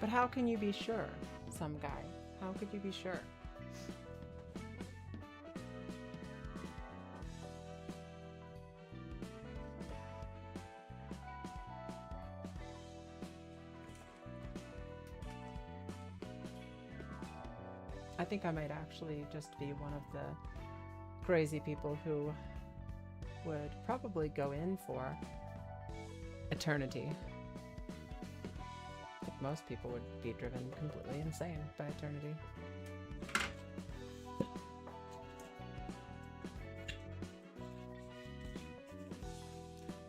But how can you be sure, some guy? How could you be sure? I think I might actually just be one of the crazy people who would probably go in for eternity. I think most people would be driven completely insane by eternity.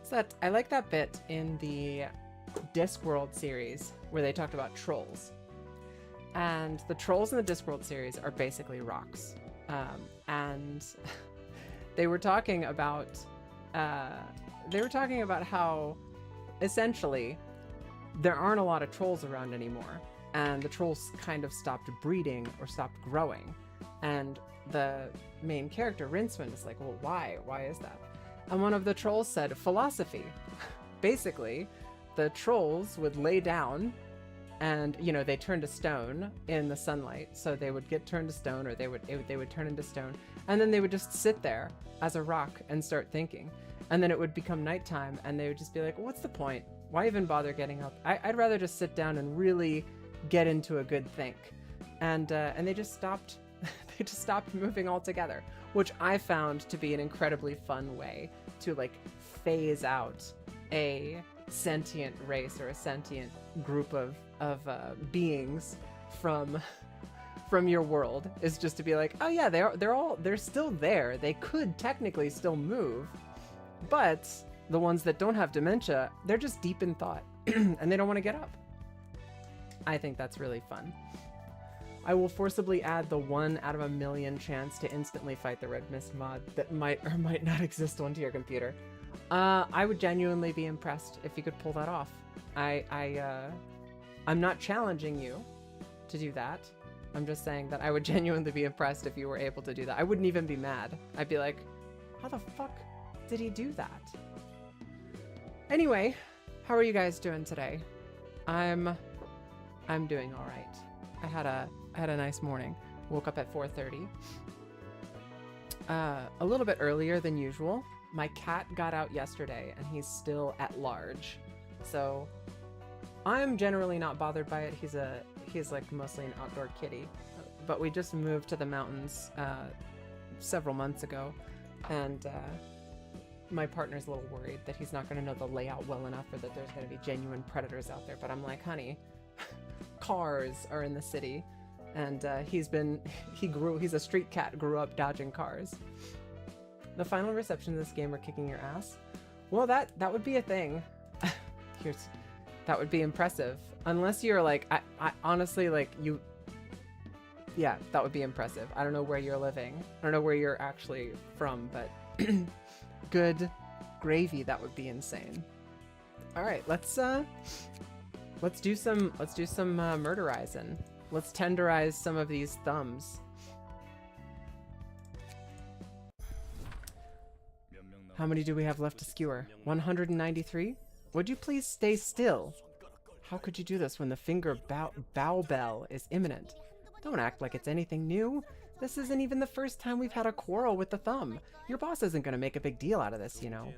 So I like that bit in the Discworld series where they talked about trolls. And the trolls in the Discworld series are basically rocks. And they were talking about how essentially there aren't a lot of trolls around anymore, and the trolls kind of stopped breeding or stopped growing. And the main character, Rincewind, is like, well, why? Why is that? And one of the trolls said, philosophy. Basically, the trolls would lay down and, you know, they turned to stone in the sunlight. So they would get turned to stone, or they would turn into stone. And then they would just sit there as a rock and start thinking. And then it would become nighttime and they would just be like, what's the point? Why even bother getting up? I'd rather just sit down and really get into a good think. And they just stopped, they just stopped moving altogether, which I found to be an incredibly fun way to like phase out a sentient race or a sentient group of beings from your world, is just to be like, oh yeah, they're still there. They could technically still move, but the ones that don't have dementia, they're just deep in thought and they don't want to get up. I think that's really fun. I will forcibly add the 1 out of a million chance to instantly fight the Red Mist mod that might or might not exist onto your computer. I would genuinely be impressed if you could pull that off. I'm not challenging you to do that. I'm just saying that I would genuinely be impressed if you were able to do that. I wouldn't even be mad. I'd be like, how the fuck did he do that? Anyway, how are you guys doing today? I'm doing all right. I had a nice morning. Woke up at 4:30. A little bit earlier than usual. My cat got out yesterday and he's still at large. So I'm generally not bothered by it. He's like mostly an outdoor kitty. But we just moved to the mountains several months ago, and my partner's a little worried that he's not going to know the layout well enough, or that there's going to be genuine predators out there. But I'm like, honey, cars are in the city, and he's a street cat, grew up dodging cars. The final reception of this game are kicking your ass. Well, that would be a thing. That would be impressive. Unless you're like, I honestly, like, yeah, that would be impressive. I don't know where you're living. I don't know where you're actually from, but good gravy, that would be insane. All right, let's do some murderizing. Let's tenderize some of these thumbs. How many do we have left to skewer? 193? Would you please stay still? How could you do this when the finger bow bell is imminent? Don't act like it's anything new. This isn't even the first time we've had a quarrel with the thumb. Your boss isn't going to make a big deal out of this, you know.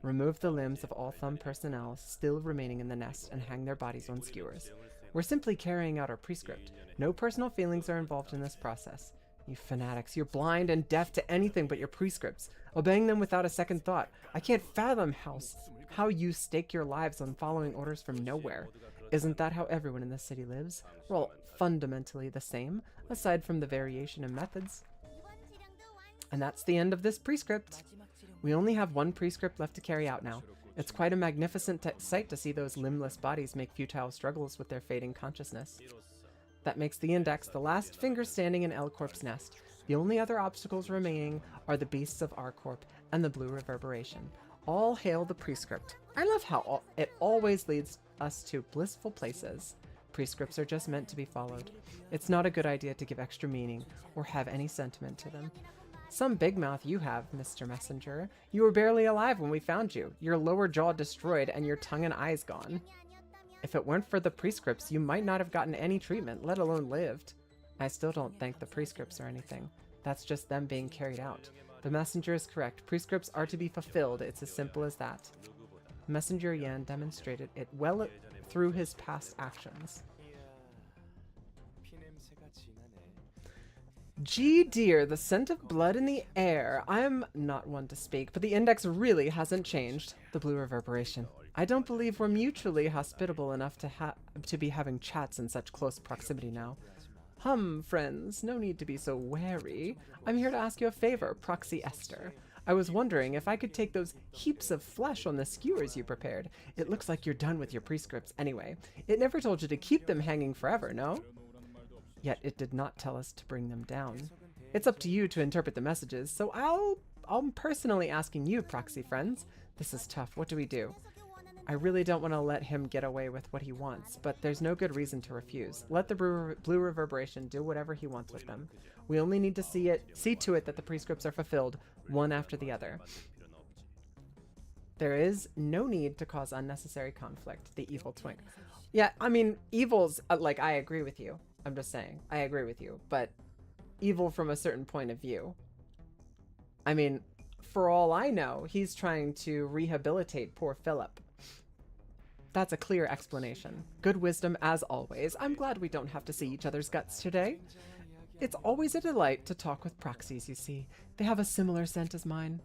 Remove the limbs of all thumb personnel still remaining in the nest and hang their bodies on skewers. We're simply carrying out our prescript. No personal feelings are involved in this process. You fanatics, you're blind and deaf to anything but your prescripts, obeying them without a second thought. I can't fathom how you stake your lives on following orders from nowhere. Isn't that how everyone in this city lives? We're all fundamentally the same, aside from the variation in methods. And that's the end of this prescript. We only have one prescript left to carry out now. It's quite a magnificent sight to see those limbless bodies make futile struggles with their fading consciousness. That makes the index the last finger standing in L Corp's nest. The only other obstacles remaining are the beasts of R Corp and the blue reverberation. All hail the prescript. I love how it always leads us to blissful places. Prescripts are just meant to be followed. It's not a good idea to give extra meaning or have any sentiment to them. Some big mouth you have, Mr. Messenger. You were barely alive when we found you. Your lower jaw destroyed and your tongue and eyes gone. If it weren't for the prescripts, you might not have gotten any treatment, let alone lived. I still don't thank the prescripts or anything. That's just them being carried out. The messenger is correct. Prescripts are to be fulfilled. It's as simple as that. Messenger Yan demonstrated it well through his past actions. Gee dear, the scent of blood in the air. I'm not one to speak, but the index really hasn't changed. The blue reverberation. I don't believe we're mutually hospitable enough to be having chats in such close proximity now. Friends, no need to be so wary. I'm here to ask you a favor, Proxy Esther. I was wondering if I could take those heaps of flesh on the skewers you prepared. It looks like you're done with your prescripts anyway. It never told you to keep them hanging forever, no? Yet it did not tell us to bring them down. It's up to you to interpret the messages, so I'm personally asking you, Proxy friends. This is tough. What do we do? I really don't want to let him get away with what he wants, but there's no good reason to refuse. Let the blue reverberation do whatever he wants with them. We only need to see to it that the prescripts are fulfilled, one after the other. There is no need to cause unnecessary conflict, the evil twink. Yeah, I mean, evil's, like, I agree with you. I'm just saying, I agree with you, but evil from a certain point of view. I mean, for all I know, he's trying to rehabilitate poor Philip. That's a clear explanation. Good wisdom as always. I'm glad we don't have to see each other's guts today. It's always a delight to talk with proxies, you see. They have a similar scent as mine.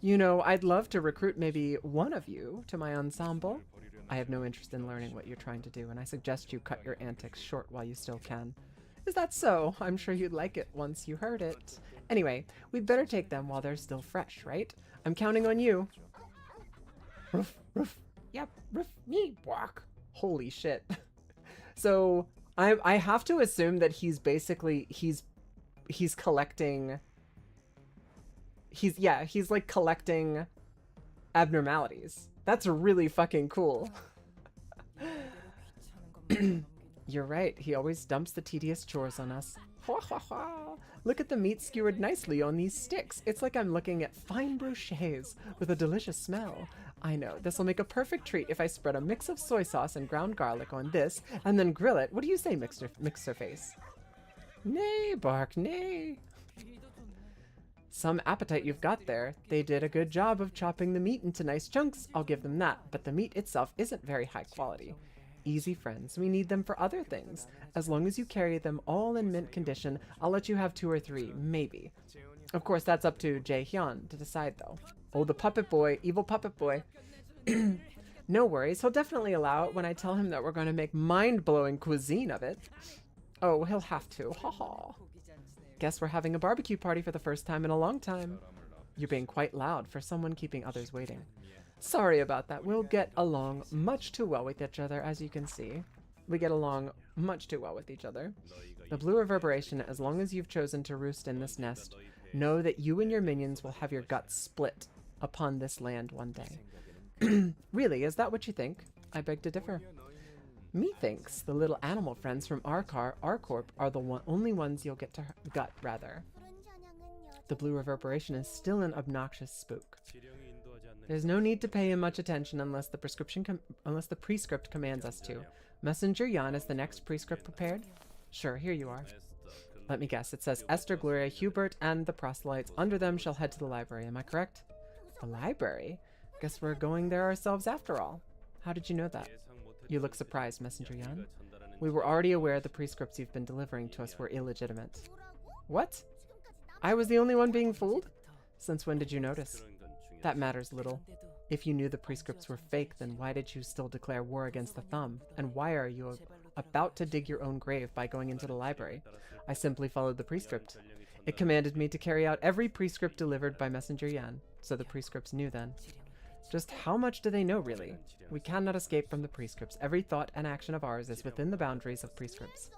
You know, I'd love to recruit maybe one of you to my ensemble. I have no interest in learning what you're trying to do, and I suggest you cut your antics short while you still can. Is that so? I'm sure you'd like it once you heard it. Anyway, we'd better take them while they're still fresh, right? I'm counting on you. Ruff, ruff. Yep, ruff, me, walk. Holy shit. So, I have to assume that he's basically, he's collecting... He's like collecting abnormalities. That's really fucking cool. You're right. He always dumps the tedious chores on us. Look at the meat skewered nicely on these sticks. It's like I'm looking at fine brochets with a delicious smell. I know. This will make a perfect treat if I spread a mix of soy sauce and ground garlic on this and then grill it. What do you say, Mixer Face? Nay, Bark, nay. Some appetite you've got there. They did a good job of chopping the meat into nice chunks, I'll give them that, but the meat itself isn't very high quality. Easy, friends. We need them for other things. As long as you carry them all in mint condition, I'll let you have 2 or 3, maybe. Of course, that's up to Jae Hyun to decide, though. Oh, the puppet boy. Evil puppet boy. No worries. He'll definitely allow it when I tell him that we're going to make mind-blowing cuisine of it. Oh, he'll have to. Ha ha. Guess we're having a barbecue party for the first time in a long time. You're being quite loud for someone keeping others waiting. Sorry about that. We'll get along much too well with each other, as you can see. We get along much too well with each other. The blue reverberation, as long as you've chosen to roost in this nest, know that you and your minions will have your guts split upon this land one day. Really, is that what you think? I beg to differ. Methinks the little animal friends from our corp are the only ones you'll get to gut, rather. The blue reverberation is still an obnoxious spook. There's no need to pay him much attention unless the prescript commands us to. Messenger Yan, is the next prescript prepared? Sure, here you are. Let me guess. It says Esther, Gloria, Hubert, and the proselytes under them shall head to the library. Am I correct? The library? Guess we're going there ourselves after all. How did you know that? You look surprised, Messenger Yan. We were already aware the prescripts you've been delivering to us were illegitimate. What? I was the only one being fooled? Since when did you notice? That matters little. If you knew the prescripts were fake, then why did you still declare war against the thumb? And why are you about to dig your own grave by going into the library? I simply followed the prescript. It commanded me to carry out every prescript delivered by Messenger Yan, so the prescripts knew then. Just how much do they know, really? We cannot escape from the prescripts. Every thought and action of ours is within the boundaries of prescripts.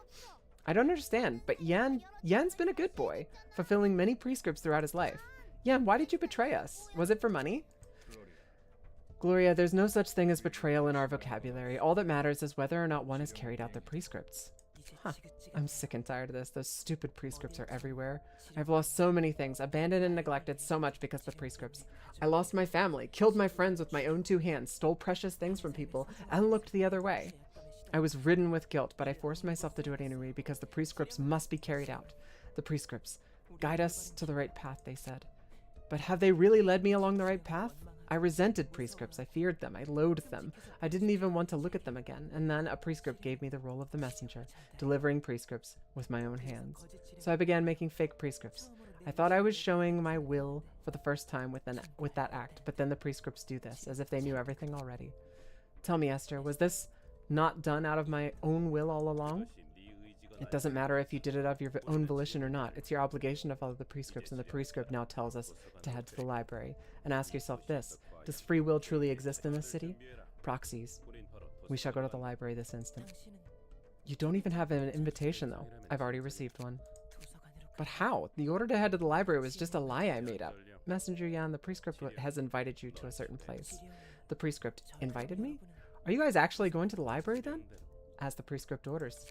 I don't understand, but Yan's been a good boy, fulfilling many prescripts throughout his life. Yan, why did you betray us? Was it for money? Gloria, there's no such thing as betrayal in our vocabulary. All that matters is whether or not one has carried out the prescripts. Huh. I'm sick and tired of this. Those stupid prescripts are everywhere. I've lost so many things, abandoned and neglected so much because of the prescripts. I lost my family, killed my friends with my own two hands, stole precious things from people, and looked the other way. I was ridden with guilt, but I forced myself to do it anyway because the prescripts must be carried out. The prescripts. Guide us to the right path, they said. But have they really led me along the right path? I resented prescripts. I feared them. I loathed them. I didn't even want to look at them again. And then a prescript gave me the role of the messenger, delivering prescripts with my own hands. So I began making fake prescripts. I thought I was showing my will for the first time with that act, but then the prescripts do this, as if they knew everything already. Tell me, Esther, was this not done out of my own will all along? It doesn't matter if you did it of your own volition or not. It's your obligation to follow the prescripts, and the prescript now tells us to head to the library. And ask yourself this: does free will truly exist in this city? Proxies. We shall go to the library this instant. You don't even have an invitation, though. I've already received one. But how? The order to head to the library was just a lie I made up. Messenger Yan, the prescript has invited you to a certain place. The prescript invited me? Are you guys actually going to the library then? As the prescript orders.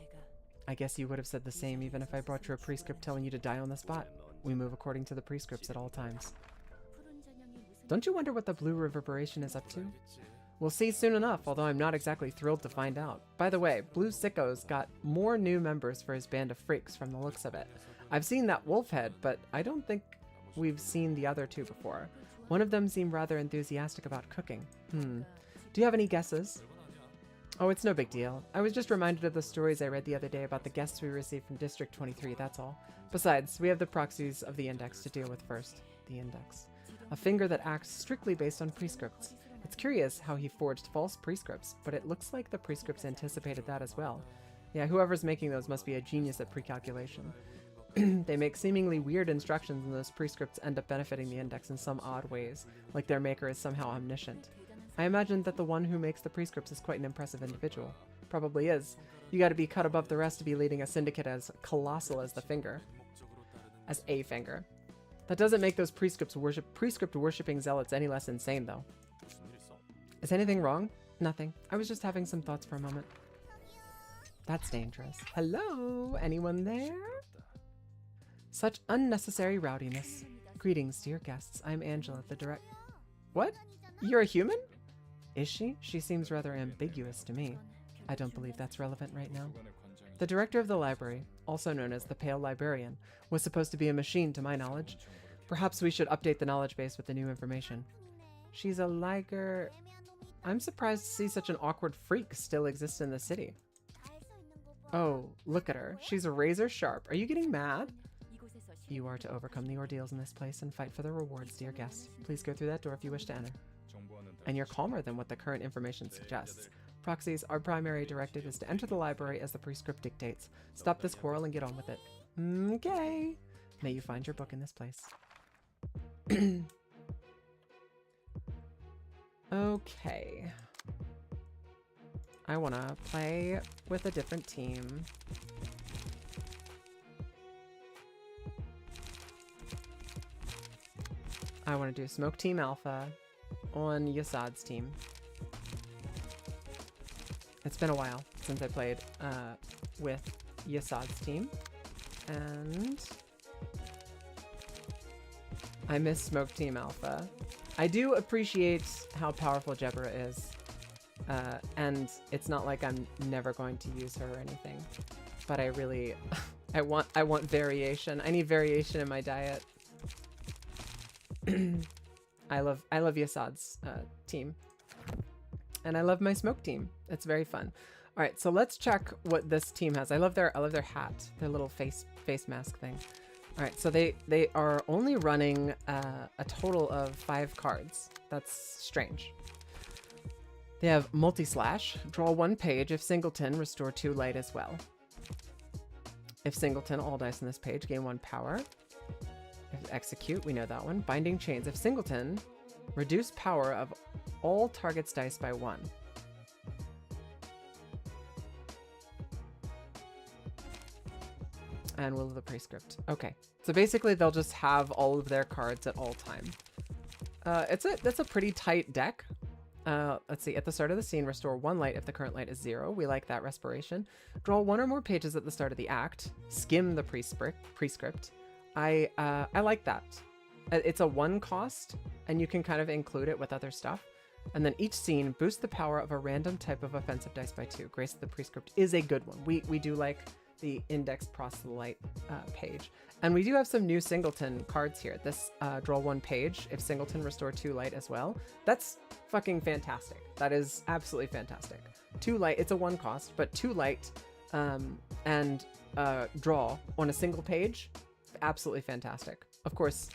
I guess you would have said the same even if I brought you a prescript telling you to die on the spot. We move according to the prescripts at all times. Don't you wonder what the blue reverberation is up to? We'll see soon enough, although I'm not exactly thrilled to find out. By the way, Blue Sicko's got more new members for his band of freaks from the looks of it. I've seen that wolf head, but I don't think we've seen the other two before. One of them seemed rather enthusiastic about cooking. Do you have any guesses? Oh, it's no big deal. I was just reminded of the stories I read the other day about the guests we received from District 23, that's all. Besides, we have the proxies of the Index to deal with first. The Index. A finger that acts strictly based on prescripts. It's curious how he forged false prescripts, but it looks like the prescripts anticipated that as well. Yeah, whoever's making those must be a genius at precalculation. They make seemingly weird instructions, and those prescripts end up benefiting the Index in some odd ways, like their maker is somehow omniscient. I imagine that the one who makes the prescripts is quite an impressive individual. Probably is. You gotta be cut above the rest to be leading a syndicate as colossal as the finger. As a finger. That doesn't make those prescript worshipping zealots any less insane, though. Is anything wrong? Nothing. I was just having some thoughts for a moment. That's dangerous. Hello? Anyone there? Such unnecessary rowdiness. Greetings, dear guests. I'm Angela, the direct... What? You're a human? Is she? She seems rather ambiguous to me. I don't believe that's relevant right now. The director of the library, also known as the Pale Librarian, was supposed to be a machine to my knowledge. Perhaps we should update the knowledge base with the new information. She's a liger... I'm surprised to see such an awkward freak still exist in the city. Oh, look at her. She's razor sharp. Are you getting mad? You are to overcome the ordeals in this place and fight for the rewards, dear guest. Please go through that door if you wish to enter. And you're calmer than what the current information suggests. Proxies, our primary directive is to enter the library as the prescript dictates. Stop this quarrel and get on with it. Okay. May you find your book in this place. Okay. I want to play with a different team. I want to do Smoke Team Alpha on Yasad's team. It's been a while since I played with Yasad's team, and I miss Smoke Team Alpha. I do appreciate how powerful Jebra is, and it's not like I'm never going to use her or anything, but I really, I want variation. I need variation in my diet. I love Yasad's team, and I love my Smoke team. It's very fun. All right, so let's check what this team has. I love their hat, their little face mask thing. All right, so they are only running a total of 5 cards. That's strange. They have multi-slash, draw 1 page. If singleton, restore 2 light as well. If singleton, all dice on this page gain 1 power. If execute, we know that one. Binding chains. If singleton, reduce power of all targets' dice by 1. And Will of the Prescript. Okay, so basically they'll just have all of their cards at all time. That's a pretty tight deck. Let's see. At the start of the scene, restore 1 light if the current light is 0. We like that respiration. Draw 1 or more pages at the start of the act. Skim the prescript. I like that. It's a 1 cost, and you can kind of include it with other stuff. And then each scene, boost the power of a random type of offensive dice by 2. Grace of the prescript is a good one. We do like the index proselyte page. And we do have some new singleton cards here. This draw 1 page, if singleton, restore 2 light as well. That's fucking fantastic. That is absolutely fantastic. 2 light, it's a 1 cost, but 2 light and draw on a single page, absolutely fantastic. Of course,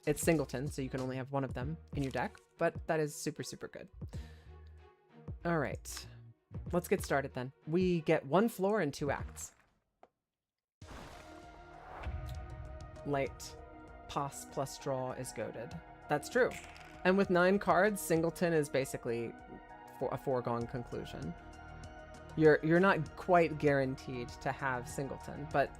it's singleton, so you can only have 1 of them in your deck, but that is super, super good. All right, let's get started then. We get 1 floor and 2 acts. Light pass plus draw is goated. That's true. And with 9 cards, singleton is basically a foregone conclusion. You're not quite guaranteed to have singleton, but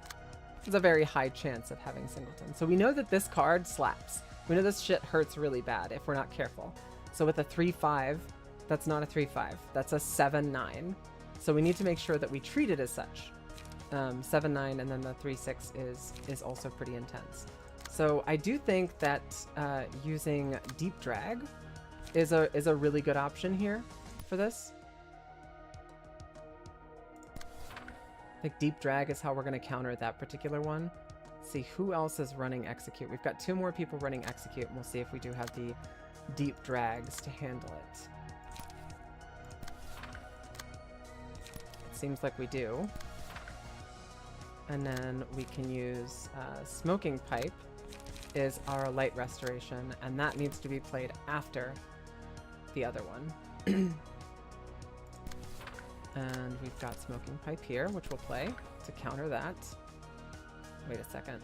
there's a very high chance of having singleton. So we know that this card slaps. We know this shit hurts really bad if we're not careful. So with a 3-5, that's not a 3-5. That's a 7-9. So we need to make sure that we treat it as such. 7-9, and then the 3-6 is also pretty intense. So I do think that using Deep Drag is a really good option here for this. I think Deep Drag is how we're going to counter that particular one. See who else is running Execute. We've got 2 more people running Execute, and we'll see if we do have the Deep Drags to handle it. It seems like we do. And then we can use Smoking Pipe is our light restoration, and that needs to be played after the other one. And we've got Smoking Pipe here, which we'll play to counter that. Wait a second.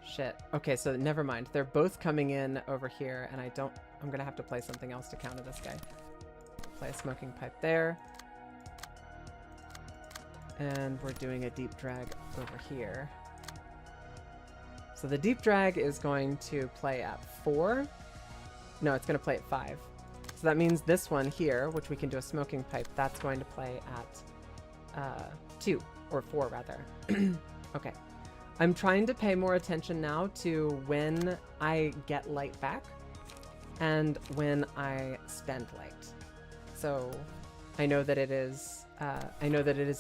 Shit. Okay, so never mind. They're both coming in over here, and I'm gonna have to play something else to counter this guy. Play a Smoking Pipe there. And we're doing a Deep Drag over here. So the Deep Drag is going to play at 4. No, it's going to play at 5. So that means this one here, which we can do a Smoking Pipe, that's going to play at 2, or 4 rather. Okay. I'm trying to pay more attention now to when I get light back and when I spend light. So I know that it is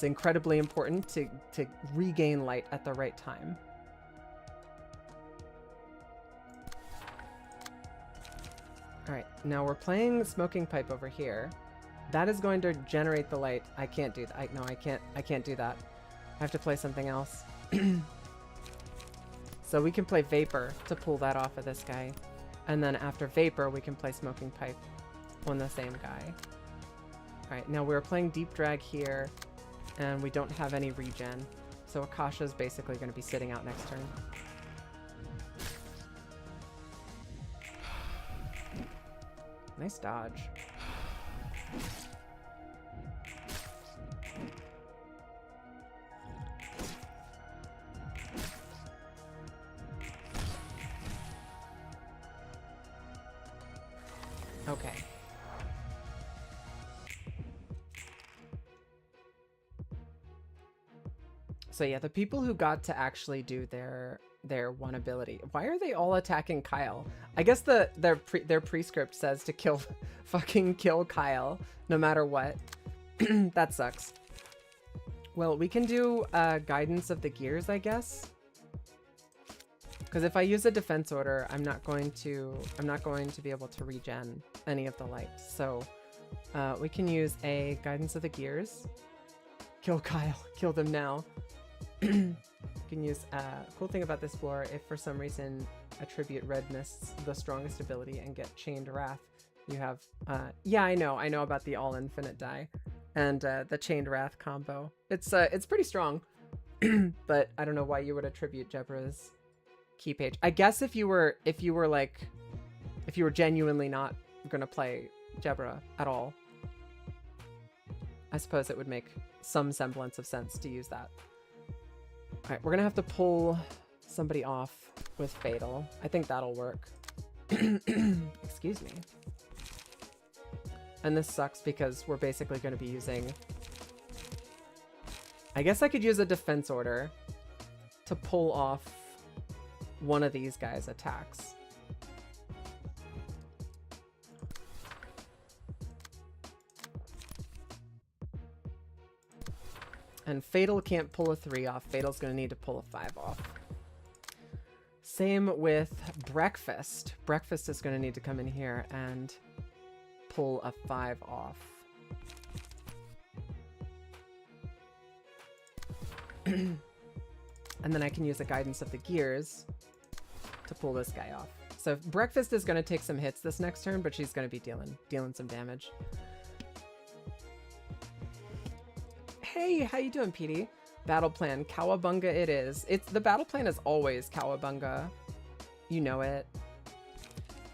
incredibly important to regain light at the right time. All right, now we're playing Smoking Pipe over here. That is going to generate the light. I can't do that. No, I can't do that. I have to play something else. So we can play Vapor to pull that off of this guy. And then after Vapor, we can play Smoking Pipe on the same guy. Alright, now we're playing Deep Drag here, and we don't have any regen. So Akasha's basically going to be sitting out next turn. Nice dodge. Okay. So yeah, the people who got to actually do their one ability. Why are they all attacking Kyle? I guess their prescript says to fucking kill Kyle no matter what. That sucks. Well, we can do Guidance of the Gears, I guess. Because if I use a defense order, I'm not going to be able to regen any of the light. So we can use a Guidance of the Gears. Kill Kyle. Kill them now. You can use cool thing about this floor, if for some reason attribute Red Mist's the strongest ability and get Chained Wrath, you have yeah, I know about the all infinite die and the Chained Wrath combo. It's pretty strong. But I don't know why you would attribute Jebra's key page. I guess if you were genuinely not gonna play Jebra at all, I suppose it would make some semblance of sense to use that. Alright, we're gonna have to pull somebody off with Fatal. I think that'll work. Excuse me. And this sucks because we're basically going to be using... I guess I could use a defense order to pull off one of these guys' attacks. And Fatal can't pull a 3 off. Fatal's going to need to pull a 5 off. Same with Breakfast. Breakfast is going to need to come in here and pull a 5 off. And then I can use a Guidance of the Gears to pull this guy off. So Breakfast is going to take some hits this next turn, but she's going to be dealing some damage. Hey, how you doing, Petey? Battle plan, Cowabunga it is. The battle plan is always Cowabunga. You know it.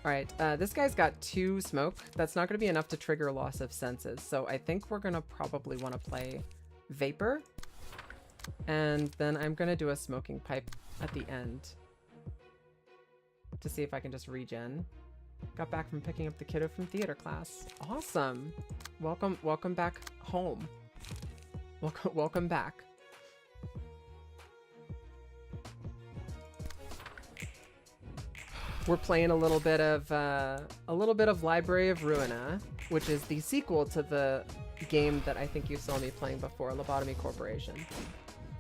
All right, this guy's got 2 smoke. That's not going to be enough to trigger loss of senses. So I think we're going to probably want to play Vapor. And then I'm going to do a smoking pipe at the end to see if I can just regen. Got back from picking up the kiddo from theater class. Awesome. Welcome back home. Welcome back. We're playing a little bit of Library of Ruina, which is the sequel to the game that I think you saw me playing before, Lobotomy Corporation.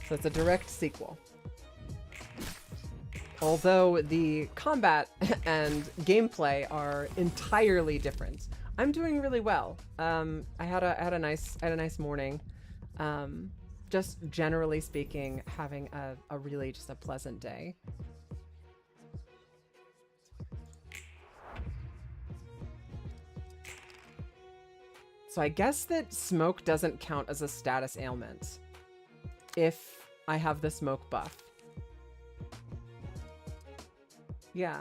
So it's a direct sequel. Although the combat and gameplay are entirely different. I'm doing really well. I had a nice morning. Just generally speaking, having a really just a pleasant day. So I guess that smoke doesn't count as a status ailment if I have the smoke buff. Yeah.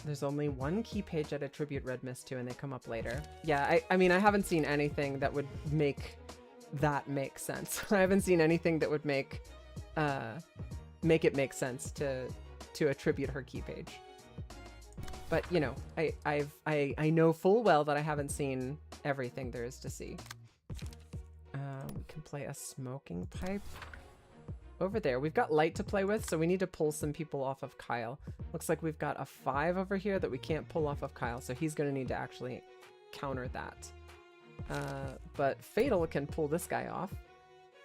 There's only one key page I'd attribute Red Mist to, and they come up later. Yeah, I mean, I haven't seen anything that would make that make sense. I haven't seen anything that would make it make sense to attribute her key page. But you know, I know full well that I haven't seen everything there is to see. We can play a smoking pipe. Over there, we've got light to play with, so we need to pull some people off of Kyle. Looks like we've got a 5 over here that we can't pull off of Kyle, so he's going to need to actually counter that. But Fatal can pull this guy off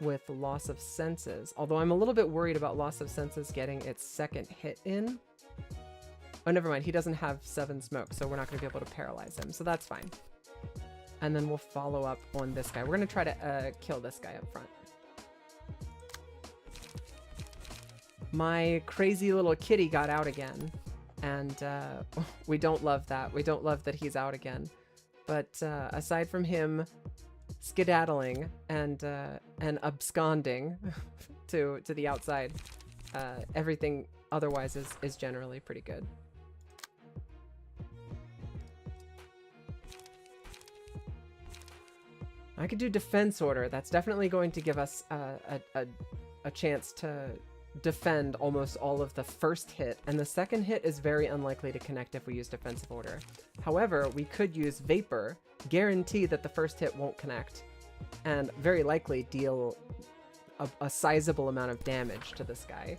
with loss of senses, although I'm a little bit worried about loss of senses getting its second hit in. Oh, never mind, he doesn't have 7 smoke, so we're not going to be able to paralyze him, so that's fine. And then we'll follow up on this guy. We're going to try to kill this guy up front. My crazy little kitty got out again, and we don't love that. We don't love that he's out again. But aside from him skedaddling and absconding to the outside, everything otherwise is generally pretty good. I could do defense order. That's definitely going to give us a chance to defend almost all of the first hit, and the second hit is very unlikely to connect if we use defensive order. However, we could use Vapor, guarantee that the first hit won't connect, and very likely deal a sizable amount of damage to this guy.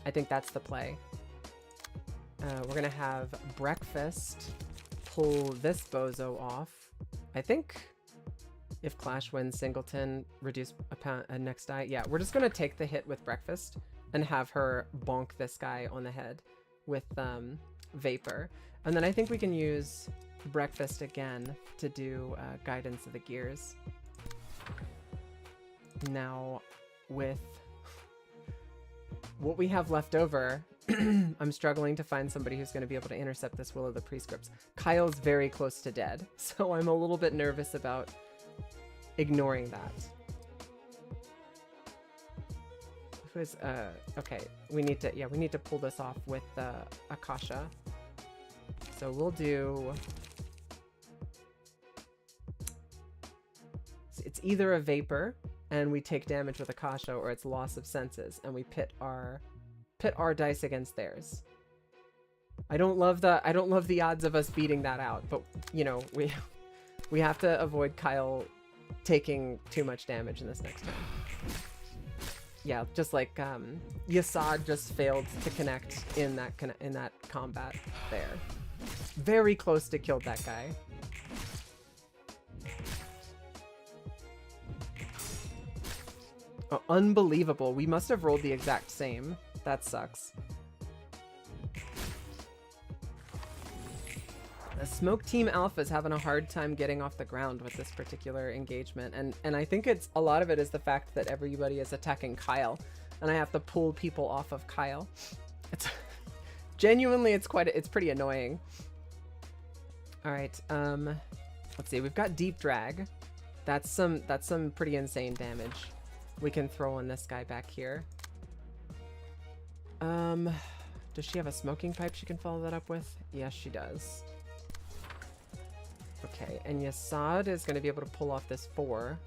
I think that's the play. We're gonna have Breakfast pull this bozo off. I think if Clash wins Singleton, reduce a next die. Yeah, we're just going to take the hit with Breakfast and have her bonk this guy on the head with Vapor. And then I think we can use Breakfast again to do Guidance of the Gears. Now, with what we have left over, I'm struggling to find somebody who's going to be able to intercept this Will of the Prescripts. Kyle's very close to dead, so I'm a little bit nervous about ignoring that. Who is okay, we need to pull this off with Akasha. So we'll do, it's either a Vapor and we take damage with Akasha, or it's loss of senses and we pit pit our dice against theirs. I don't love the odds of us beating that out, but you know, we have to avoid Kyle taking too much damage in this next turn. Yeah, just like Yasad just failed to connect in that combat there. Very close to killed that guy. Oh, unbelievable. We must have rolled the exact same. That sucks. The Smoke Team Alpha is having a hard time getting off the ground with this particular engagement, and I think a lot of it is the fact that everybody is attacking Kyle, and I have to pull people off of Kyle. It's genuinely, it's pretty annoying. All right, let's see. We've got Deep Drag. That's some pretty insane damage we can throw on this guy back here. Does she have a smoking pipe she can follow that up with? Yes, she does. Okay, and Yasad is going to be able to pull off this 4.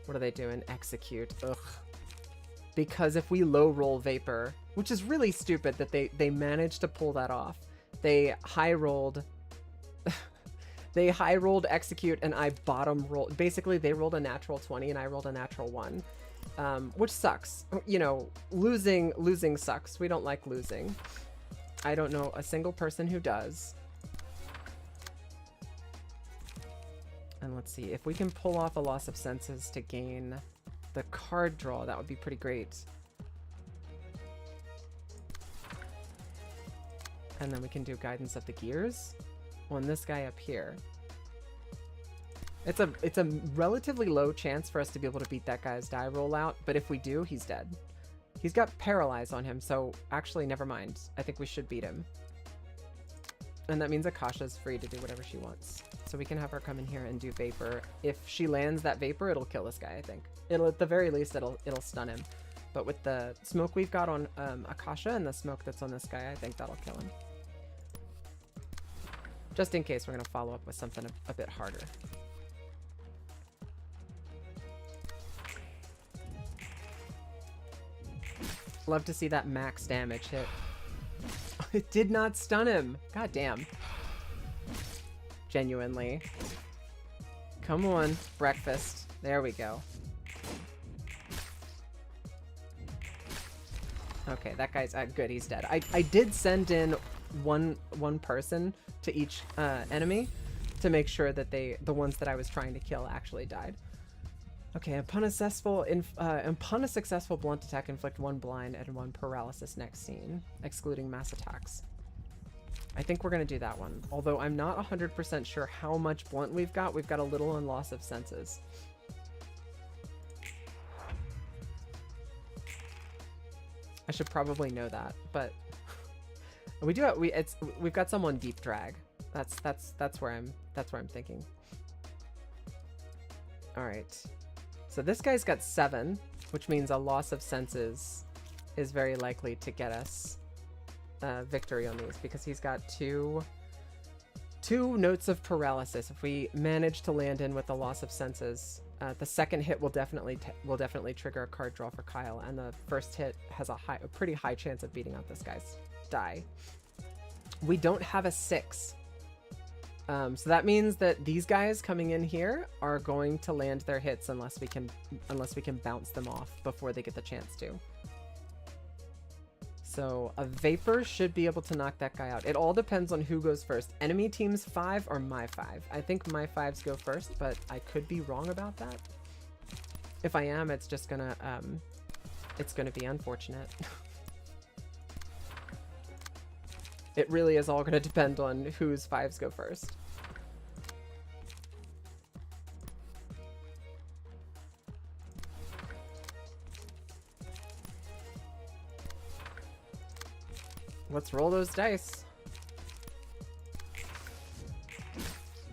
What are they doing? Execute. Ugh. Because if we low roll Vapor, which is really stupid that they managed to pull that off. They high rolled Execute, and I bottom rolled. Basically, they rolled a natural 20 and I rolled a natural 1. Which sucks. You know, losing sucks. We don't like losing. I don't know a single person who does. And let's see, if we can pull off a loss of senses to gain the card draw, that would be pretty great. And then we can do Guidance of the Gears on this guy up here. It's a relatively low chance for us to be able to beat that guy's die roll out, but if we do, he's dead. He's got Paralyze on him, so actually, never mind. I think we should beat him. And that means Akasha's free to do whatever she wants. So we can have her come in here and do Vapor. If she lands that Vapor, it'll kill this guy, I think. At the very least, it'll stun him. But with the smoke we've got on Akasha and the smoke that's on this guy, I think that'll kill him. Just in case, we're going to follow up with something a bit harder. Love to see that max damage hit. It did not stun him. God damn. Genuinely. Come on, breakfast. There we go. Okay, that guy's good. He's dead. I did send in one person to each enemy to make sure that the ones that I was trying to kill actually died. Okay, upon a successful blunt attack, inflict 1 blind and 1 paralysis next scene, excluding mass attacks. I think we're going to do that one, although I'm not 100% sure how much blunt we've got. We've got a little on loss of senses. I should probably know that, but we do. We've got someone Deep Drag. That's where I'm thinking. All right. So this guy's got 7, which means a loss of senses is very likely to get us victory on these, because he's got two notes of paralysis. If we manage to land in with the loss of senses, the second hit will definitely trigger a card draw for Kyle, and the first hit has a pretty high chance of beating out this guy's die. We don't have a 6. So that means that these guys coming in here are going to land their hits unless we can bounce them off before they get the chance to. So a Vapor should be able to knock that guy out. It all depends on who goes first. Enemy team's 5 or my 5. I think my 5s go first, but I could be wrong about that. If I am, it's just gonna be unfortunate. It really is all gonna depend on whose 5s go first. Let's roll those dice.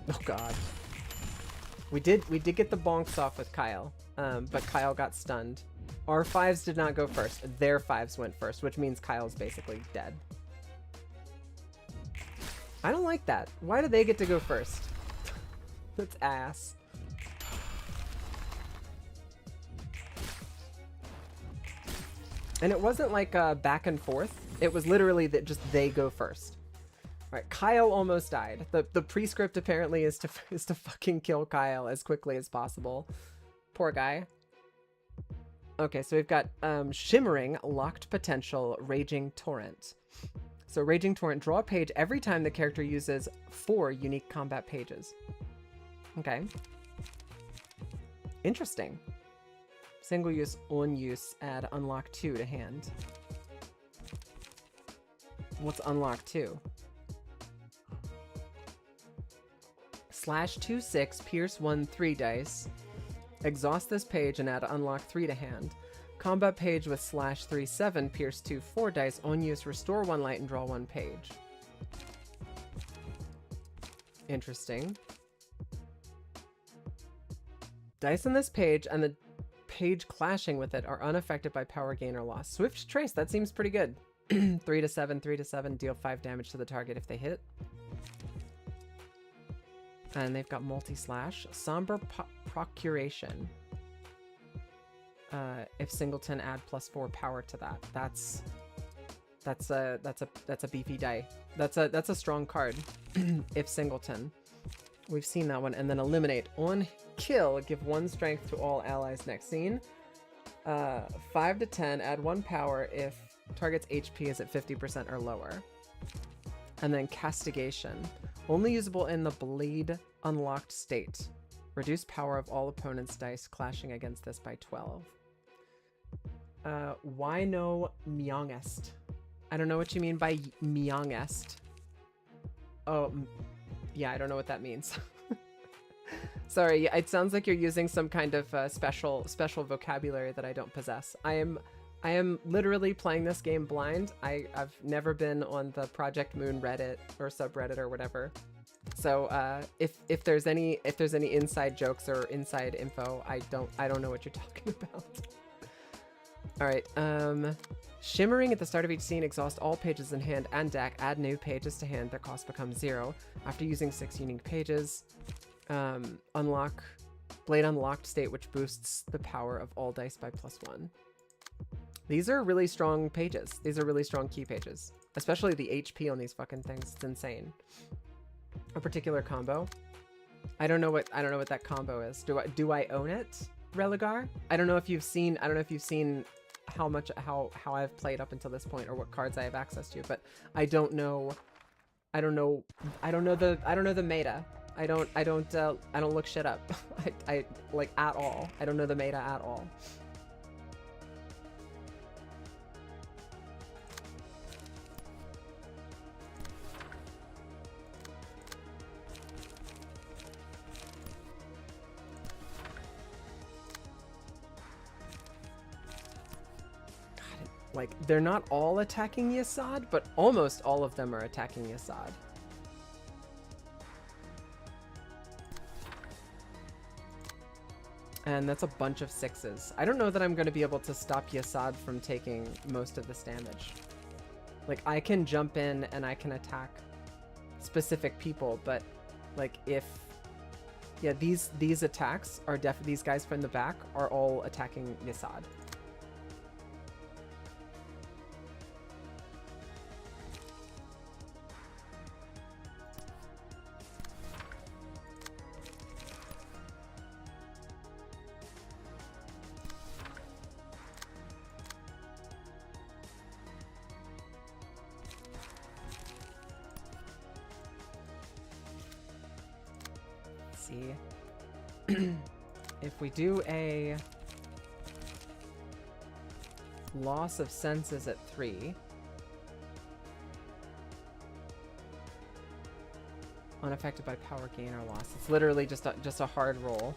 Oh god. We did get the bonks off with Kyle, but Kyle got stunned. Our 5s did not go first. Their 5s went first, which means Kyle's basically dead. I don't like that. Why do they get to go first? That's ass. And it wasn't like back and forth. It was literally that just they go first. All right, Kyle almost died. The prescript apparently is to fucking kill Kyle as quickly as possible. Poor guy. Okay, so we've got Shimmering, Locked Potential, Raging Torrent. So Raging Torrent, draw a page every time the character uses 4 unique combat pages. Okay. Interesting. Single use, on use, add unlock 2 to hand. What's unlock 2? Slash 2 6, pierce 1 3 dice. Exhaust this page and add unlock 3 to hand. Combat page with slash 3 7, pierce 2 4 dice. On use, restore 1 light and draw 1 page. Interesting. Dice on this page and the page clashing with it are unaffected by power gain or loss. Swift Trace, that seems pretty good. 3 to 7, 3 to 7, deal 5 damage to the target if they hit. And they've got multi-slash. Somber Procuration. If Singleton, add +4 power to that. That's a beefy die. That's a strong card. If Singleton. We've seen that one. And then Eliminate. On kill, give 1 strength to all allies next scene. 5 to 10, add 1 power if target's HP is at 50% or lower. And then Castigation. Only usable in the Blade unlocked state. Reduce power of all opponents' dice clashing against this by 12. Why no Myongest? I don't know what you mean by Myongest. Oh, yeah, I don't know what that means. Sorry, it sounds like you're using some kind of special vocabulary that I don't possess. I am literally playing this game blind. I've never been on the Project Moon Reddit or subreddit or whatever. So if there's any inside jokes or inside info, I don't know what you're talking about. All right, Shimmering at the start of each scene, exhaust all pages in hand and deck, add new pages to hand, their cost becomes 0. After using 6 unique pages, unlock Blade unlocked state, which boosts the power of all dice by +1. These are really strong pages. These are really strong key pages, especially the HP on these fucking things. It's insane. A particular combo. I don't know what that combo is. Do I own it, Religar? I don't know if you've seen how I've played up until this point or what cards I have access to, but I don't know the meta. I don't look shit up. I like at all. I don't know the meta at all. Like, they're not all attacking Yasad, but almost all of them are attacking Yasad. And that's a bunch of 6s. I don't know that I'm going to be able to stop Yasad from taking most of this damage. Like, I can jump in and I can attack specific people, but, like, if... Yeah, these attacks are these guys from the back are all attacking Yasad. If we do a loss of senses at 3, unaffected by power gain or loss, it's literally just a hard roll.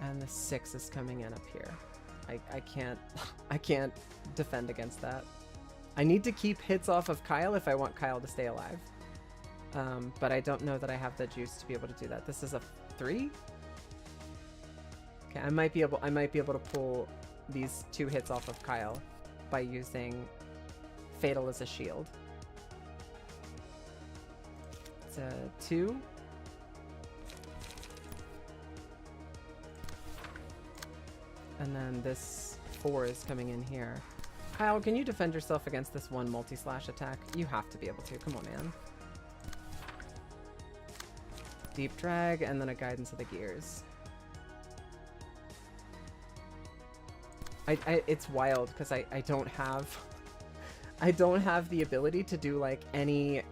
And the 6 is coming in up here. I can't defend against that. I need to keep hits off of Kyle if I want Kyle to stay alive. But I don't know that I have the juice to be able to do that. This is a 3? Okay, I might be able to pull these 2 hits off of Kyle by using Fatal as a shield. It's a 2. And then this 4 is coming in here. Kyle, can you defend yourself against this one multi-slash attack? You have to be able to. Come on, man. Deep drag, and then a guidance of the gears. It's wild because I don't have the ability to do like any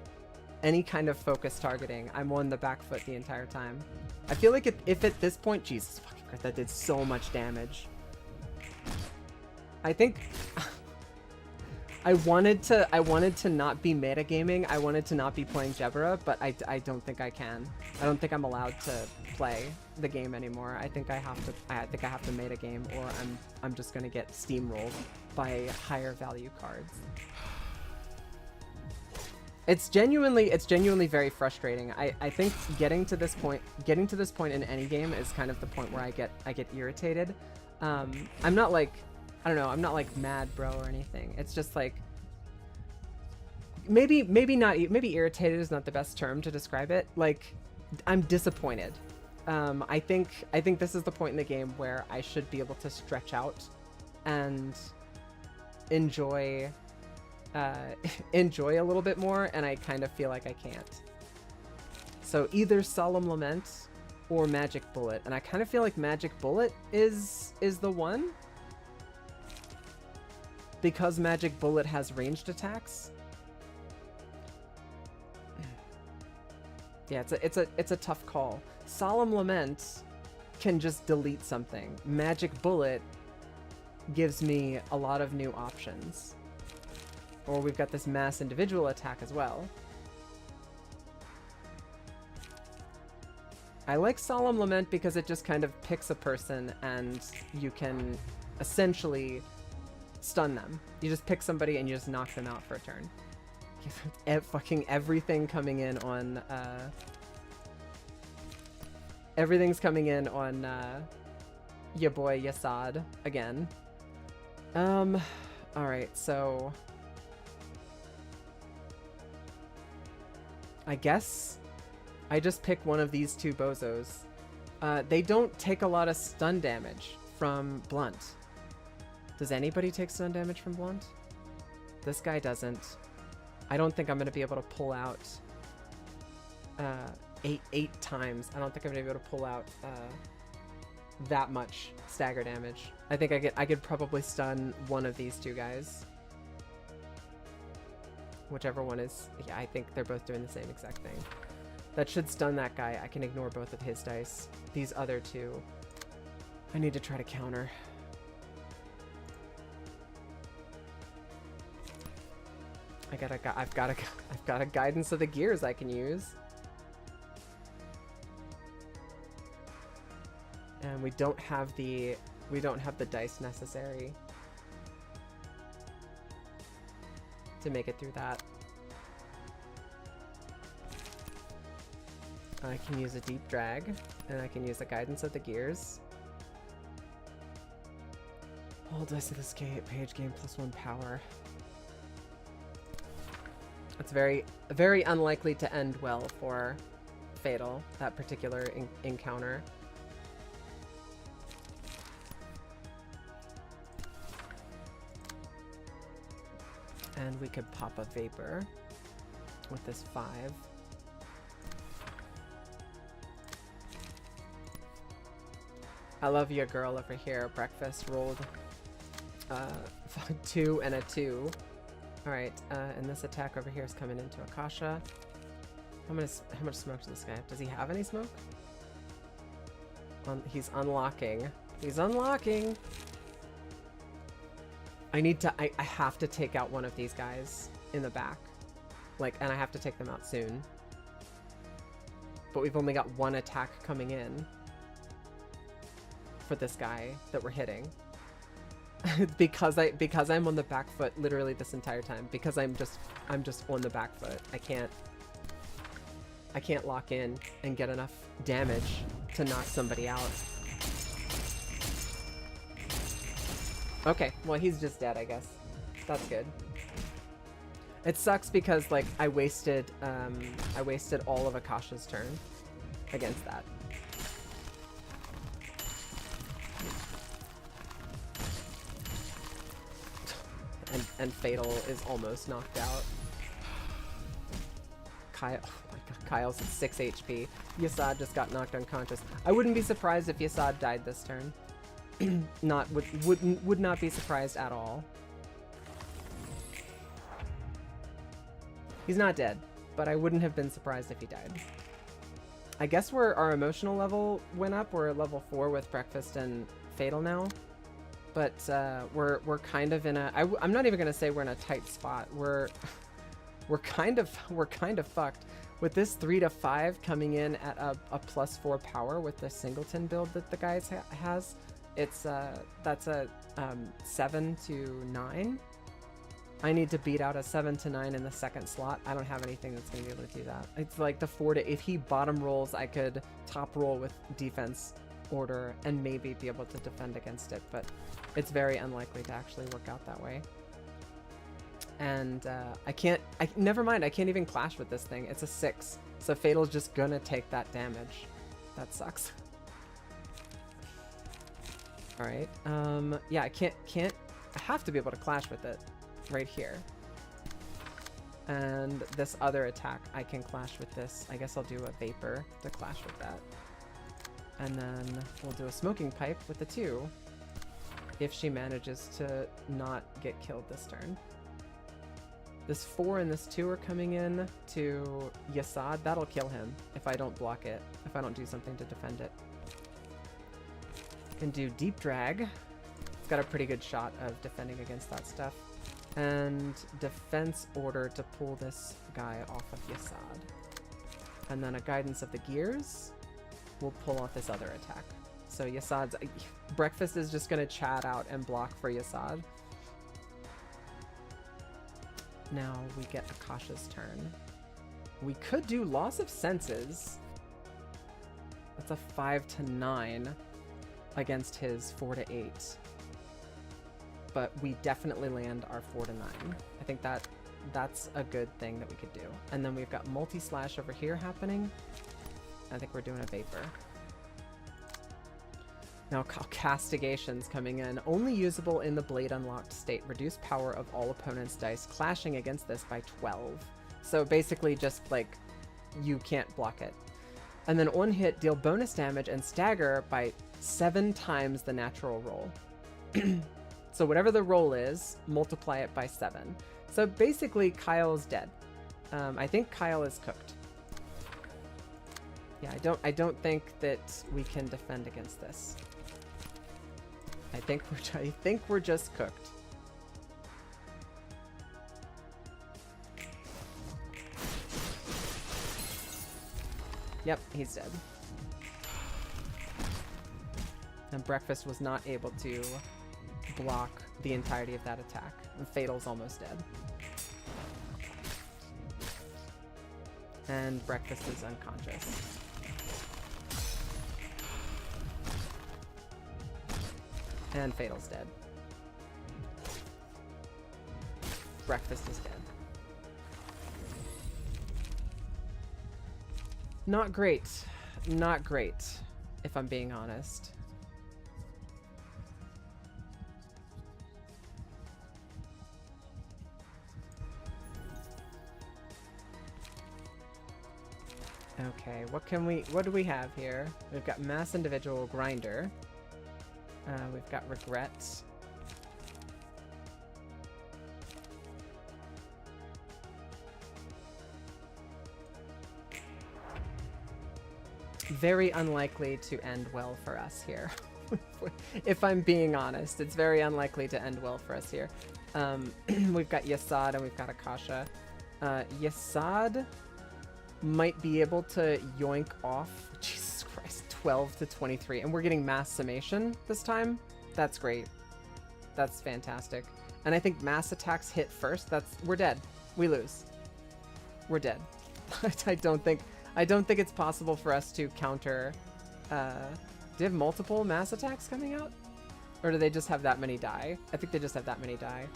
kind of focus targeting. I'm on the back foot the entire time. I feel like if at this point, Jesus fucking Christ, that did so much damage. I think I wanted to not be metagaming. I wanted to not be playing Jebera, but I don't think I can. I don't think I'm allowed to play the game anymore. I think I have to metagame, or I'm just gonna get steamrolled by higher value cards. It's genuinely very frustrating. I think getting to this point in any game is kind of the point where I get irritated. I'm not like, I don't know, I'm not like mad bro or anything. It's just like maybe irritated is not the best term to describe it. Like, I'm disappointed. I think this is the point in the game where I should be able to stretch out and enjoy a little bit more, and I kind of feel like I can't. So either Solemn Lament or Magic Bullet, and I kind of feel like Magic Bullet is the one, because Magic Bullet has ranged attacks. Yeah, it's a tough call. Solemn Lament can just delete something. Magic Bullet gives me a lot of new options. Or we've got this mass individual attack as well. I like Solemn Lament because it just kind of picks a person and you can essentially stun them. You just pick somebody and you just knock them out for a turn. Fucking everything coming in on everything's coming in on ya boy Yasad again. Alright, so I guess I just pick one of these two bozos. They don't take a lot of stun damage from Blunt. Does anybody take stun damage from Blunt? This guy doesn't. I don't think I'm going to be able to pull out eight times. I don't think I'm going to be able to pull out that much stagger damage. I think I could probably stun one of these two guys. Whichever one is... Yeah, I think they're both doing the same exact thing. That should stun that guy. I can ignore both of his dice. These other two, I need to try to counter. I've got a guidance of the gears I can use. And we don't have the dice necessary to make it through that. I can use a deep drag, and I can use the guidance of the gears. All dice of this page gain +1 power. It's very unlikely to end well for Fatal, that particular encounter. And we could pop a Vapor with this 5. I love your girl over here. Breakfast rolled 2 and a 2. Alright, and this attack over here is coming into Akasha. How much smoke does this guy have? Does he have any smoke? He's unlocking. He's unlocking! I have to take out one of these guys in the back. And I have to take them out soon. But we've only got one attack coming in for this guy that we're hitting. because I'm on the back foot literally this entire time. Because I'm just on the back foot. I can't lock in and get enough damage to knock somebody out. Okay, well he's just dead, I guess. That's good. It sucks because I wasted all of Akasha's turn against that. and Fatal is almost knocked out. Kyle, oh my god, Kyle's at 6 HP. Yasad just got knocked unconscious. I wouldn't be surprised if Yasad died this turn. Would not be surprised at all. He's not dead, but I wouldn't have been surprised if he died. I guess our emotional level went up. We're at level 4 with Breakfast and Fatal now. But we're kind of in a I'm not even gonna say we're in a tight spot. We're kind of fucked with this 3 to 5 coming in at a +4 power with the Singleton build that the guy has. It's that's a 7 to 9. I need to beat out a 7 to 9 in the second slot. I don't have anything that's gonna be able to do that. It's like the 4 to, if he bottom rolls, I could top roll with defense order and maybe be able to defend against it, but it's very unlikely to actually work out that way. And never mind, I can't even clash with this thing. It's a 6, so Fatal's just gonna take that damage. That sucks. All right, yeah, I have to be able to clash with it right here. And this other attack, I can clash with this. I guess I'll do a Vapor to clash with that. And then we'll do a Smoking Pipe with the 2 if she manages to not get killed this turn. This 4 and this 2 are coming in to Yasad. That'll kill him if I don't block it, if I don't do something to defend it. Can do Deep Drag. It's got a pretty good shot of defending against that stuff. And Defense Order to pull this guy off of Yasad. And then a Guidance of the Gears will pull off this other attack. So Yasad's... Breakfast is just going to chat out and block for Yasad. Now we get Akasha's turn. We could do Loss of Senses. That's a 5 to 9 against his 4 to 8. But we definitely land our 4 to 9. I think that's a good thing that we could do. And then we've got Multi-Slash over here happening. I think we're doing a Vapor. Now Castigation's coming in. Only usable in the Blade unlocked state. Reduce power of all opponents' dice clashing against this by 12. So basically just like you can't block it. And then on hit, deal bonus damage and stagger by 7 times the natural roll. So whatever the roll is, multiply it by 7. So basically Kyle's dead. I think Kyle is cooked. Yeah, I don't think that we can defend against this. I think we're just cooked. Yep, he's dead. And Breakfast was not able to block the entirety of that attack. And Fatal's almost dead. And Breakfast is unconscious. And Fatal's dead. Breakfast is dead. Not great. Not great, if I'm being honest. Okay, what do we have here? We've got Mass Individual Grinder. We've got Regret. Very unlikely to end well for us here. If I'm being honest, it's very unlikely to end well for us here. We've got Yasad and we've got Akasha. Yasad might be able to yoink off, Jesus Christ, 12 to 23. And we're getting mass summation this time. That's great. That's fantastic. And I think mass attacks hit first. We're dead. We lose. We're dead. I don't think it's possible for us to counter. Do they have multiple mass attacks coming out? Or do they just have that many die? I think they just have that many die.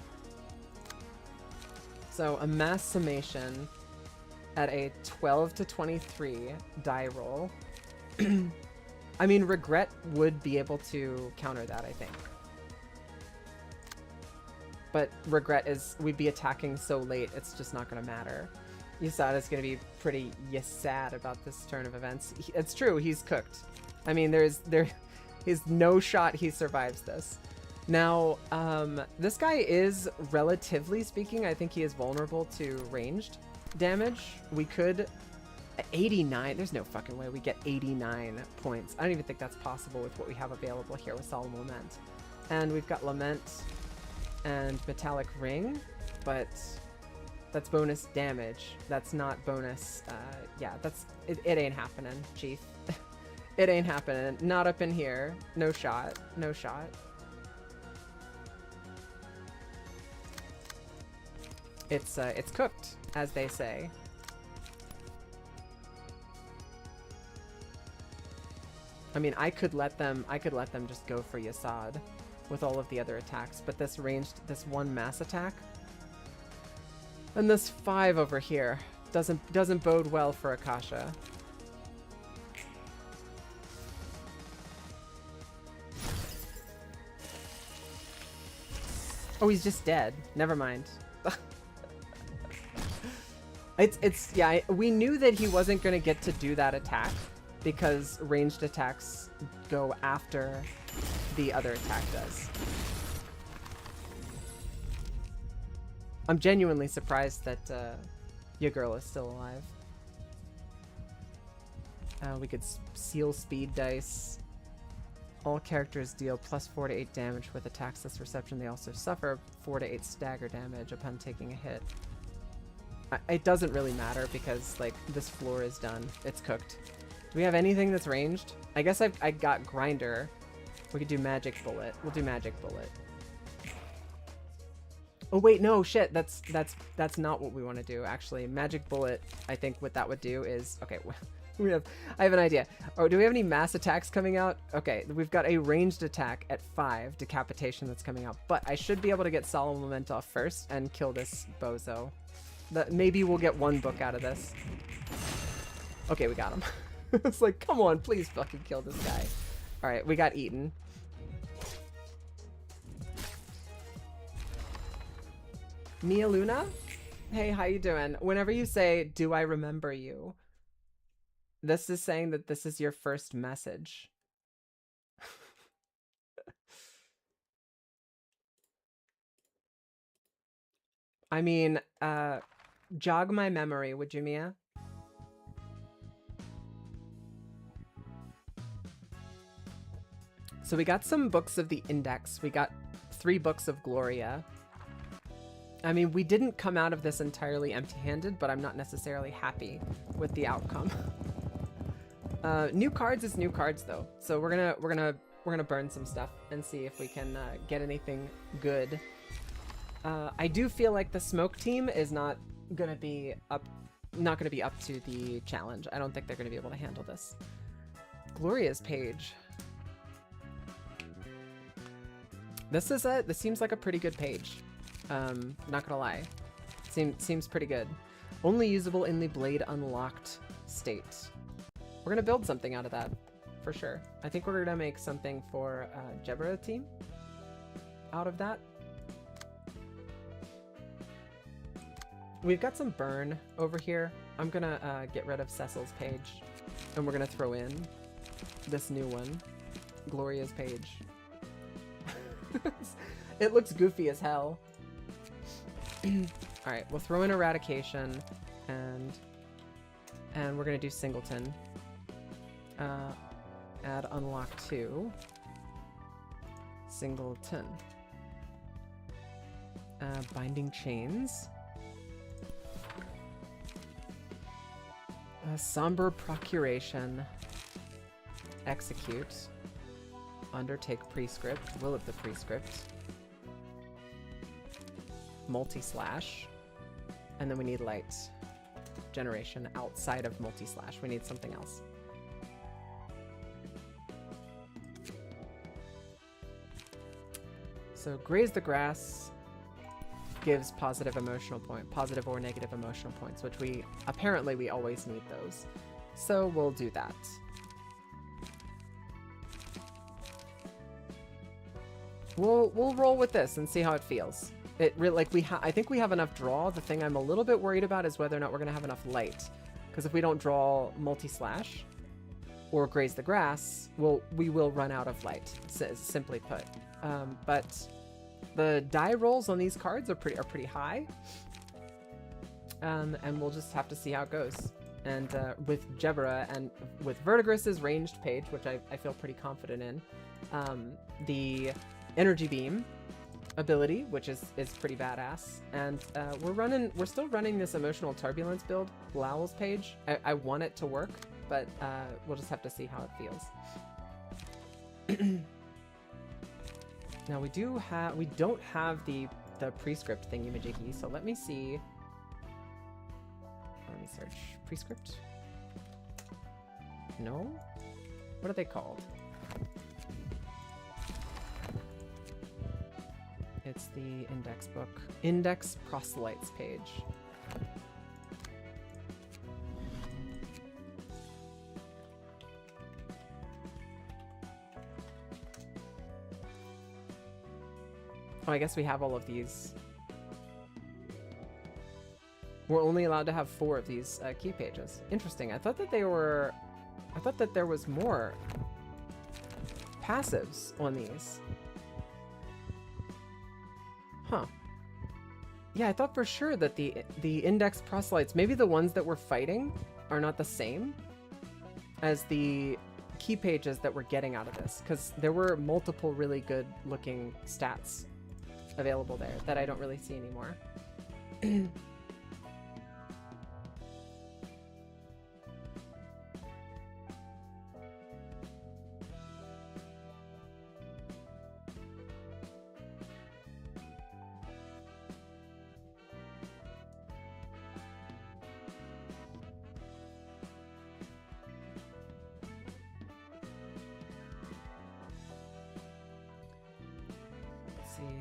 So a mass summation at a 12 to 23 die roll. I mean, Regret would be able to counter that, I think. But regret is we'd be attacking so late, it's just not going to matter. Yasada's going to be pretty sad about this turn of events. It's true, he's cooked. I mean, there is no shot he survives this. Now, this guy is, relatively speaking, I think he is vulnerable to ranged damage. We could... 89, there's no fucking way we get 89 points. I don't even think that's possible with what we have available here with Solemn Lament. And we've got Lament and Metallic Ring, but that's bonus damage. That's not bonus, yeah, it ain't happening, Chief. It ain't happening. Not up in here. No shot. No shot. It's cooked, as they say. I mean, I could let them just go for Yasad with all of the other attacks, but this one mass attack and this 5 over here doesn't bode well for Akasha. Oh, he's just dead. Never mind. Yeah, we knew that he wasn't going to get to do that attack because ranged attacks go after the other attack does. I'm genuinely surprised that your girl is still alive. We could seal speed dice. All characters deal +4 to 8 damage with attacks this reception. They also suffer 4 to 8 stagger damage upon taking a hit. It doesn't really matter because, like, this floor is done. It's cooked. Do we have anything that's ranged? I guess I got Grinder. We could do Magic Bullet. We'll do Magic Bullet. Oh wait, no, shit. That's not what we want to do, actually. Magic Bullet, I think what that would do is... Okay, I have an idea. Oh, do we have any mass attacks coming out? Okay, we've got a ranged attack at 5, Decapitation, that's coming out. But I should be able to get Solemn Lament off first and kill this bozo. Maybe we'll get 1 book out of this. Okay, we got him. It's like, come on, please fucking kill this guy. Alright, we got eaten. Mia Luna? Hey, how you doing? Whenever you say, do I remember you? This is saying that this is your first message. I mean, jog my memory, would you, Mia? So we got some books of the Index. We got 3 books of Gloria. I mean, we didn't come out of this entirely empty-handed, but I'm not necessarily happy with the outcome. New cards is new cards, though. So we're gonna burn some stuff and see if we can get anything good. I do feel like the Smoke team is not gonna be up to the challenge. I don't think they're gonna be able to handle this. Gloria's page. This seems like a pretty good page. Not gonna lie. Seems pretty good. Only usable in the Blade Unlocked state. We're gonna build something out of that, for sure. I think we're gonna make something for Jebra team out of that. We've got some burn over here. I'm gonna get rid of Cecil's page, and we're gonna throw in this new one, Gloria's page. It looks goofy as hell. Alright, we'll throw in Eradication, and we're gonna do Singleton. Add Unlock 2. Singleton. Binding Chains. Somber Procuration. Execute. Undertake Prescript. Will of the Prescript. Multi-slash. And then we need light generation outside of multi-slash. We need something else. So Graze the Grass gives positive or negative emotional points, which we always need those. So we'll do that. We'll roll with this and see how it feels. I think we have enough draw. The thing I'm a little bit worried about is whether or not we're gonna have enough light, because if we don't draw multi-slash or graze the grass, we will run out of light, simply put. But the die rolls on these cards are pretty high, and we'll just have to see how it goes. And with Jebera and with Verdigris's ranged page, which I feel pretty confident in, the energy beam ability, which is pretty badass, and we're still running this emotional turbulence build, Lowell's page. I want it to work, but we'll just have to see how it feels. Now we don't have the prescript thingy-majiggy, so let me see. Let me search prescript. No? What are they called? It's the index book. Index proselytes page. Oh, I guess we have all of these. We're only allowed to have 4 of these key pages. Interesting. I thought that there was more passives on these. Huh. Yeah, I thought for sure that the index proselytes, maybe the ones that we're fighting, are not the same as the key pages that we're getting out of this, because there were multiple really good looking stats available there that I don't really see anymore.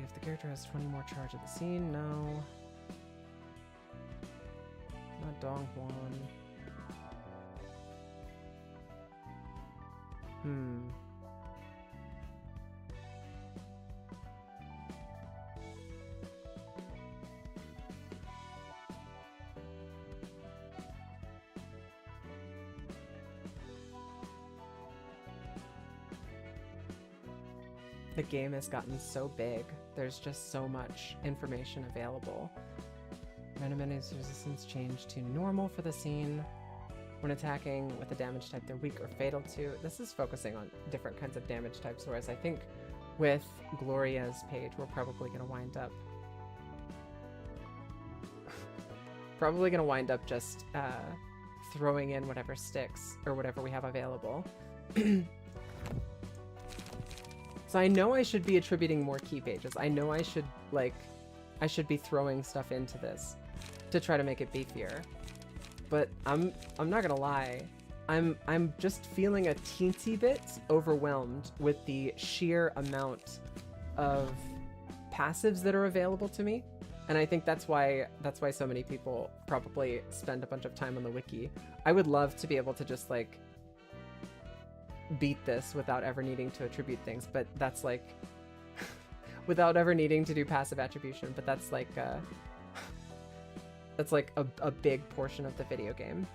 If the character has 20 more charge of the scene, no. Not Donghuan. The game has gotten so big. There's just so much information available. Random enemies resistance changed to normal for the scene. When attacking with a damage type they're weak or fatal to. This is focusing on different kinds of damage types, whereas I think with Gloria's page we're probably going to wind up just throwing in whatever sticks or whatever we have available. So I know I should be attributing more key pages. I know I should be throwing stuff into this to try to make it beefier. But I'm not gonna lie. I'm just feeling a teensy bit overwhelmed with the sheer amount of passives that are available to me. And I think that's why so many people probably spend a bunch of time on the wiki. I would love to be able to just like beat this without ever needing to attribute things, but that's like without ever needing to do passive attribution, but that's like a big portion of the video game.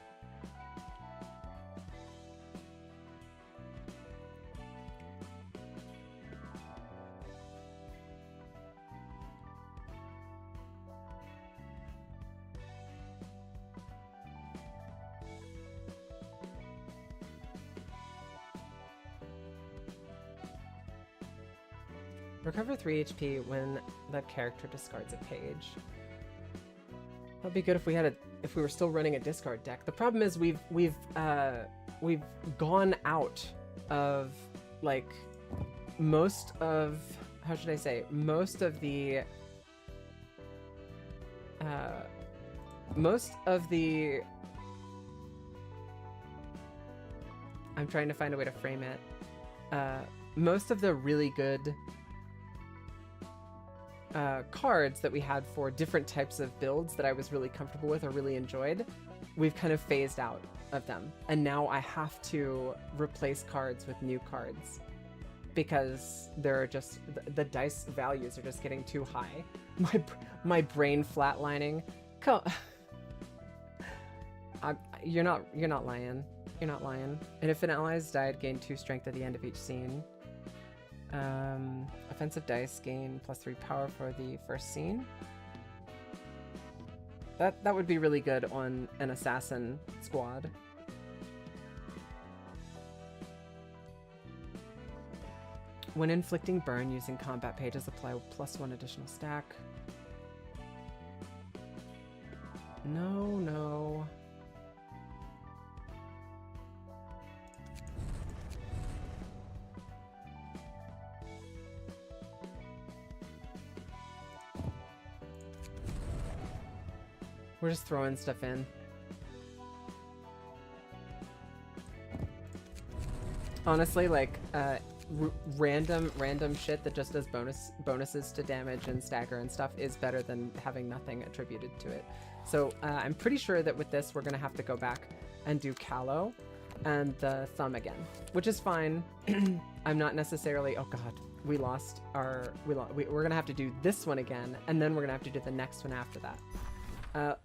Recover 3 HP when the character discards a page. That'd be good if we were still running a discard deck. The problem is we've gone out of like most of the I'm trying to find a way to frame it. Most of the really good cards that we had for different types of builds that I was really comfortable with or really enjoyed, we've kind of phased out of them. And now I have to replace cards with new cards because there are just the dice values are just getting too high. My brain flatlining. You're not lying. You're not lying. And if an ally's died, gain 2 strength at the end of each scene. Offensive dice gain +3 power for the first scene. That would be really good on an assassin squad. When inflicting burn using combat pages, apply +1 additional stack. No. We're just throwing stuff in. Honestly, like, random shit that just does bonuses to damage and stagger and stuff is better than having nothing attributed to it. So I'm pretty sure that with this we're gonna have to go back and do Callow and the thumb again, which is fine. I'm not necessarily, oh god, we're gonna have to do this one again, and then we're gonna have to do the next one after that.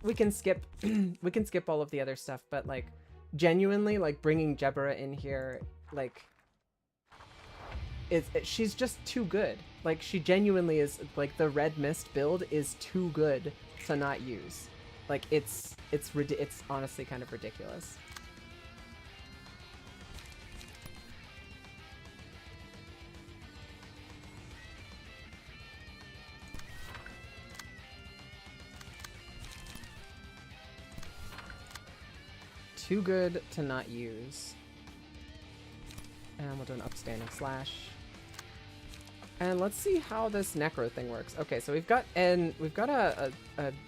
We can skip we can skip all of the other stuff, but like genuinely, like bringing Jebera in here, like she's just too good. Like she genuinely is, like the Red Mist build is too good to not use. Like it's honestly kind of ridiculous. Too good to not use. And we'll do an upstanding slash. And let's see how this necro thing works. Okay, so we've got a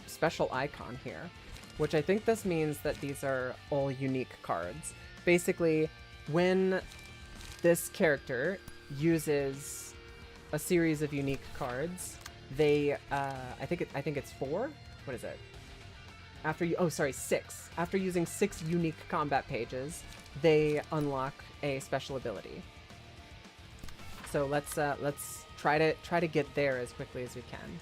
special icon here, which I think this means that these are all unique cards. Basically, when this character uses a series of unique cards, they I think it's 4. What is it? Six. After using 6 unique combat pages, they unlock a special ability. So let's try to get there as quickly as we can.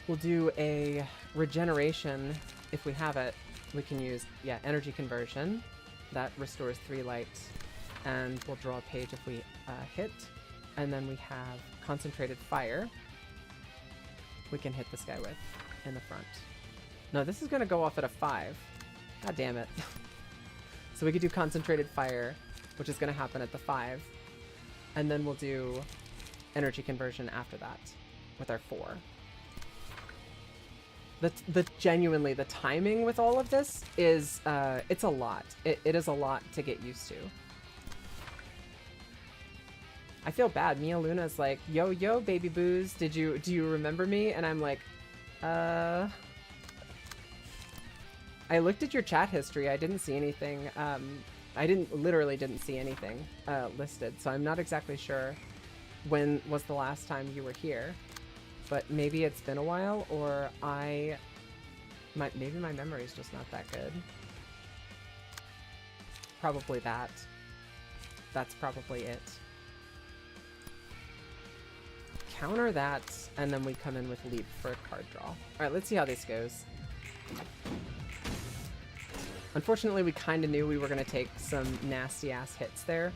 We'll do a regeneration if we have it. We can use energy conversion. That restores 3 light, and we'll draw a page if we hit. And then we have concentrated fire. We can hit this guy with in the front. No, this is going to go off at a 5. God damn it. So we could do concentrated fire, which is going to happen at the 5. And then we'll do energy conversion after that with our 4. Genuinely, the timing with all of this is, it's a lot. It is a lot to get used to. I feel bad. Mia Luna's like, yo, baby boos, do you remember me? And I'm like, I looked at your chat history. I didn't see anything. I literally didn't see anything listed, so I'm not exactly sure when was the last time you were here. But maybe it's been a while, or maybe my memory is just not that good. Probably that. That's probably it. Counter that, and then we come in with Leap for a card draw. All right, let's see how this goes. Unfortunately, we kind of knew we were going to take some nasty-ass hits there.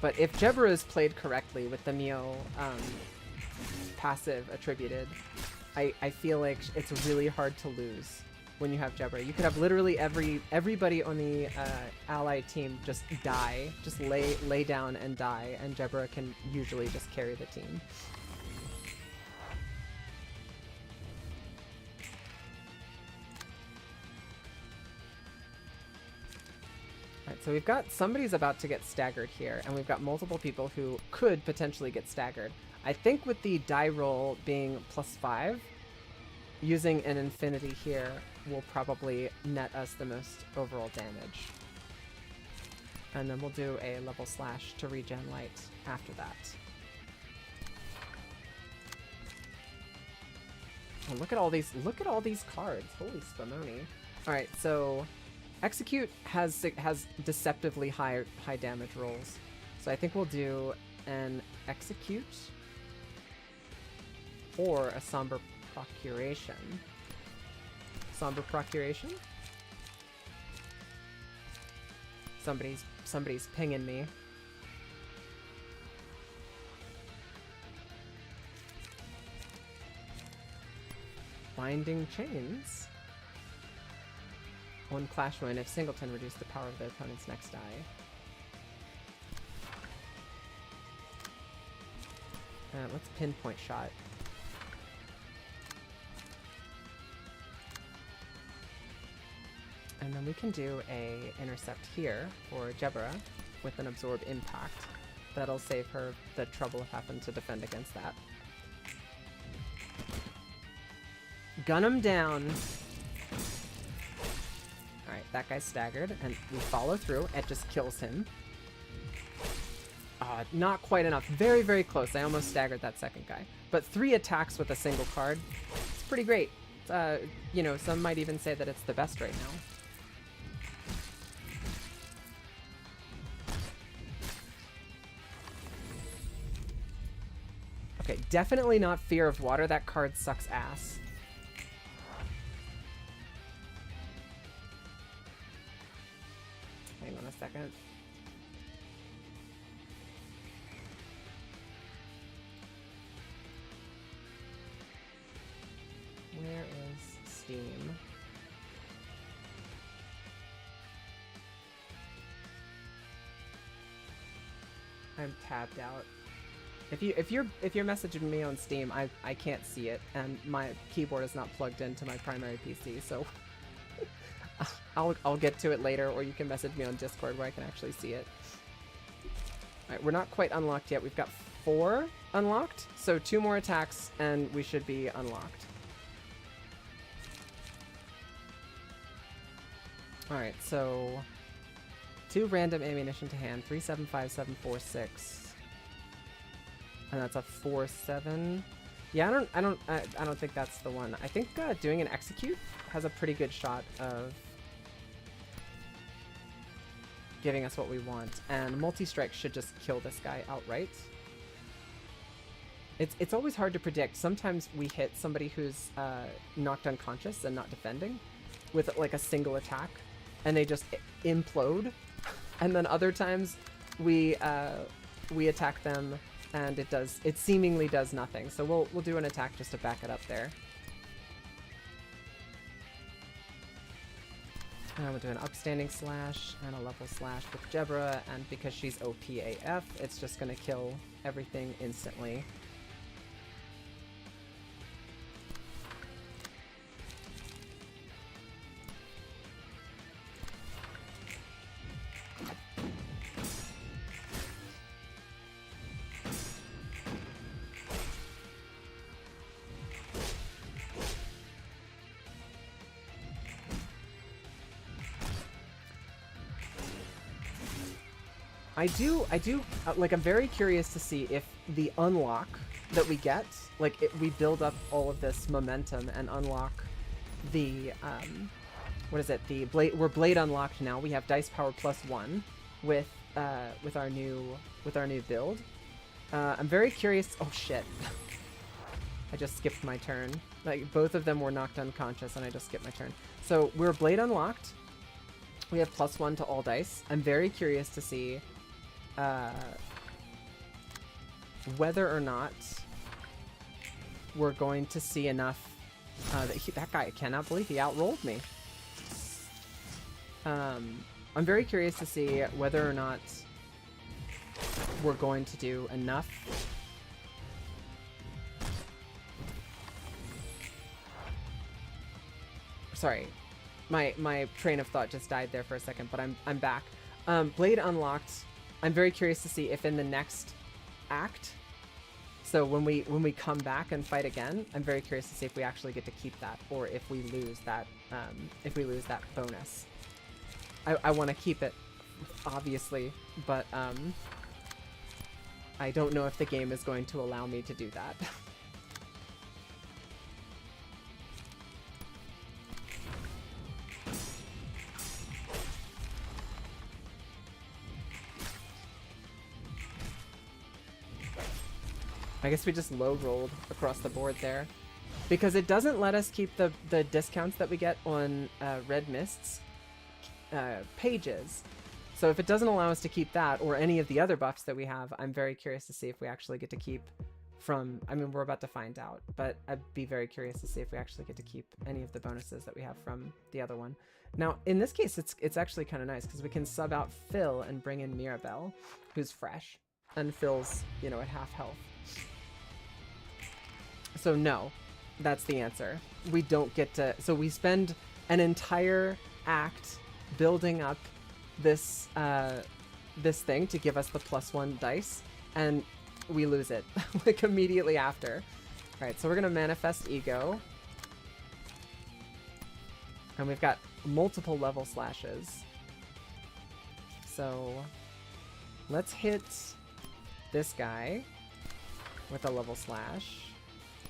But if Jebera is played correctly with the Mio passive attributed, I feel like it's really hard to lose when you have Jebera. You could have literally everybody on the ally team just die, just lay down and die, and Jebera can usually just carry the team. Alright, so we've got somebody's about to get staggered here, and we've got multiple people who could potentially get staggered. I think with the die roll being +5, using an infinity here will probably net us the most overall damage. And then we'll do a level slash to regen light after that. Oh, look at all these cards. Holy spumoni. Alright, so Execute has deceptively high damage rolls, so I think we'll do an Execute or a Somber Procuration. Somber Procuration? Somebody's pinging me. Binding Chains. One Clash win if Singleton reduced the power of the opponent's next die. Let's Pinpoint Shot. And then we can do a Intercept here for Jebera with an Absorb Impact. That'll save her the trouble of having to defend against that. Gun him down. Alright, that guy's staggered, and we follow through. It just kills him. Not quite enough. Very, very close. I almost staggered that second guy. But 3 attacks with a single card. It's pretty great. You know, some might even say that it's the best right now. Okay, definitely not Fear of Water. That card sucks ass. Hang on a second. Where is Steam? I'm tabbed out. If you're messaging me on Steam, I can't see it, and my keyboard is not plugged into my primary PC, so I'll get to it later, or you can message me on Discord where I can actually see it. Alright, we're not quite unlocked yet. We've got 4 unlocked, so 2 more attacks and we should be unlocked. Alright, so 2 random ammunition to hand, 3, 7, 5, 7, 4, 6. And that's a 4-7. Yeah, I don't think that's the one. I think doing an Execute has a pretty good shot of giving us what we want, and Multi-Strike should just kill this guy outright. It's always hard to predict. Sometimes we hit somebody who's knocked unconscious and not defending with like a single attack, and they just implode. And then other times we attack them and it seemingly does nothing. So we'll do an attack just to back it up there. And we'll do an Upstanding Slash and a Level Slash with Jebera, and because she's OP AF, it's just gonna kill everything instantly. I do, like, I'm very curious to see if the unlock that we get, like, we build up all of this momentum and unlock the, what is it, the Blade, we're Blade unlocked now, we have Dice Power +1 with our new build. I'm very curious, oh shit, I just skipped my turn. Like, both of them were knocked unconscious and I just skipped my turn. So, we're Blade unlocked, we have +1 to all dice. I'm very curious to see whether or not we're going to see enough. That guy, I cannot believe he outrolled me. I'm very curious to see whether or not we're going to do enough. Sorry, my train of thought just died there for a second, but I'm back. Blade unlocked. I'm very curious to see if in the next act, so when we come back and fight again, I'm very curious to see if we actually get to keep that, or if we lose that bonus. I want to keep it, obviously, but I don't know if the game is going to allow me to do that. I guess we just low rolled across the board there. Because it doesn't let us keep the discounts that we get on Red Mist's pages. So if it doesn't allow us to keep that or any of the other buffs that we have, I'm very curious to see if we actually get to keep from, I mean, we're about to find out, but I'd be very curious to see if we actually get to keep any of the bonuses that we have from the other one. Now, in this case, it's actually kind of nice because we can sub out Phil and bring in Mirabelle, who's fresh, and Phil's, you know, at half health. So no, that's the answer. We don't get to, so we spend an entire act building up this this thing to give us the +1 dice, and we lose it like immediately after. All right, so we're gonna manifest ego, and we've got multiple level slashes. So let's hit this guy with a level slash,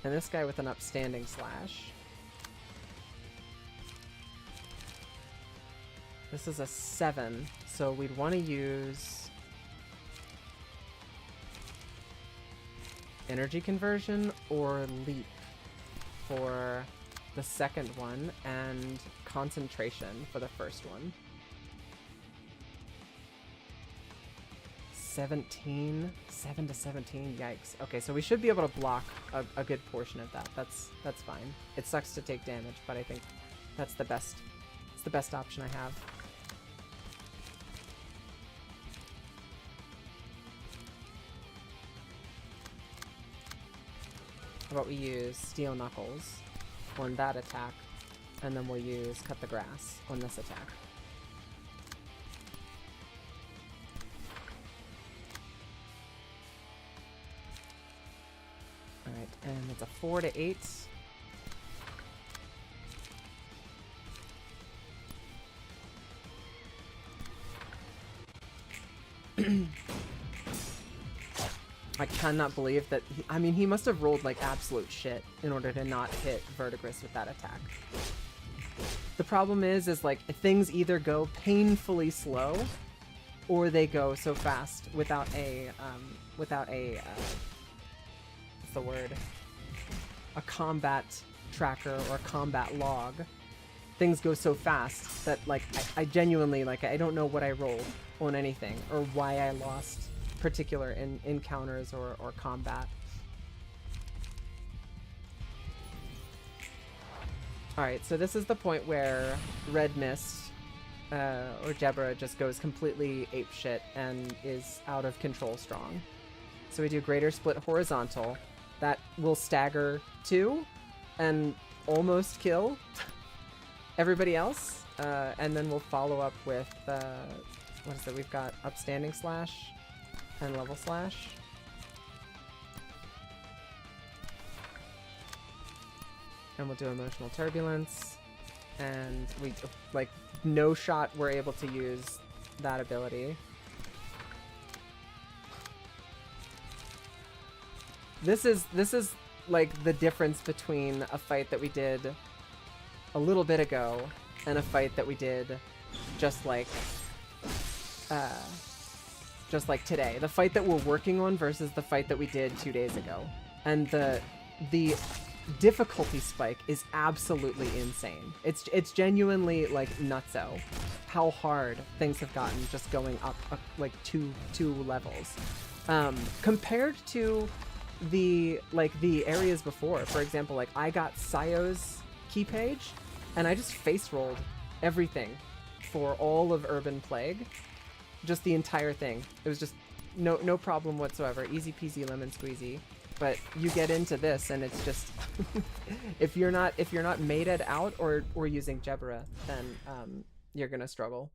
and this guy with an upstanding slash. This is a 7, so we'd want to use energy conversion or leap for the second one, and concentration for the first one. 17, 7 to 17, yikes. Okay, so we should be able to block a good portion of that. That's fine. It sucks to take damage, but I think that's the best. It's the best option I have. How about we use Steel Knuckles on that attack, and then we'll use Cut the Grass on this attack. Alright, and it's a 4 to 8. I cannot believe that, I mean, he must have rolled like absolute shit in order to not hit Verdigris with that attack. The problem is like things either go painfully slow or they go so fast without a, what's the word? A combat tracker or a combat log. Things go so fast that like, I genuinely, like, I don't know what I rolled on anything or why I lost particular in encounters or combat. Alright, so this is the point where Red Mist or Jebra just goes completely apeshit and is out of control strong. So we do Greater Split Horizontal. That will stagger 2 and almost kill everybody else. And then we'll follow up with, what is it? We've got Upstanding Slash and Level Slash. And we'll do Emotional Turbulence. And we, like, no shot we're able to use that ability. This is like the difference between a fight that we did a little bit ago and a fight that we did just like today. The fight that we're working on versus the fight that we did 2 days ago. And the difficulty spike is absolutely insane. It's genuinely like nutso how hard things have gotten just going up like two levels. Compared to the areas before, for example, like I got Sayo's key page and I just face rolled everything for all of Urban Plague. Just the entire thing. It was just no problem whatsoever. Easy peasy lemon squeezy. But you get into this and it's just if you're not mated out or using Jebra, then you're gonna struggle.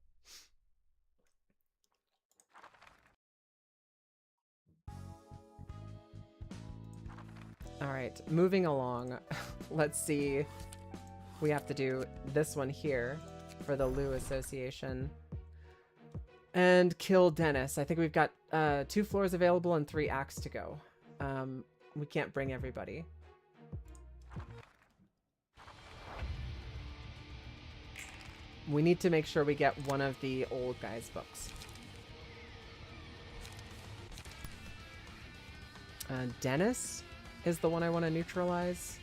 Alright, moving along. Let's see. We have to do this one here for the Lou Association. And kill Dennis. I think we've got 2 floors available and 3 acts to go. We can't bring everybody. We need to make sure we get one of the old guy's books. Dennis is the one I want to neutralize.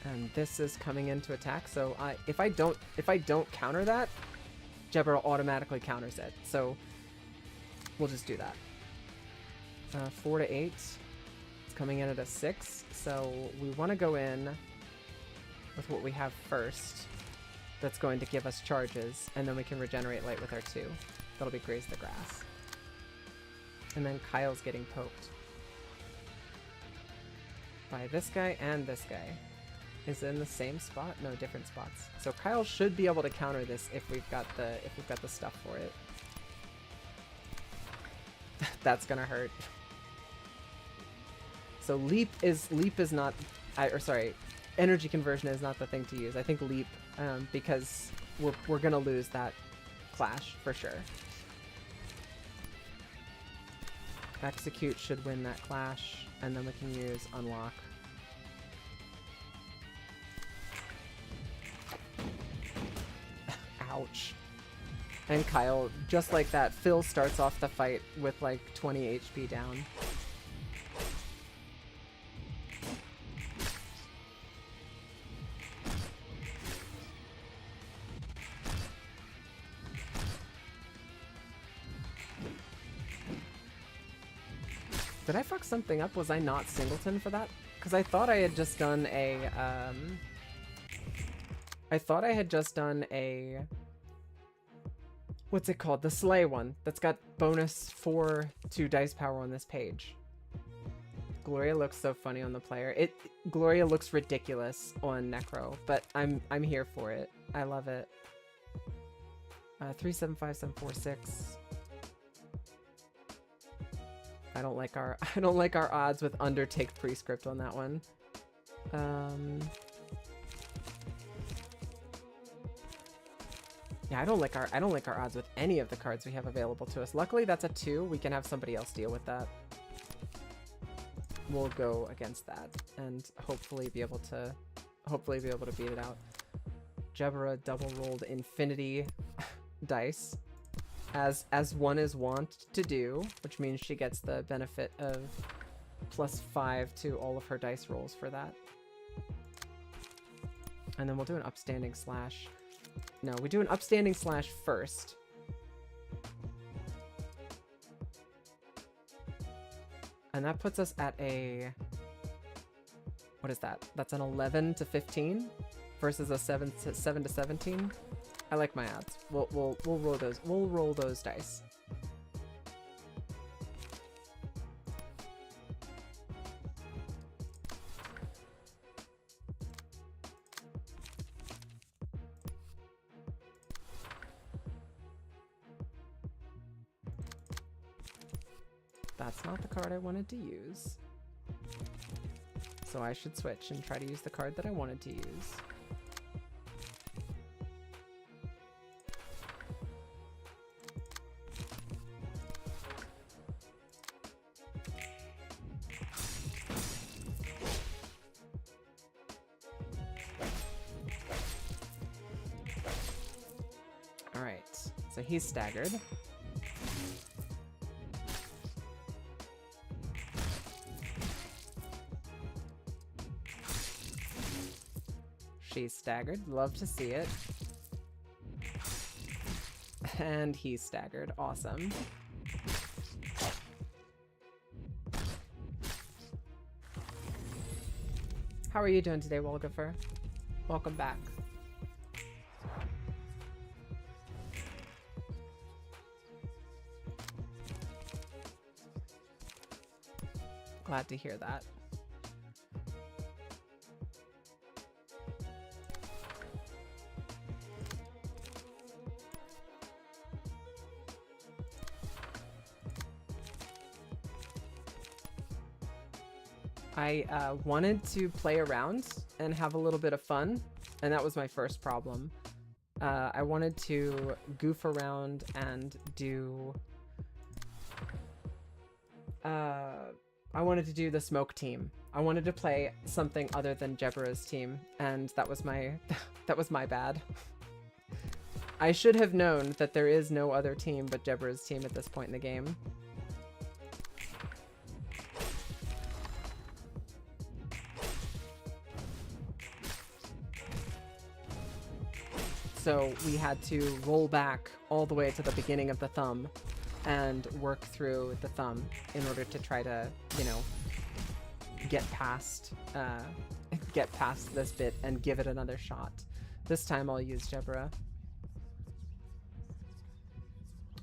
And this is coming in to attack, so if I don't counter that, Jebra automatically counters it. So we'll just do that. 4 to 8. It's coming in at a 6, so we want to go in with what we have first. That's going to give us charges, and then we can regenerate light with our 2. That'll be Graze the Grass. And then Kyle's getting poked by this guy and this guy. Is it in the same spot? No, different spots. So Kyle should be able to counter this if we've got the stuff for it. That's gonna hurt. So leap is not, energy conversion is not the thing to use. I think leap, because we're gonna lose that clash for sure. Execute should win that clash, and then we can use unlock. Ouch. And Kyle, just like that, Phil starts off the fight with like 20 HP down. Did I fuck something up? Was I not singleton for that? Because I thought I had just done a, what's it called? The Slay one. That's got bonus 4 to dice power on this page. Gloria looks so funny on the player. Gloria looks ridiculous on Necro, but I'm here for it. I love it. 375746. I don't like our odds with Undertake Prescript on that one. Yeah, I don't like our odds with any of the cards we have available to us. Luckily, that's a 2. We can have somebody else deal with that. We'll go against that and hopefully be able to beat it out. Jebra double rolled infinity dice, as one is wont to do, which means she gets the benefit of +5 to all of her dice rolls for that. And then we'll do an upstanding slash. No, we do an upstanding slash first. And that puts us at a... What is that? That's an 11 to 15 versus a 7 to 17. I like my odds. We'll roll those. We'll roll those dice. That's not the card I wanted to use. So I should switch and try to use the card that I wanted to use. Alright, so he's staggered. She's staggered. Love to see it. And he's staggered. Awesome. How are you doing today, Wolgafer? Welcome back. Glad to hear that. I wanted to play around and have a little bit of fun, and that was my first problem. I wanted to goof around and do... I wanted to do the smoke team. I wanted to play something other than Jebra's team, and that was my that was my bad. I should have known that there is no other team but Jebra's team at this point in the game. So we had to roll back all the way to the beginning of the thumb and work through the thumb in order to try to, you know, get past this bit and give it another shot. This time I'll use Jebra.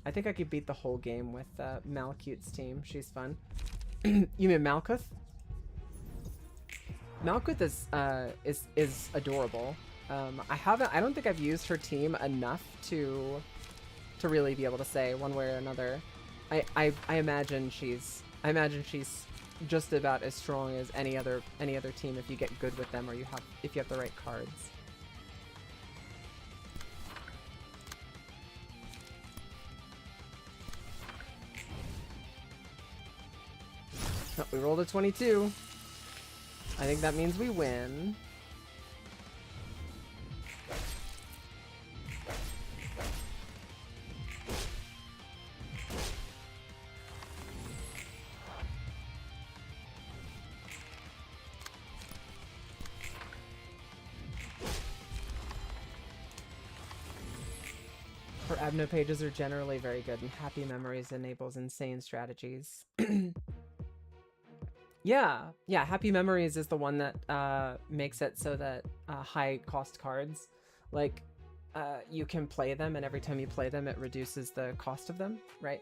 I think I could beat the whole game with Malkuth's team. She's fun. You mean Malkuth? Malkuth is adorable. I don't think I've used her team enough to really be able to say one way or another. I imagine she's just about as strong as any other team if you get good with them or if you have the right cards. Oh, we rolled a 22. I think that means we win. Her Abno pages are generally very good, and Happy Memories enables insane strategies. Yeah, Happy Memories is the one that makes it so that high cost cards, like, you can play them, and every time you play them, it reduces the cost of them, right?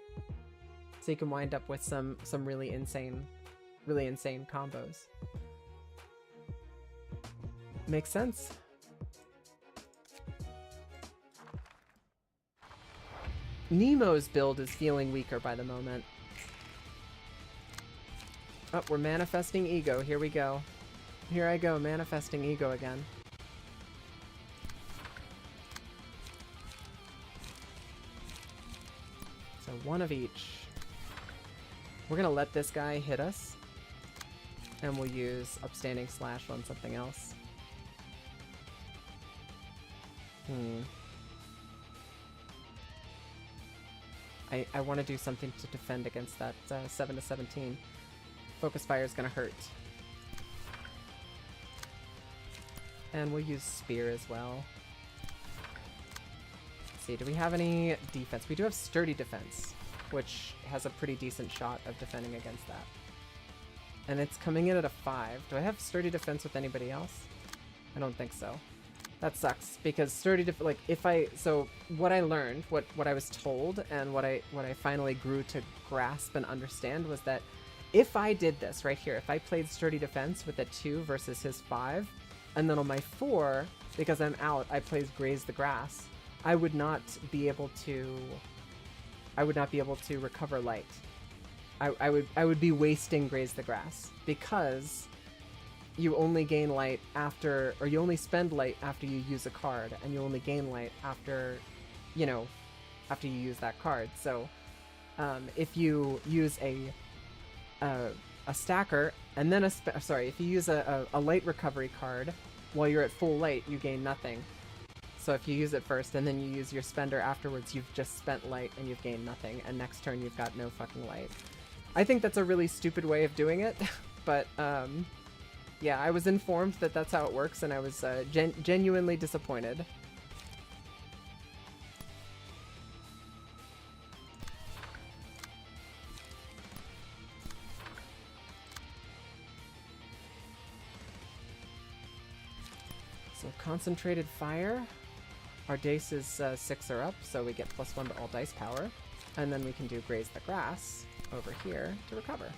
So you can wind up with some really insane combos. Makes sense. Nemo's build is feeling weaker by the moment. Oh, we're manifesting ego. Here we go. Here I go, manifesting ego again. So one of each. We're gonna let this guy hit us. And we'll use Upstanding Slash on something else. I want to do something to defend against that 7 to 17. Focus Fire is going to hurt. And we'll use Spear as well. Let's see, do we have any defense? We do have Sturdy Defense, which has a pretty decent shot of defending against that. And it's coming in at a 5. Do I have Sturdy Defense with anybody else? I don't think so. That sucks, because so what I learned, what I was told, and what I finally grew to grasp and understand was that if I did this right here, if I played Sturdy Defense with a 2 versus his 5, and then on my 4, because I'm out, I played Graze the Grass, I would not be able to recover light. I would be wasting Graze the Grass, because you only gain light after, or you only spend light after you use a card, and you only gain light after, after you use that card. So, if you use a stacker, and then if you use a light recovery card while you're at full light, you gain nothing. So if you use it first and then you use your spender afterwards, you've just spent light and you've gained nothing, and next turn you've got no fucking light. I think that's a really stupid way of doing it, but yeah, I was informed that that's how it works, and I was genuinely disappointed. So Concentrated Fire. Our dice is 6 or up, so we get +1 to all dice power. And then we can do Graze the Grass over here to recover.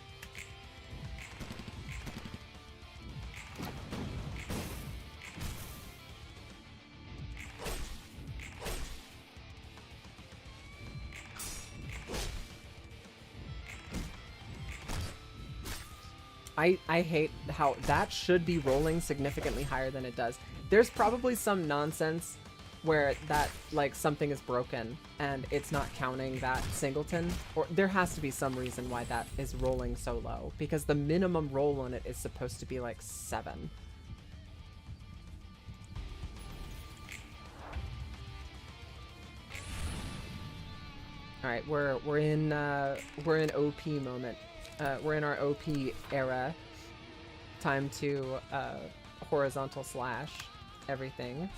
I hate how that should be rolling significantly higher than it does. There's probably some nonsense where that, like, something is broken and it's not counting that singleton, or there has to be some reason why that is rolling so low, because the minimum roll on it is supposed to be like 7. All right, we're in OP moment. We're in our OP era. Time to horizontal slash everything.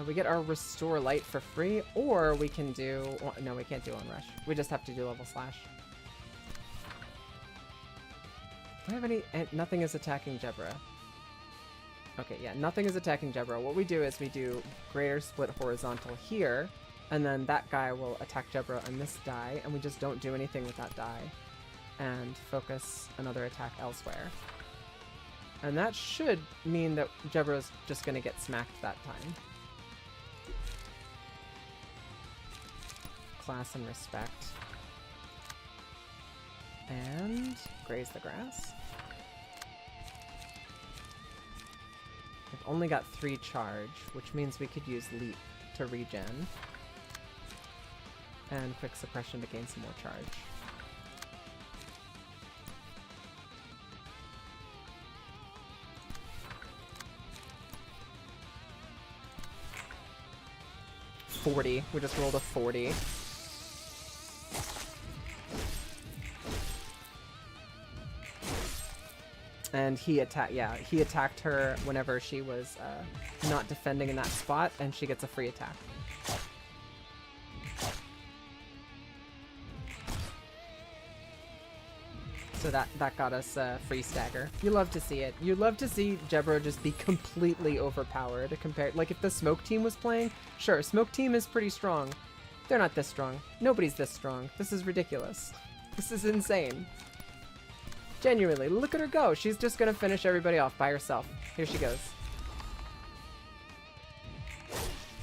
We get our restore light for free, or we can do... Well, no, we can't do onrush. We just have to do level slash. Do I have any... Nothing is attacking Jebra. Okay, yeah, nothing is attacking Jebra. What we do is we do greater split horizontal here, and then that guy will attack Jebra on this die, and we just don't do anything with that die, and focus another attack elsewhere. And that should mean that Jebra's just gonna get smacked that time. Class and respect. And graze the grass. We've only got 3 charge, which means we could use leap to regen. And quick suppression to gain some more charge. $40. We just rolled a 40. And he attacked her whenever she was not defending in that spot, and she gets a free attack. So that got us free stagger. You love to see it. You love to see Jebra just be completely overpowered compared. Like if the Smoke team was playing, sure, Smoke team is pretty strong. They're not this strong. Nobody's this strong. This is ridiculous. This is insane. Genuinely, look at her go. She's just gonna finish everybody off by herself. Here she goes.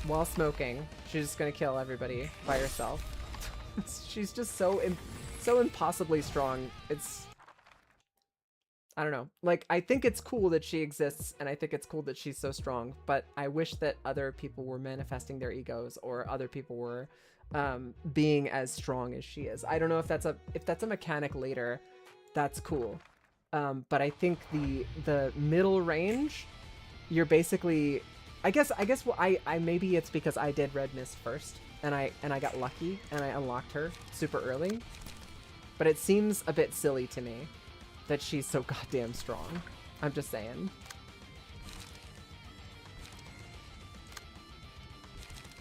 While smoking, she's just gonna kill everybody by herself. She's just so impossibly strong. It's... I don't know. Like, I think it's cool that she exists, and I think it's cool that she's so strong, but I wish that other people were manifesting their egos, or other people were being as strong as she is. I don't know if that's a mechanic later. That's cool. But I think the middle range, you're basically... I guess well, I maybe it's because I did Red Mist first, and I got lucky, and I unlocked her super early. But it seems a bit silly to me that she's so goddamn strong. I'm just saying.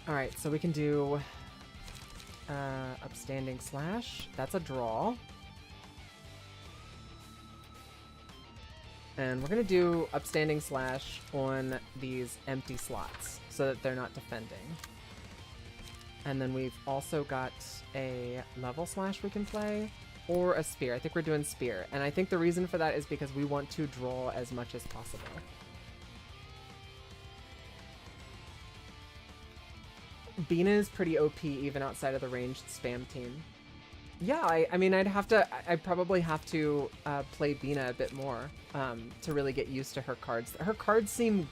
Alright, so we can do upstanding slash. That's a draw. And we're gonna do upstanding slash on these empty slots so that they're not defending. And then we've also got a level slash we can play, or a spear. I think we're doing spear. And I think the reason for that is because we want to draw as much as possible. Bina is pretty OP even outside of the ranged spam team. Yeah, I mean, I'd probably have to play Bina a bit more to really get used to her cards. Her cards seem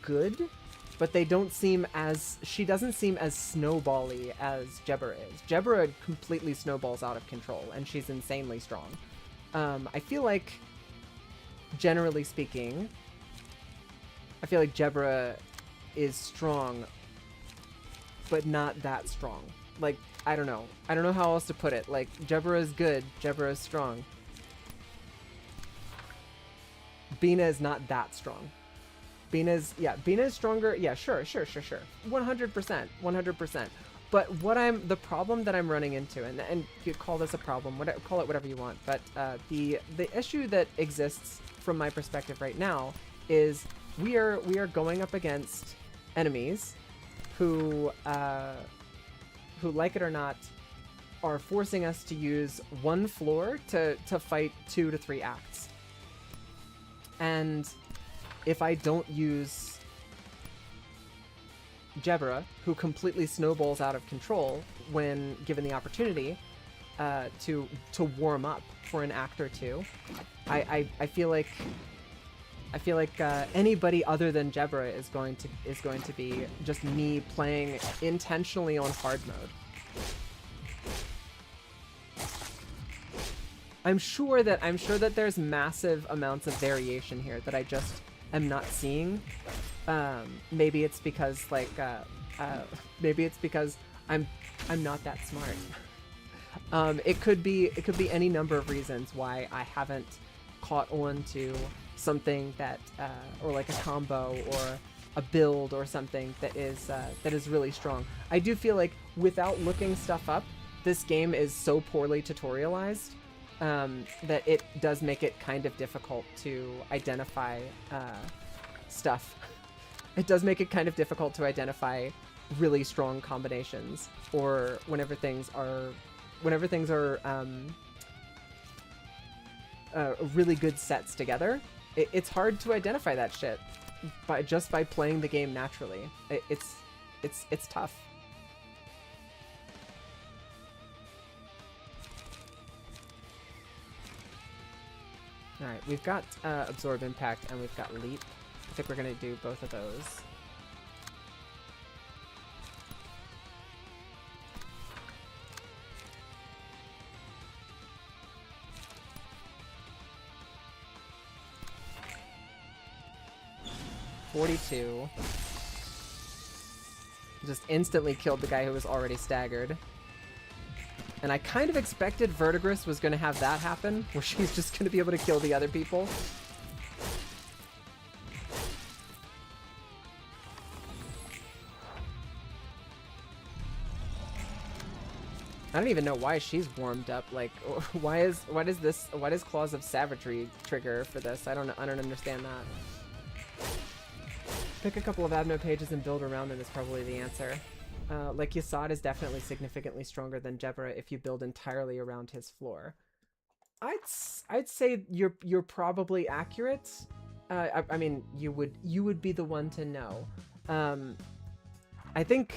good, but they don't seem as... She doesn't seem as snowball-y as Jebra is. Jebra completely snowballs out of control, and she's insanely strong. I feel like, generally speaking, I feel like Jebra is strong, but not that strong. Like, I don't know. I don't know how else to put it. Like, Jebra is good. Jebra is strong. Bina is not that strong. Bina is stronger. Yeah, sure. 100%. 100%. But the problem that I'm running into, and you call this a problem, call it whatever you want, but the issue that exists from my perspective right now is we are going up against enemies who, like it or not, are forcing us to use one floor to fight 2 to 3 acts. And if I don't use Jebra, who completely snowballs out of control when given the opportunity to warm up for an act or two, I feel like anybody other than Jebra is going to be just me playing intentionally on hard mode. I'm sure that there's massive amounts of variation here that I just am not seeing. Maybe it's because like Maybe it's because I'm not that smart. It could be any number of reasons why I haven't caught on to something that or like a combo or a build or something that is really strong. I do feel like without looking stuff up, this game is so poorly tutorialized that it does make it kind of difficult to identify stuff. It does make it kind of difficult to identify really strong combinations, or whenever things are really good sets together. It's hard to identify that shit just by playing the game naturally. It's tough. All right, we've got Absorb Impact and we've got Leap. I think we're gonna do both of those. $42. Just instantly killed the guy who was already staggered. And I kind of expected Verdigris was going to have that happen, where she's just going to be able to kill the other people. I don't even know why she's warmed up. Like, why does Claws of Savagery trigger for this? I don't understand that. Pick a couple of Abno pages and build around them is probably the answer. Like, Yasad is definitely significantly stronger than Jebra if you build entirely around his floor. I'd say you're probably accurate. I mean, you would be the one to know. I think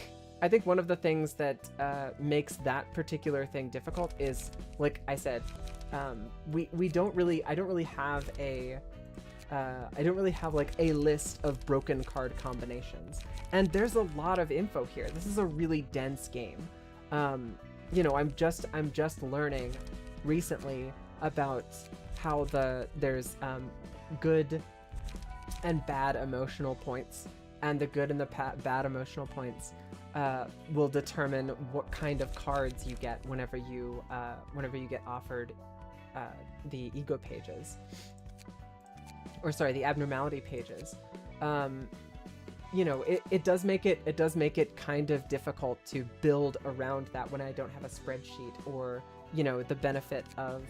one of the things that makes that particular thing difficult is, like I said, I don't really have like a list of broken card combinations, and there's a lot of info here. This is a really dense game. You know, I'm just learning recently about how there's good and bad emotional points, and the good and the bad emotional points will determine what kind of cards you get whenever you get offered the ego pages. Or sorry, the abnormality pages. You know, it does make it kind of difficult to build around that when I don't have a spreadsheet, or, you know, the benefit of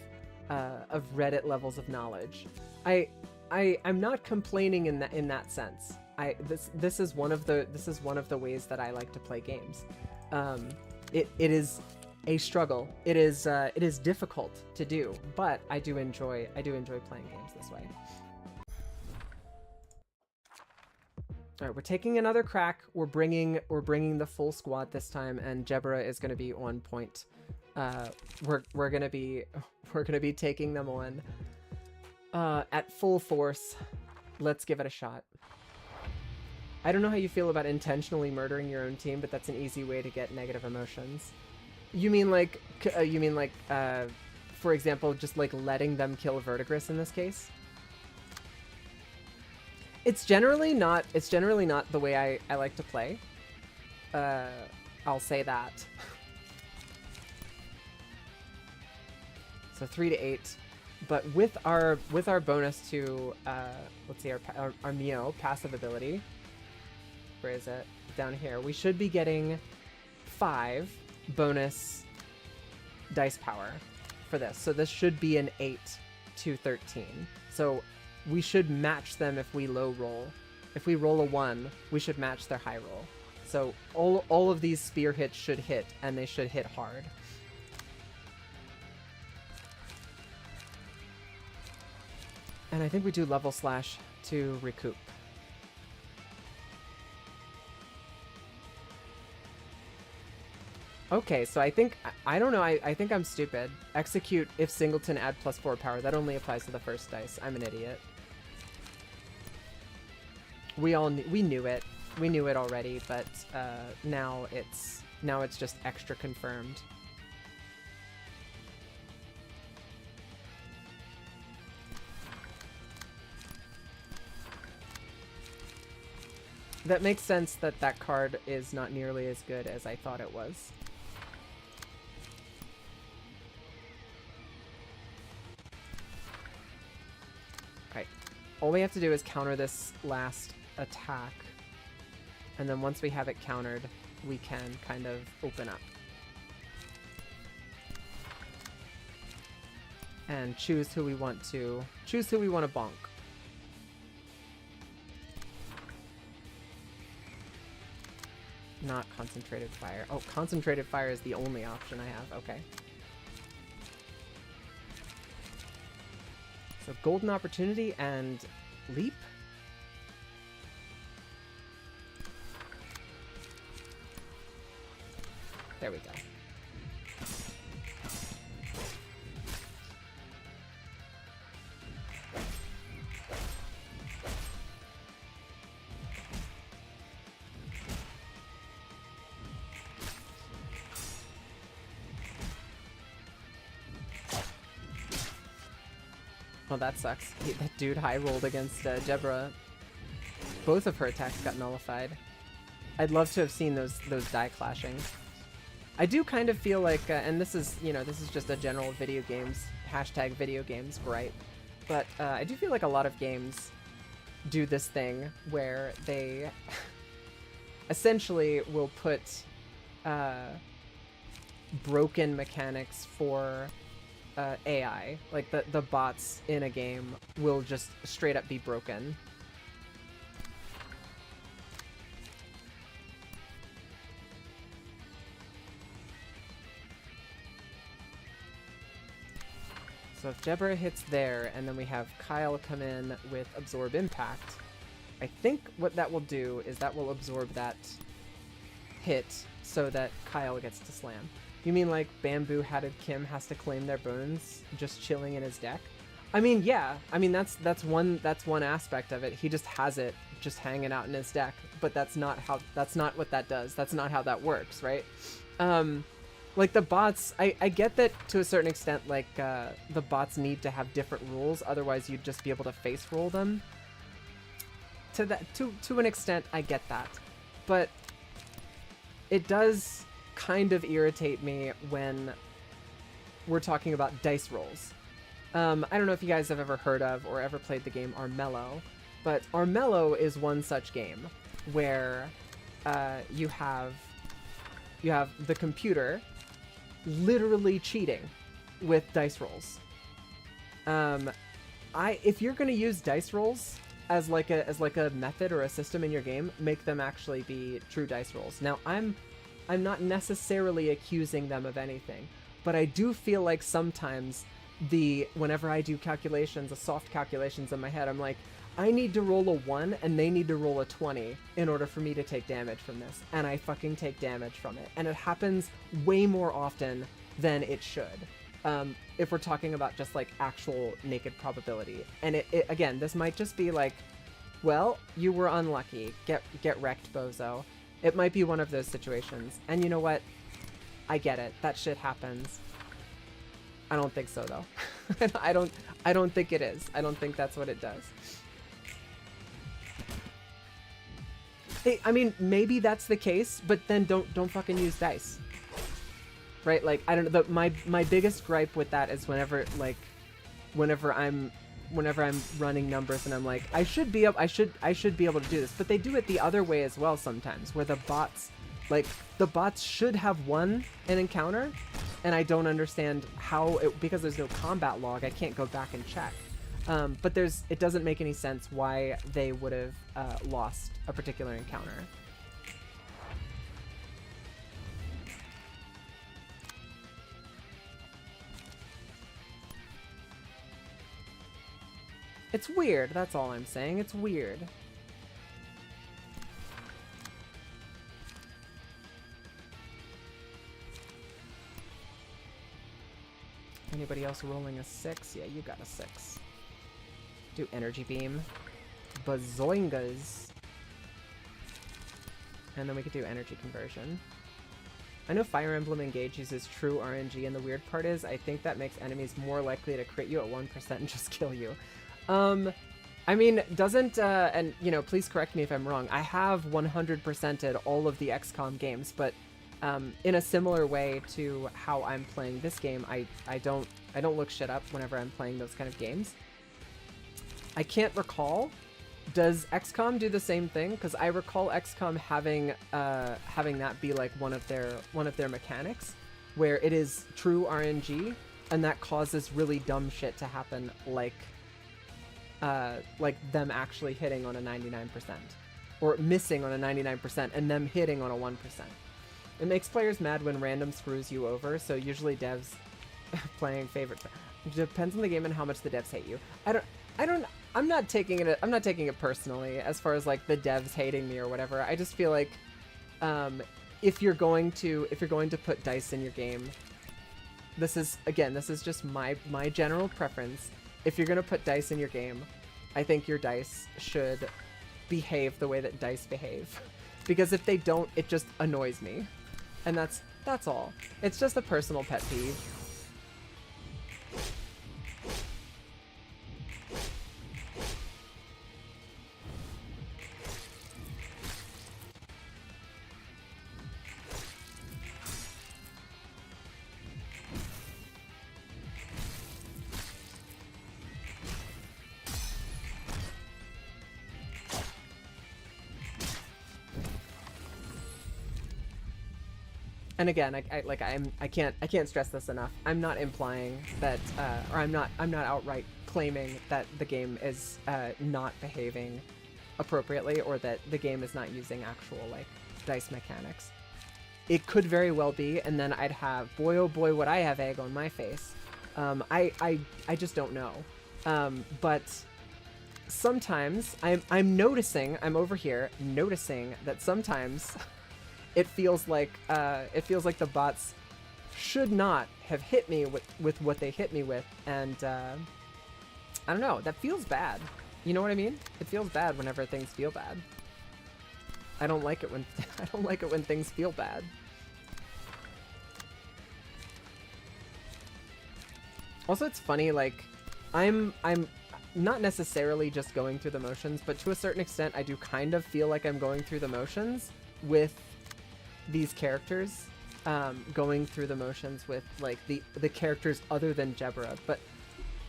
Reddit levels of knowledge. I'm not complaining in that sense. This is one of the ways that I like to play games. It is a struggle. It is difficult to do, but I do enjoy playing games this way. All right, we're taking another crack. We're bringing the full squad this time, and Jebra is going to be on point. We're gonna be taking them on at full force. Let's give it a shot. I don't know how you feel about intentionally murdering your own team, but that's an easy way to get negative emotions. You mean like for example, just like letting them kill Verdigris in this case? It's generally not the way I like to play. I'll say that. So 3 to 8, but with our bonus to let's see, our Mio passive ability. Where is it? Down here. We should be getting 5 bonus dice power for this. So this should be an 8 to 13. So we should match them if we low roll. If we roll a 1, we should match their high roll. So all of these spear hits should hit, and they should hit hard. And I think we do level slash to recoup. Okay, so I think, I don't know, I think I'm stupid. Execute if singleton add +4 power. That only applies to the first dice. I'm an idiot. We knew it. We knew it already, but now it's just extra confirmed. That makes sense that that card is not nearly as good as I thought it was. Right. All we have to do is counter this last attack. And then once we have it countered, we can kind of open up. And choose who we want to bonk. Not concentrated fire. Oh, concentrated fire is the only option I have. Okay. So golden opportunity and leap. There we go. Oh, that sucks. That dude high rolled against Deborah. Both of her attacks got nullified. I'd love to have seen those die clashing. I do kind of feel like, and this is, you know, this is just a general video games, #video games gripe, but I do feel like a lot of games do this thing where they essentially will put broken mechanics for AI. Like the bots in a game will just straight up be broken. So if Deborah hits there, and then we have Kyle come in with Absorb Impact, I think what that will do is that will absorb that hit so that Kyle gets to slam. You mean like Bamboo Hatted Kim has to claim their bones just chilling in his deck? I mean, yeah. I mean, that's one aspect of it. He just has it just hanging out in his deck, but that's not what that does. That's not how that works, right? Like the bots, I get that to a certain extent, like the bots need to have different rules, otherwise you'd just be able to face roll them. To an extent, I get that. But it does kind of irritate me when we're talking about dice rolls. I don't know if you guys have ever heard of or ever played the game Armello, but Armello is one such game where you have the computer literally cheating with dice rolls. If you're gonna use dice rolls as like a method or a system in your game, make them actually be true dice rolls. Now I'm not necessarily accusing them of anything, but I do feel like sometimes whenever I do calculations, soft calculations in my head, I'm like, I need to roll a 1 and they need to roll a 20 in order for me to take damage from this. And I fucking take damage from it. And it happens way more often than it should. If we're talking about just like actual naked probability. And it again, this might just be like, well, you were unlucky. Get wrecked, bozo. It might be one of those situations. And you know what? I get it. That shit happens. I don't think so though. I don't think it is. I don't think that's what it does. I mean, maybe that's the case, but then don't fucking use dice. Right? Like, I don't know, my biggest gripe with that is whenever I'm running numbers and I'm like, I should be able to do this, but they do it the other way as well sometimes, where the bots should have won an encounter, and I don't understand how because there's no combat log, I can't go back and check. But it doesn't make any sense why they would have lost a particular encounter. It's weird, that's all I'm saying. It's weird. Anybody else rolling a 6? Yeah, you got a 6. Do energy beam. Bazoingas. And then we could do energy conversion. I know Fire Emblem Engage uses true RNG, and the weird part is I think that makes enemies more likely to crit you at 1% and just kill you. I mean, doesn't, and, you know, please correct me if I'm wrong, I have 100%ed all of the XCOM games, but in a similar way to how I'm playing this game, I don't look shit up whenever I'm playing those kind of games. I can't recall. Does XCOM do the same thing? Because I recall XCOM having that be like one of their mechanics, where it is true RNG, and that causes really dumb shit to happen, like them actually hitting on a 99%, or missing on a 99%, and them hitting on a 1%. It makes players mad when random screws you over, so usually devs playing favorite. Depends on the game and how much the devs hate you. I'm not taking it personally as far as like the devs hating me or whatever. I just feel like if you're going to put dice in your game, this is just my general preference. If you're gonna put dice in your game, I think your dice should behave the way that dice behave. Because if they don't, it just annoys me. And that's all. It's just a personal pet peeve. And again, I can't stress this enough. I'm not implying that, or I'm not outright claiming that the game is not behaving appropriately, or that the game is not using actual like dice mechanics. It could very well be, and then I'd have, boy oh boy, would I have egg on my face. I just don't know. But sometimes I'm over here noticing that sometimes. It feels like the bots should not have hit me with what they hit me with, and I don't know. That feels bad. You know what I mean? It feels bad whenever things feel bad. I don't like it when things feel bad. Also, it's funny. Like, I'm not necessarily just going through the motions, but to a certain extent, I do kind of feel like I'm going through the motions with these characters, going through the motions with like the characters other than Jebra, but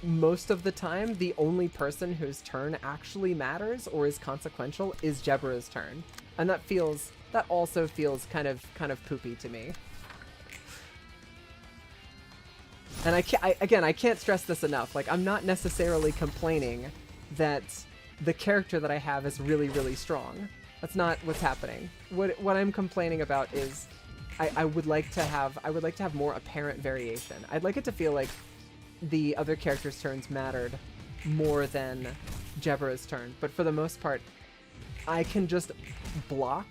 most of the time the only person whose turn actually matters or is consequential is Jebra's turn, and that also feels kind of poopy to me. And I can't stress this enough. Like, I'm not necessarily complaining that the character that I have is really, really strong. That's not what's happening. What I'm complaining about is I would like to have more apparent variation. I'd like it to feel like the other characters' turns mattered more than Jebra's turn. But for the most part, I can just block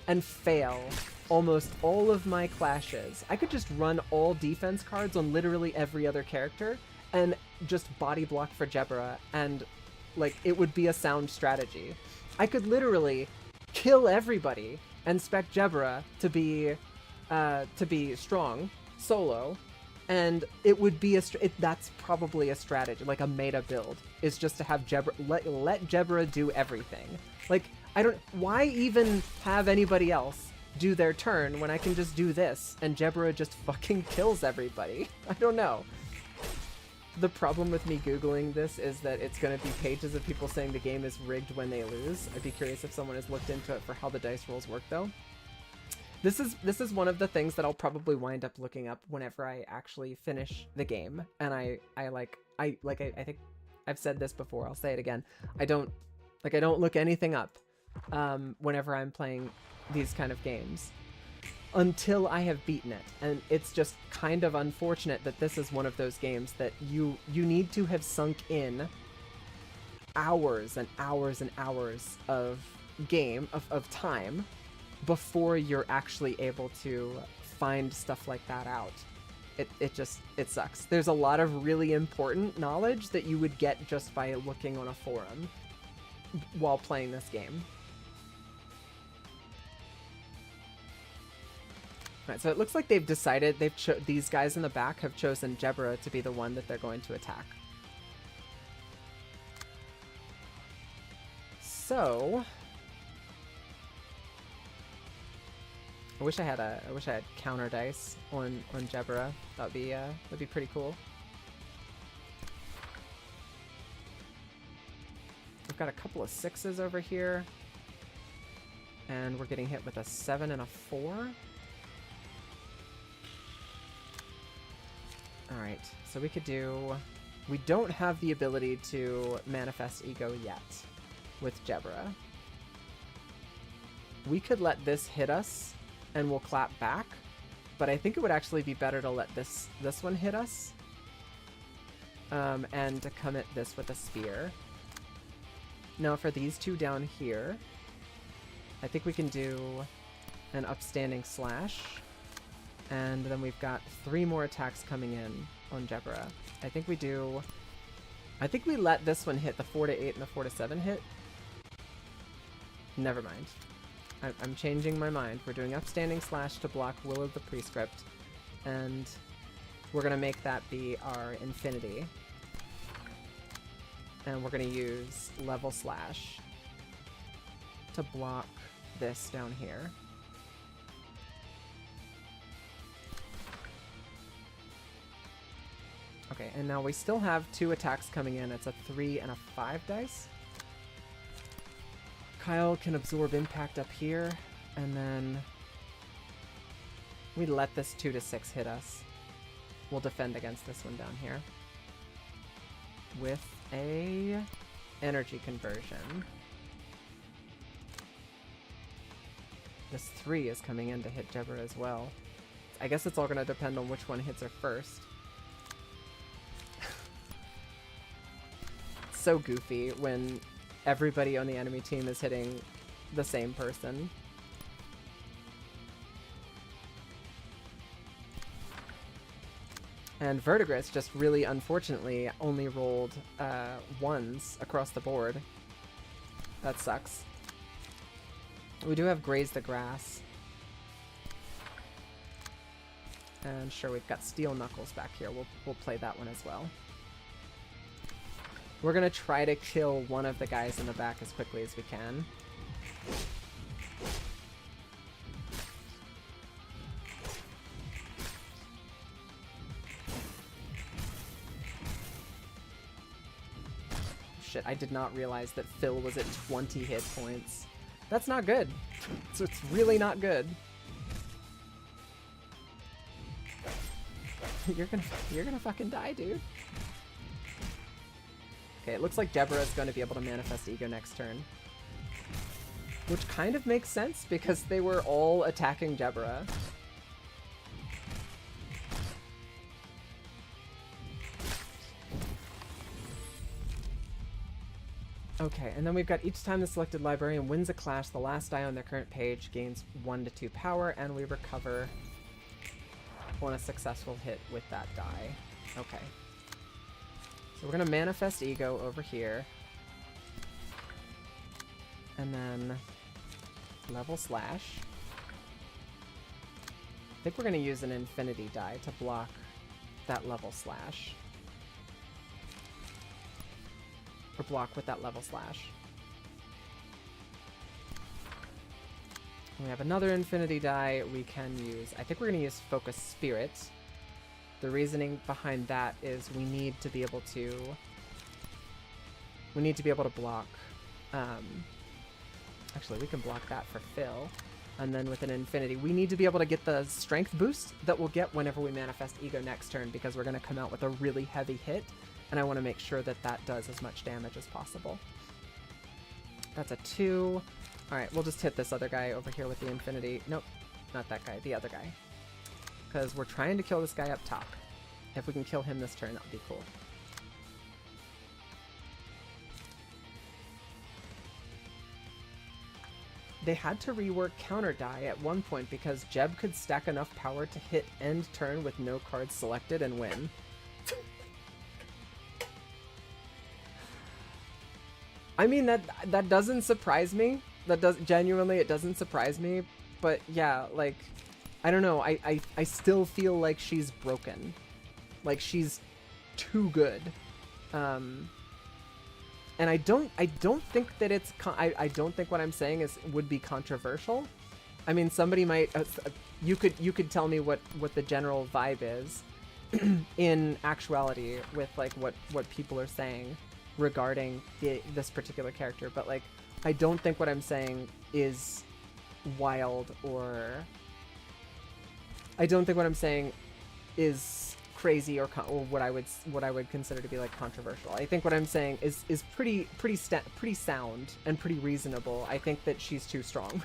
and fail almost all of my clashes. I could just run all defense cards on literally every other character and just body block for Jebra, and like it would be a sound strategy. I could literally kill everybody and spec Jebra to be strong solo, and it would be that's probably a strategy, like a meta build, is just to have Jebra, let Jebra do everything. Like, why even have anybody else do their turn when I can just do this and Jebra just fucking kills everybody? I don't know. The problem with me Googling this is that it's going to be pages of people saying the game is rigged when they lose. I'd be curious if someone has looked into it for how the dice rolls work, though. This is one of the things that I'll probably wind up looking up whenever I actually finish the game. And I think I've said this before, I'll say it again. I don't look anything up whenever I'm playing these kind of games until I have beaten it. And it's just kind of unfortunate that this is one of those games that you need to have sunk in hours and hours and hours of time before you're actually able to find stuff like that out. It sucks. There's a lot of really important knowledge that you would get just by looking on a forum while playing this game. Right, so it looks like they've decided these guys in the back have chosen Jebra to be the one that they're going to attack. So I wish I had counter dice on Jebra. That'd be pretty cool. We've got a couple of 6s over here. And we're getting hit with a 7 and a 4. Alright, so we could do... We don't have the ability to manifest ego yet with Jebra. We could let this hit us and we'll clap back, but I think it would actually be better to let this one hit us and to come at this with a spear. Now for these two down here, I think we can do an upstanding slash, and then we've got 3 more attacks coming in on Jebra. I think we let this one hit the 4 to 8 and the 4 to 7 hit. Never mind. I'm changing my mind. We're doing upstanding slash to block Will of the Prescript, and we're gonna make that be our infinity. And we're gonna use level slash to block this down here. Okay, and now we still have 2 attacks coming in. It's a 3 and a 5 dice. Kyle can absorb impact up here, and then we let this 2 to 6 hit us. We'll defend against this one down here with a energy conversion. This 3 is coming in to hit Jebra as well. I guess it's all going to depend on which one hits her first. It's so goofy when everybody on the enemy team is hitting the same person. And Verdigris just really unfortunately only rolled 1s across the board. That sucks. We do have Graze the Grass. And sure, we've got Steel Knuckles back here. We'll play that one as well. We're gonna try to kill one of the guys in the back as quickly as we can. Shit, I did not realize that Phil was at 20 hit points. That's not good. So it's really not good. You're gonna fucking die, dude. Okay, it looks like Jebra is going to be able to manifest ego next turn. Which kind of makes sense because they were all attacking Jebra. Okay, and then we've got each time the selected librarian wins a clash, the last die on their current page gains 1 to 2 power, and we recover on a successful hit with that die. Okay. So we're gonna manifest ego over here. And then level slash. I think we're gonna use an infinity die to block that level slash. Or block with that level slash. We have another infinity die we can use. I think we're going to use Focus Spirit. The reasoning behind that is we need to be able to block. Actually, we can block that for Phil. And then with an infinity, we need to be able to get the strength boost that we'll get whenever we manifest ego next turn, because we're going to come out with a really heavy hit. And I want to make sure that that does as much damage as possible. That's a 2. Alright, we'll just hit this other guy over here with the infinity. Nope, not that guy, the other guy. Because we're trying to kill this guy up top. If we can kill him this turn, that would be cool. They had to rework counter die at one point because Jeb could stack enough power to hit end turn with no cards selected and win. I mean, that doesn't surprise me. Genuinely, it doesn't surprise me. But yeah, like, I don't know. I still feel like she's broken. Like, she's too good. And I don't think that it's I don't think what I'm saying would be controversial. I mean, somebody might you could tell me what the general vibe is in actuality with like what people are saying regarding this particular character, but like I don't think what I'm saying is wild, or I don't think what I'm saying is crazy or what I would consider to be like controversial. I think what I'm saying is pretty sound and pretty reasonable. I think that she's too strong.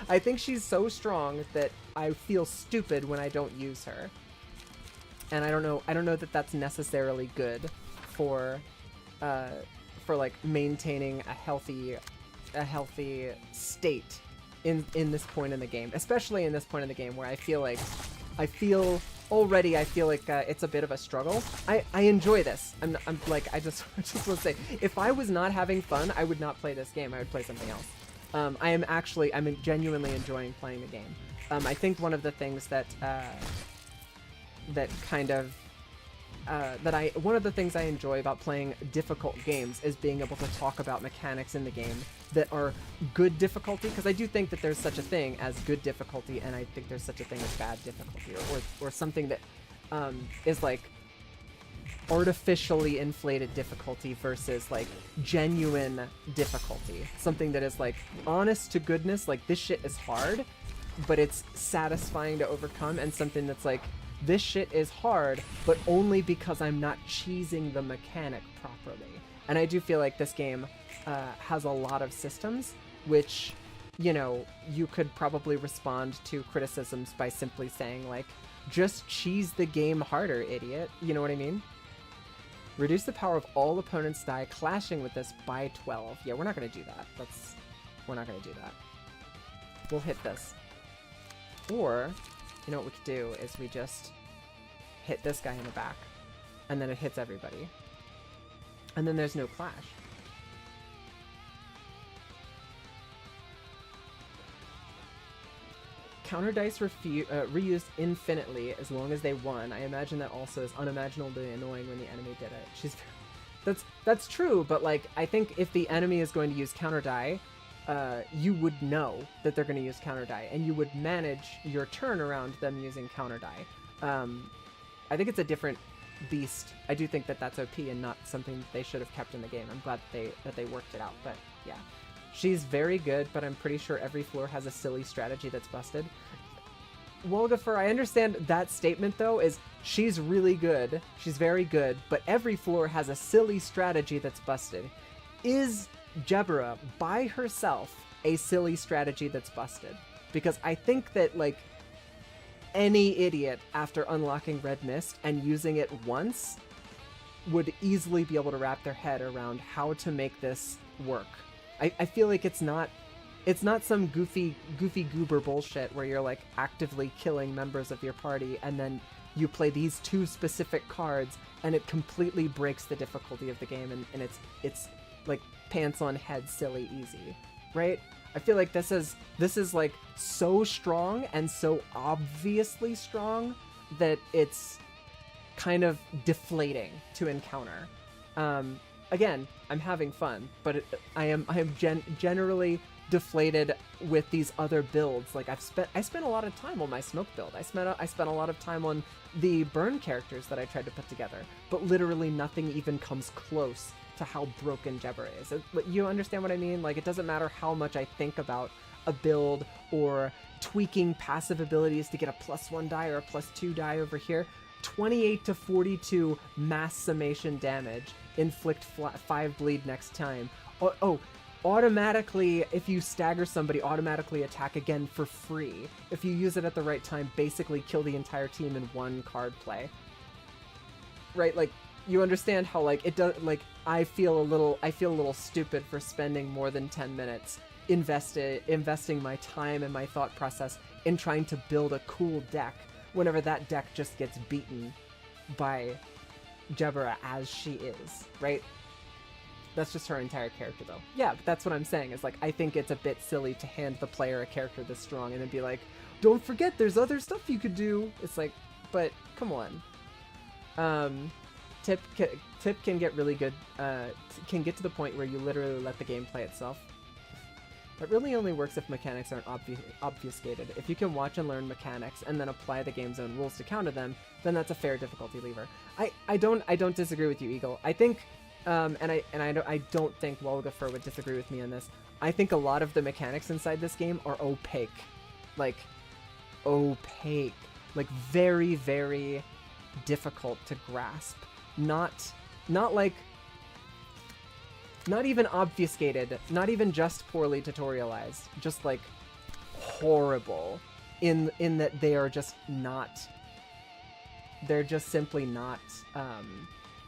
I think she's so strong that I feel stupid when I don't use her. And I don't know that that's necessarily good for like maintaining a healthy state in this point in the game, especially in this point in the game where I feel like it's a bit of a struggle. I enjoy this. I'm like, I just want to say, if I was not having fun, I would not play this game. I would play something else. I'm genuinely enjoying playing the game. I think one of the things one of the things I enjoy about playing difficult games is being able to talk about mechanics in the game that are good difficulty, because I do think that there's such a thing as good difficulty, and I think there's such a thing as bad difficulty, or something that is like artificially inflated difficulty versus like genuine difficulty. Something that is like honest to goodness, like this shit is hard, but it's satisfying to overcome, and something that's like, this shit is hard, but only because I'm not cheesing the mechanic properly. And I do feel like this game has a lot of systems, which, you know, you could probably respond to criticisms by simply saying, like, just cheese the game harder, idiot. You know what I mean? Reduce the power of all opponents' die clashing with this by 12. Yeah, we're not going to do that. We're not going to do that. We'll hit this. Or, you know what we could do is we just hit this guy in the back, and then it hits everybody. And then there's no clash. Counter dice reused infinitely as long as they won. I imagine that also is unimaginably annoying when the enemy did it. That's true, but like, I think if the enemy is going to use counter die, you would know that they're going to use counter die, and you would manage your turn around them using counter die. I think it's a different beast. I do think that that's OP and not something that they should have kept in the game. I'm glad that they worked it out, but yeah. She's very good, but I'm pretty sure every floor has a silly strategy that's busted. Wolgafer, I understand that statement, though, is she's really good. She's very good, but every floor has a silly strategy that's busted. Is Jebera, by herself, a silly strategy that's busted? Because I think that, like, any idiot, after unlocking Red Mist and using it once, would easily be able to wrap their head around how to make this work. I feel like it's not some goofy goober bullshit where you're like actively killing members of your party and then you play these two specific cards and it completely breaks the difficulty of the game, and it's like pants on head silly easy, right? I feel like this is like so strong and so obviously strong that it's kind of deflating to encounter. Again, I'm having fun, but I am generally deflated with these other builds. Like I spent a lot of time on my smoke build. I spent a lot of time on the burn characters that I tried to put together, but literally nothing even comes close to how broken Jebera is. You understand what I mean? Like, it doesn't matter how much I think about a build or tweaking passive abilities to get a +1 die or a +2 die over here. 28 to 42 mass summation damage, inflict 5 bleed next time. Automatically, if you stagger somebody, automatically attack again for free. If you use it at the right time, basically kill the entire team in one card play. Right? Like, you understand how, like, it does, like, I feel a little stupid for spending more than 10 minutes investing my time and my thought process in trying to build a cool deck whenever that deck just gets beaten by Jebera as she is, right? That's just her entire character, though. Yeah, but that's what I'm saying, is, like, I think it's a bit silly to hand the player a character this strong and then be like, don't forget there's other stuff you could do. It's like, but come on. Tip can get really good, can get to the point where you literally let the game play itself. It really only works if mechanics aren't obfuscated. If you can watch and learn mechanics and then apply the game's own rules to counter them, then that's a fair difficulty lever. I don't disagree with you, Eagle. I think, I don't think Walgafur would disagree with me on this. I think a lot of the mechanics inside this game are opaque. Like, opaque. Like, very, very difficult to grasp. Not even obfuscated, not even just poorly tutorialized, just like horrible in that they are just not, they're just simply not,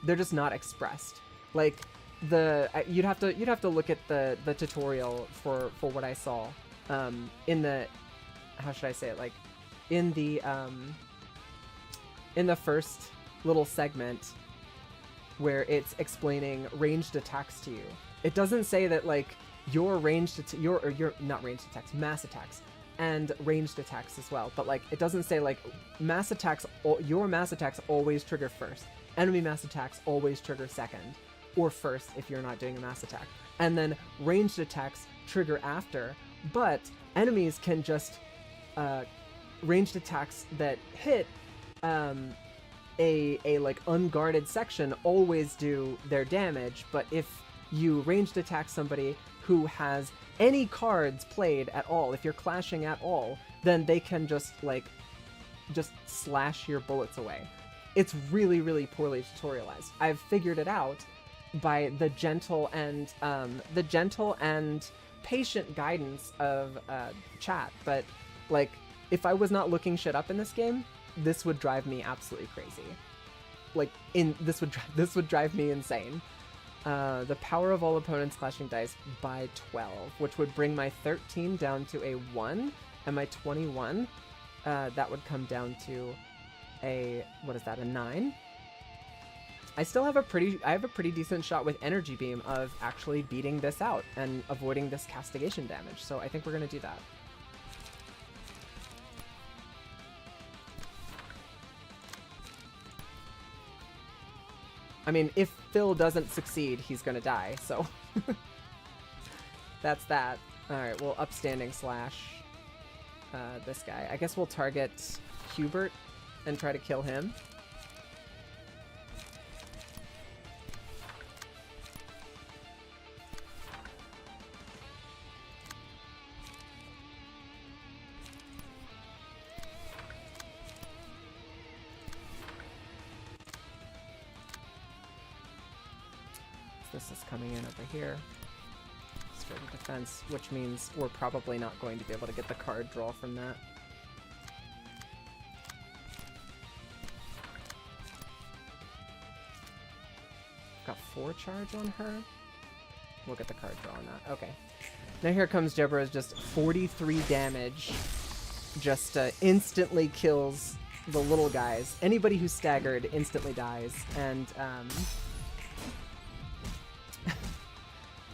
they're just not expressed. Like you'd have to look at the tutorial for what I saw in the, how should I say it, like in the first little segment where it's explaining ranged attacks to you. It doesn't say that like your not ranged attacks, mass attacks, and ranged attacks as well. But like it doesn't say like mass attacks. Your mass attacks always trigger first. Enemy mass attacks always trigger second, or first if you're not doing a mass attack. And then ranged attacks trigger after. But enemies can just ranged attacks that hit. A like unguarded section always do their damage, but if you ranged attack somebody who has any cards played at all, if you're clashing at all, then they can just slash your bullets away. It's really, really poorly tutorialized. I've figured it out by the gentle and patient guidance of chat, but like if I was not looking shit up in this game, this would drive me absolutely crazy. Like, this would drive me insane. The power of all opponents clashing dice by 12, which would bring my 13 down to a 1, and my 21, that would come down to a, what is that, a 9? I have a pretty decent shot with Energy Beam of actually beating this out and avoiding this castigation damage, so I think we're gonna do that. I mean, if Phil doesn't succeed, he's gonna die, so... That's that. Alright, we'll upstanding slash this guy. I guess we'll target Hubert and try to kill him. This is coming in over here. Straight to defense, which means we're probably not going to be able to get the card draw from that. Got 4 charge on her. We'll get the card draw on that. Okay. Now here comes Deborah's just 43 damage. Just instantly kills the little guys. Anybody who's staggered instantly dies.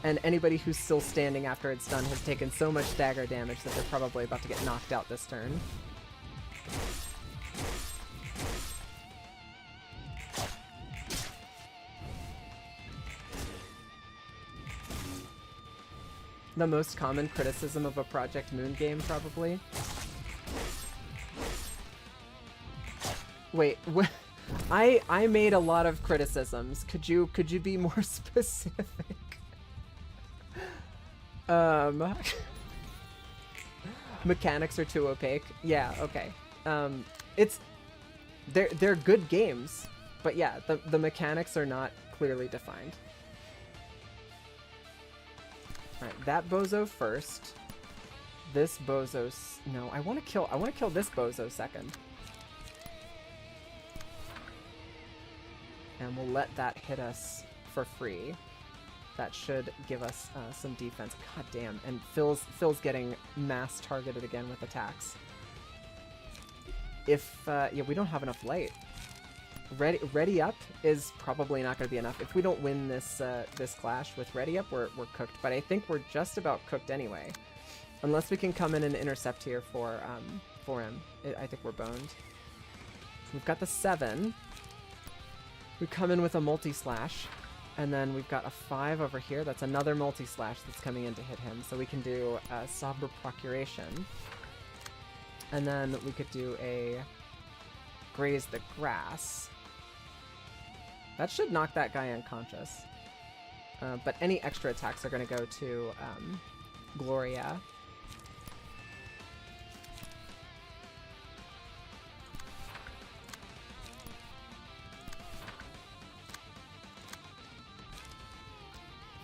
And anybody who's still standing after it's done has taken so much stagger damage that they're probably about to get knocked out this turn. The most common criticism of a Project Moon game, probably. Wait, I made a lot of criticisms. Could you be more specific? Mechanics are too opaque. Yeah, okay. They're good games, but yeah, the mechanics are not clearly defined. Alright, that bozo first. This bozo no, I wanna kill this bozo second. And we'll let that hit us for free. That should give us some defense. God damn. And Phil's getting mass targeted again with attacks. If, yeah, we don't have enough light. Ready Up is probably not going to be enough. If we don't win this this clash with Ready Up, we're cooked. But I think we're just about cooked anyway. Unless we can come in and intercept here for him. I think we're boned. We've got the 7. We come in with a multi-slash, and then we've got a 5 over here. That's another multi-slash that's coming in to hit him. So we can do a Somber Procuration. And then we could do a Graze the Grass. That should knock that guy unconscious. But any extra attacks are going to go to Gloria.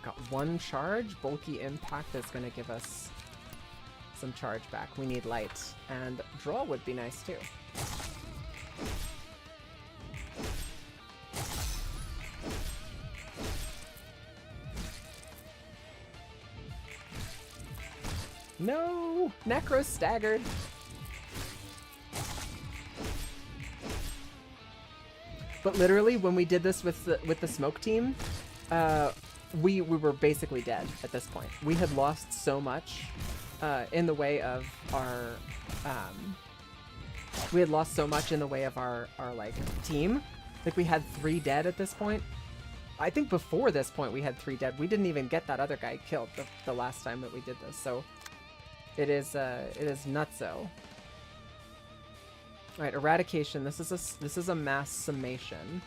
Got one charge. Bulky Impact is going to give us some charge back. We need light. And draw would be nice too. No! Necro staggered. But literally, when we did this with the smoke team, we were basically dead at this point. We had lost so much in the way of our like team. Like we had 3 dead at this point. I think before this point we had 3 dead. We didn't even get that other guy killed the last time that we did this. So it is nutso. All right, Eradication. This is a mass summation.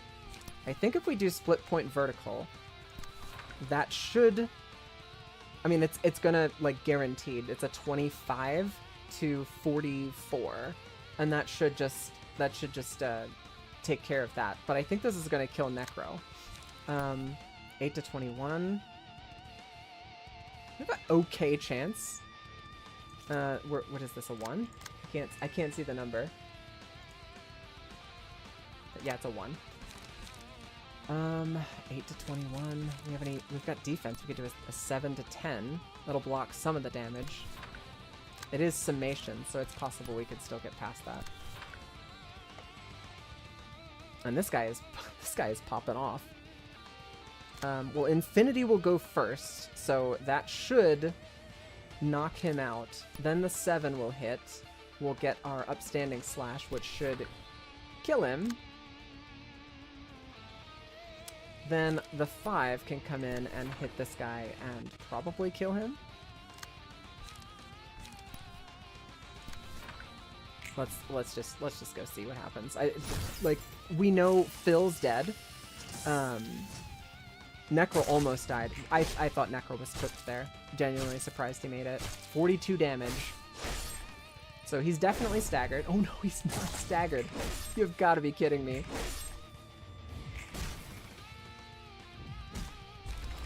I think if we do split point vertical, that should, I mean, it's gonna, like, guaranteed. It's a 25 to 44, and that should just take care of that. But I think this is gonna kill Necro. 8 to 21. We have an okay chance. What is this, a 1? I can't see the number. But yeah, it's a 1. 8 to 21. We've got defense. We could do a 7 to 10. That'll block some of the damage. It is summation, so it's possible we could still get past that. And this guy is popping off. Well, Infinity will go first, so that should knock him out. Then the 7 will hit. We'll get our Upstanding Slash, which should kill him. Then the 5 can come in and hit this guy and probably kill him. Let's just go see what happens. We know Phil's dead. Necro almost died. I thought Necro was cooked there. Genuinely surprised he made it. 42 damage. So he's definitely staggered. Oh no, he's not staggered. You've got to be kidding me.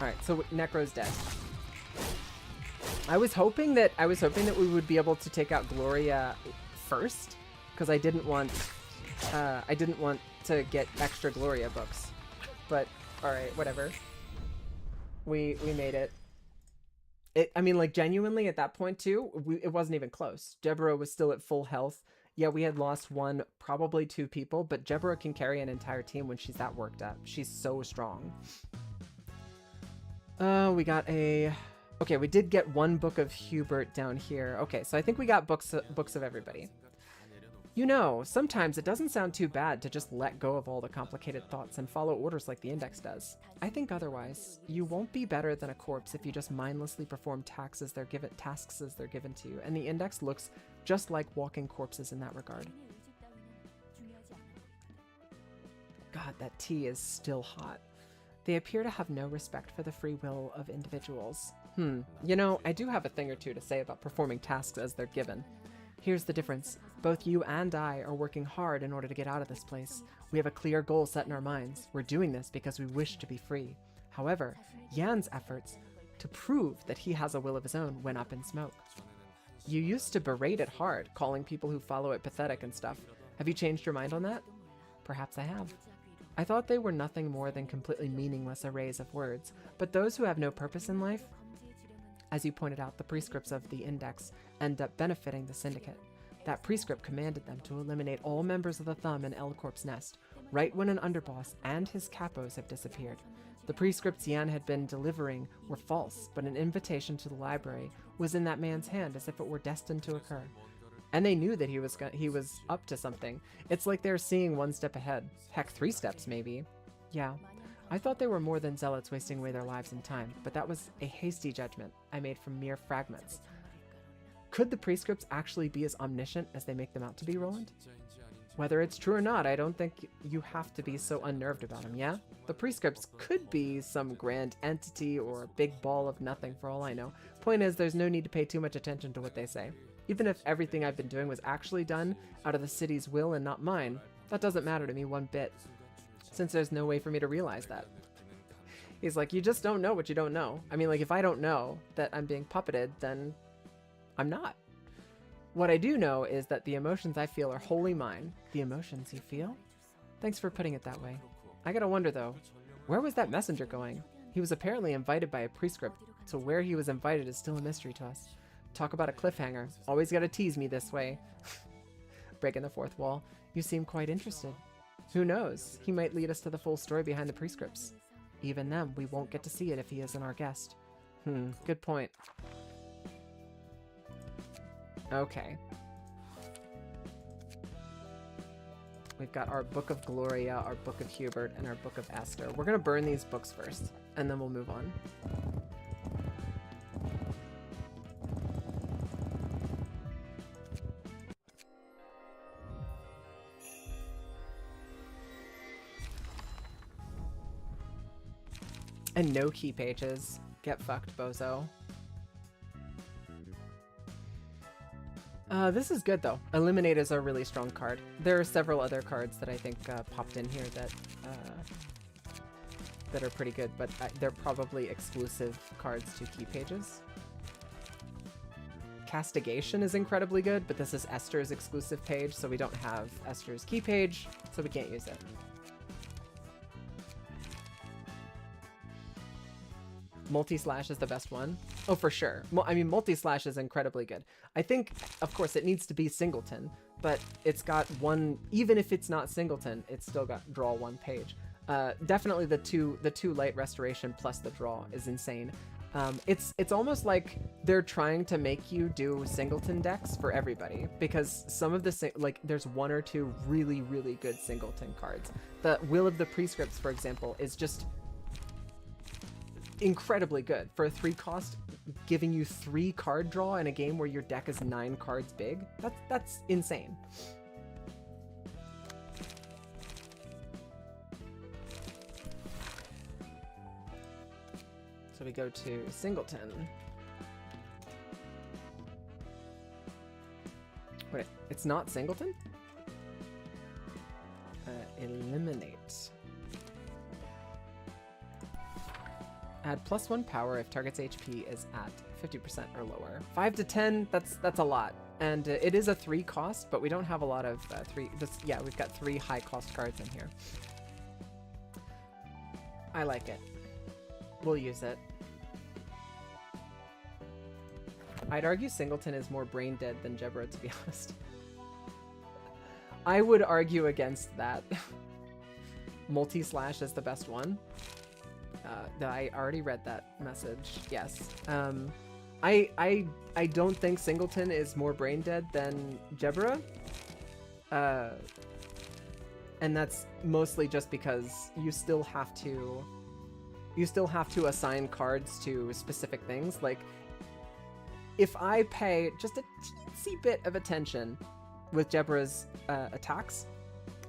Alright, so Necro's dead. I was hoping that we would be able to take out Gloria first, because I didn't want to get extra Gloria books. But alright, whatever. We made it. I mean, like, genuinely at that point too, it wasn't even close. Jebera was still at full health. Yeah, we had lost 1, probably 2 people, but Jebera can carry an entire team when she's that worked up. She's so strong. We got a... Okay, we did get 1 book of Hubert down here. Okay, so I think we got books of everybody. You know, sometimes it doesn't sound too bad to just let go of all the complicated thoughts and follow orders like the Index does. I think otherwise. You won't be better than a corpse if you just mindlessly perform tasks as they're given to you, and the Index looks just like walking corpses in that regard. God, that tea is still hot. They appear to have no respect for the free will of individuals. You know, I do have a thing or two to say about performing tasks as they're given. Here's the difference. Both you and I are working hard in order to get out of this place. We have a clear goal set in our minds. We're doing this because we wish to be free. However, Yan's efforts to prove that he has a will of his own went up in smoke. You used to berate it hard, calling people who follow it pathetic and stuff. Have you changed your mind on that? Perhaps I have. I thought they were nothing more than completely meaningless arrays of words, but those who have no purpose in life, as you pointed out, the prescripts of the Index end up benefiting the Syndicate. That prescript commanded them to eliminate all members of the Thumb in L-Corp's nest, right when an underboss and his capos have disappeared. The prescripts Yan had been delivering were false, but an invitation to the library was in that man's hand as if it were destined to occur. And they knew that he was up to something. It's like they're seeing 1 step ahead. Heck, 3 steps maybe. Yeah, I thought they were more than zealots wasting away their lives and time, but that was a hasty judgment I made from mere fragments. Could the prescripts actually be as omniscient as they make them out to be, Roland? Whether it's true or not, I don't think you have to be so unnerved about them, yeah? The prescripts could be some grand entity or a big ball of nothing for all I know. Point is, there's no need to pay too much attention to what they say. Even if everything I've been doing was actually done out of the city's will and not mine, that doesn't matter to me one bit, since there's no way for me to realize that. He's like, you just don't know what you don't know. I mean, like, if I don't know that I'm being puppeted, then I'm not. What I do know is that the emotions I feel are wholly mine. The emotions you feel? Thanks for putting it that way. I gotta wonder, though, where was that messenger going? He was apparently invited by a prescript, so where he was invited is still a mystery to us. Talk about a cliffhanger. Always gotta tease me this way. Breaking the fourth wall. You seem quite interested. Who knows? He might lead us to the full story behind the prescripts. Even then, we won't get to see it if he isn't our guest. Good point. Okay. We've got our Book of Gloria, our Book of Hubert, and our Book of Esther. We're gonna burn these books first, and then we'll move on. And no key pages. Get fucked, bozo. This is good, though. Eliminate is a really strong card. There are several other cards that I think popped in here that are pretty good, but they're probably exclusive cards to key pages. Castigation is incredibly good, but this is Esther's exclusive page, so we don't have Esther's key page, so we can't use it. Multi-slash is the best one. Oh, for sure. I mean, multi-slash is incredibly good. I think, of course, it needs to be singleton, but it's got one, even if it's not singleton, it's still got draw one page. Definitely the two light restoration plus the draw is insane. It's almost like they're trying to make you do singleton decks for everybody, because some of the, like, there's one or two really, really good singleton cards. The Will of the Prescripts, for example, is just incredibly good for a 3-cost, giving you 3 card draw in a game where your deck is 9 cards big. That's insane. So we go to singleton. Wait, it's not singleton? Eliminate. Add +1 power if target's HP is at 50% or lower. 5 to 10, that's a lot. And it is a 3-cost, but we don't have a lot of yeah, we've got 3 high-cost cards in here. I like it. We'll use it. I'd argue Singleton is more brain dead than Jebra, to be honest. I would argue against that. Multi-slash is the best one. I already read that message. Yes. I don't think Singleton is more brain dead than Jebra. And that's mostly just because you still have to assign cards to specific things. Like, if I pay just a teensy bit of attention with Jebra's attacks,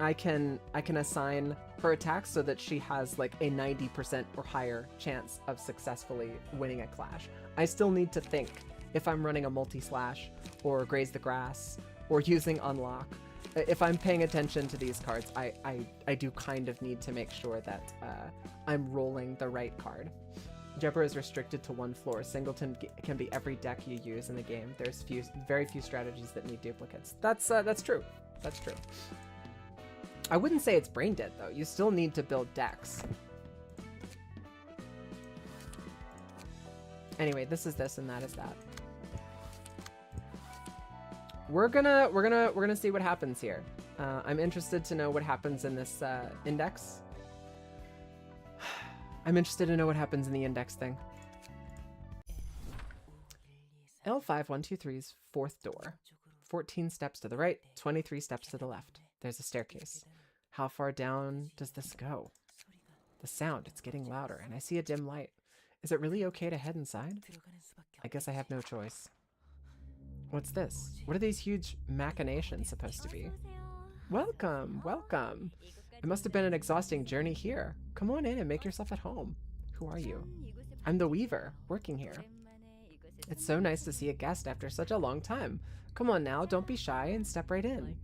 I can assign her attacks so that she has like a 90% or higher chance of successfully winning a clash. I still need to think if I'm running a multi-slash or Graze the Grass or using Unlock. If I'm paying attention to these cards, I do kind of need to make sure that I'm rolling the right card. Jebra is restricted to 1 floor. Singleton can be every deck you use in the game. There's very few strategies that need duplicates. That's true. That's true. I wouldn't say it's brain dead, though. You still need to build decks. Anyway, this is this and that is that. We're gonna see what happens here. I'm interested to know what happens in this index. I'm interested to know what happens in the index thing. L5123's 4th door. 14 steps to the right, 23 steps to the left. There's a staircase. How far down does this go? The sound, it's getting louder, and I see a dim light. Is it really okay to head inside? I guess I have no choice. What's this? What are these huge machinations supposed to be? Welcome, welcome. It must have been an exhausting journey here. Come on in and make yourself at home. Who are you? I'm the Weaver, working here. It's so nice to see a guest after such a long time. Come on now, don't be shy and step right in.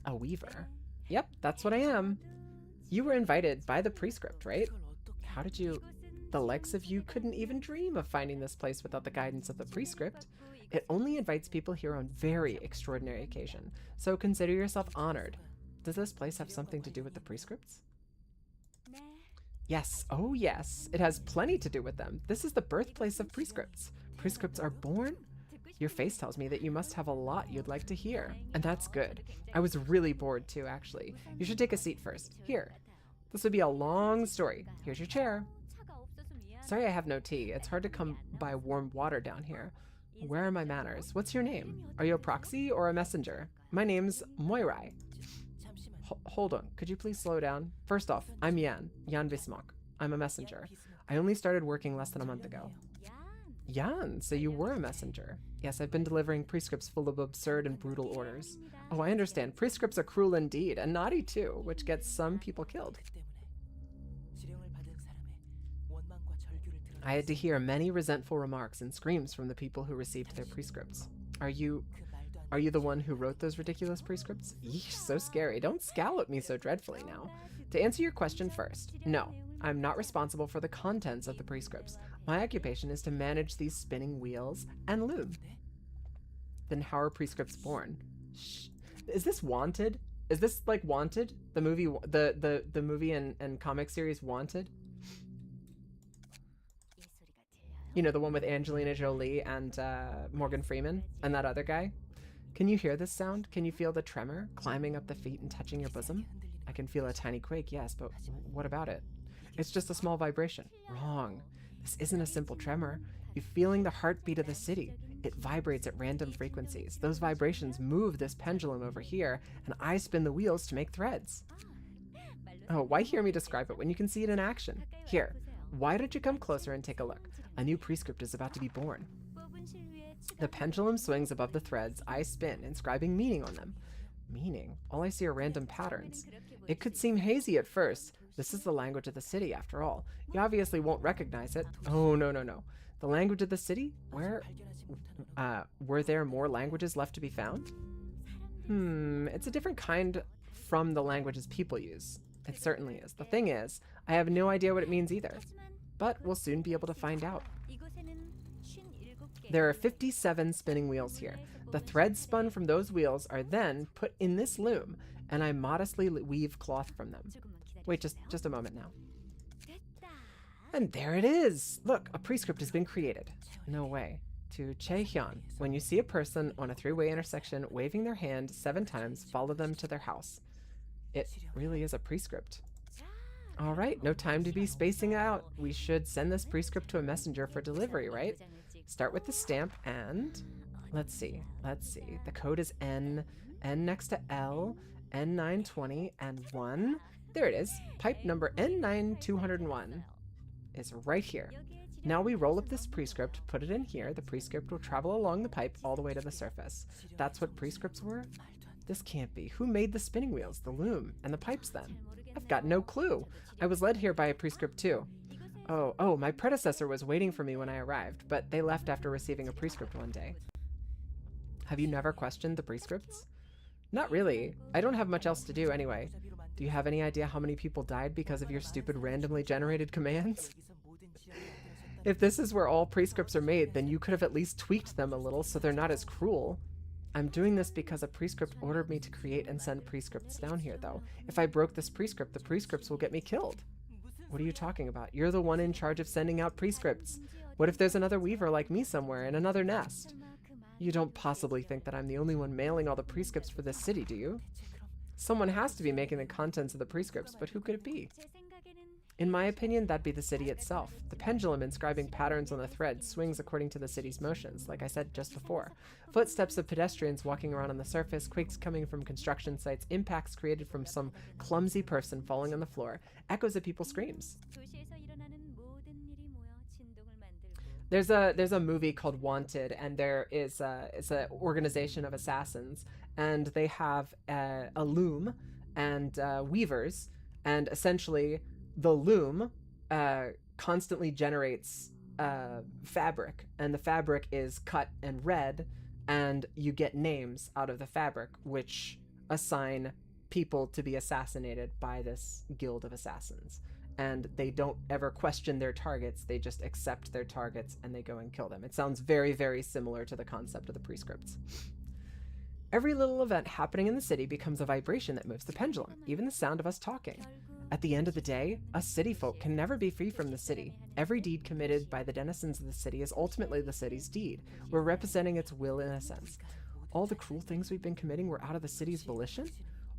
A Weaver? Yep, that's what I am. You were invited by the Prescript, right? How did you... The likes of you couldn't even dream of finding this place without the guidance of the Prescript. It only invites people here on very extraordinary occasion, so consider yourself honored. Does this place have something to do with the Prescripts? Yes, oh yes, it has plenty to do with them. This is the birthplace of Prescripts. Prescripts are born? Your face tells me that you must have a lot you'd like to hear, and that's good. I was really bored too, actually. You should take a seat first. Here. This would be a long story. Here's your chair. Sorry I have no tea. It's hard to come by warm water down here. Where are my manners? What's your name? Are you a proxy or a messenger? My name's Moirai. Hold on. Could you please slow down? First off, I'm Jan Vismok. I'm a messenger. I only started working less than a month ago. Jan, so you were a messenger. Yes, I've been delivering prescripts full of absurd and brutal orders. Oh, I understand. Prescripts are cruel indeed, and naughty too, which gets some people killed. I had to hear many resentful remarks and screams from the people who received their prescripts. Are you the one who wrote those ridiculous prescripts? Yeesh, so scary. Don't scowl at me so dreadfully now. To answer your question first, no, I'm not responsible for the contents of the prescripts. My occupation is to manage these spinning wheels and loom. Then how are prescripts born? Shh. Is this Wanted? Is this like Wanted? The movie, the movie and comic series Wanted? You know, the one with Angelina Jolie and Morgan Freeman and that other guy? Can you hear this sound? Can you feel the tremor climbing up the feet and touching your bosom? I can feel a tiny quake, yes, but what about it? It's just a small vibration. Wrong. This isn't a simple tremor. You're feeling the heartbeat of the city. It vibrates at random frequencies. Those vibrations move this pendulum over here, and I spin the wheels to make threads. Oh, why hear me describe it when you can see it in action? Here, why don't you come closer and take a look? A new prescript is about to be born. The pendulum swings above the threads I spin, inscribing meaning on them. Meaning? All I see are random patterns. It could seem hazy at first. This is the language of the city, after all. You obviously won't recognize it. Oh, no. The language of the city? Were there more languages left to be found? It's a different kind from the languages people use. It certainly is. The thing is, I have no idea what it means either. But we'll soon be able to find out. There are 57 spinning wheels here. The threads spun from those wheels are then put in this loom, and I modestly weave cloth from them. Wait, just a moment now. And there it is! Look, a prescript has been created. No way. To Chaehyun, when you see a person on a three-way intersection waving their hand 7 times, follow them to their house. It really is a prescript. All right, no time to be spacing out. We should send this prescript to a messenger for delivery, right? Start with the stamp and... Let's see. The code is N next to L, N920, and 1. There it is. Pipe number N9201 is right here. Now we roll up this prescript, put it in here. The prescript will travel along the pipe all the way to the surface. That's what prescripts were? This can't be. Who made the spinning wheels, the loom, and the pipes then? I've got no clue. I was led here by a prescript too. Oh, my predecessor was waiting for me when I arrived, but they left after receiving a prescript one day. Have you never questioned the prescripts? Not really. I don't have much else to do anyway. Do you have any idea how many people died because of your stupid randomly generated commands? If this is where all prescripts are made, then you could have at least tweaked them a little so they're not as cruel. I'm doing this because a prescript ordered me to create and send prescripts down here, though. If I broke this prescript, the prescripts will get me killed. What are you talking about? You're the one in charge of sending out prescripts. What if there's another weaver like me somewhere in another nest? You don't possibly think that I'm the only one mailing all the prescripts for this city, do you? Someone has to be making the contents of the prescripts, but who could it be? In my opinion, that'd be the city itself. The pendulum inscribing patterns on the thread swings according to the city's motions, like I said just before. Footsteps of pedestrians walking around on the surface, quakes coming from construction sites, impacts created from some clumsy person falling on the floor, echoes of people's screams. There's a movie called Wanted, and it's an organization of assassins, and they have a loom and weavers, and essentially the loom constantly generates fabric, and the fabric is cut and read, and you get names out of the fabric, which assign people to be assassinated by this guild of assassins. And they don't ever question their targets, they just accept their targets and they go and kill them. It sounds very, very similar to the concept of the prescripts. Every little event happening in the city becomes a vibration that moves the pendulum, even the sound of us talking. At the end of the day, us city folk can never be free from the city. Every deed committed by the denizens of the city is ultimately the city's deed. We're representing its will in a sense. All the cruel things we've been committing were out of the city's volition?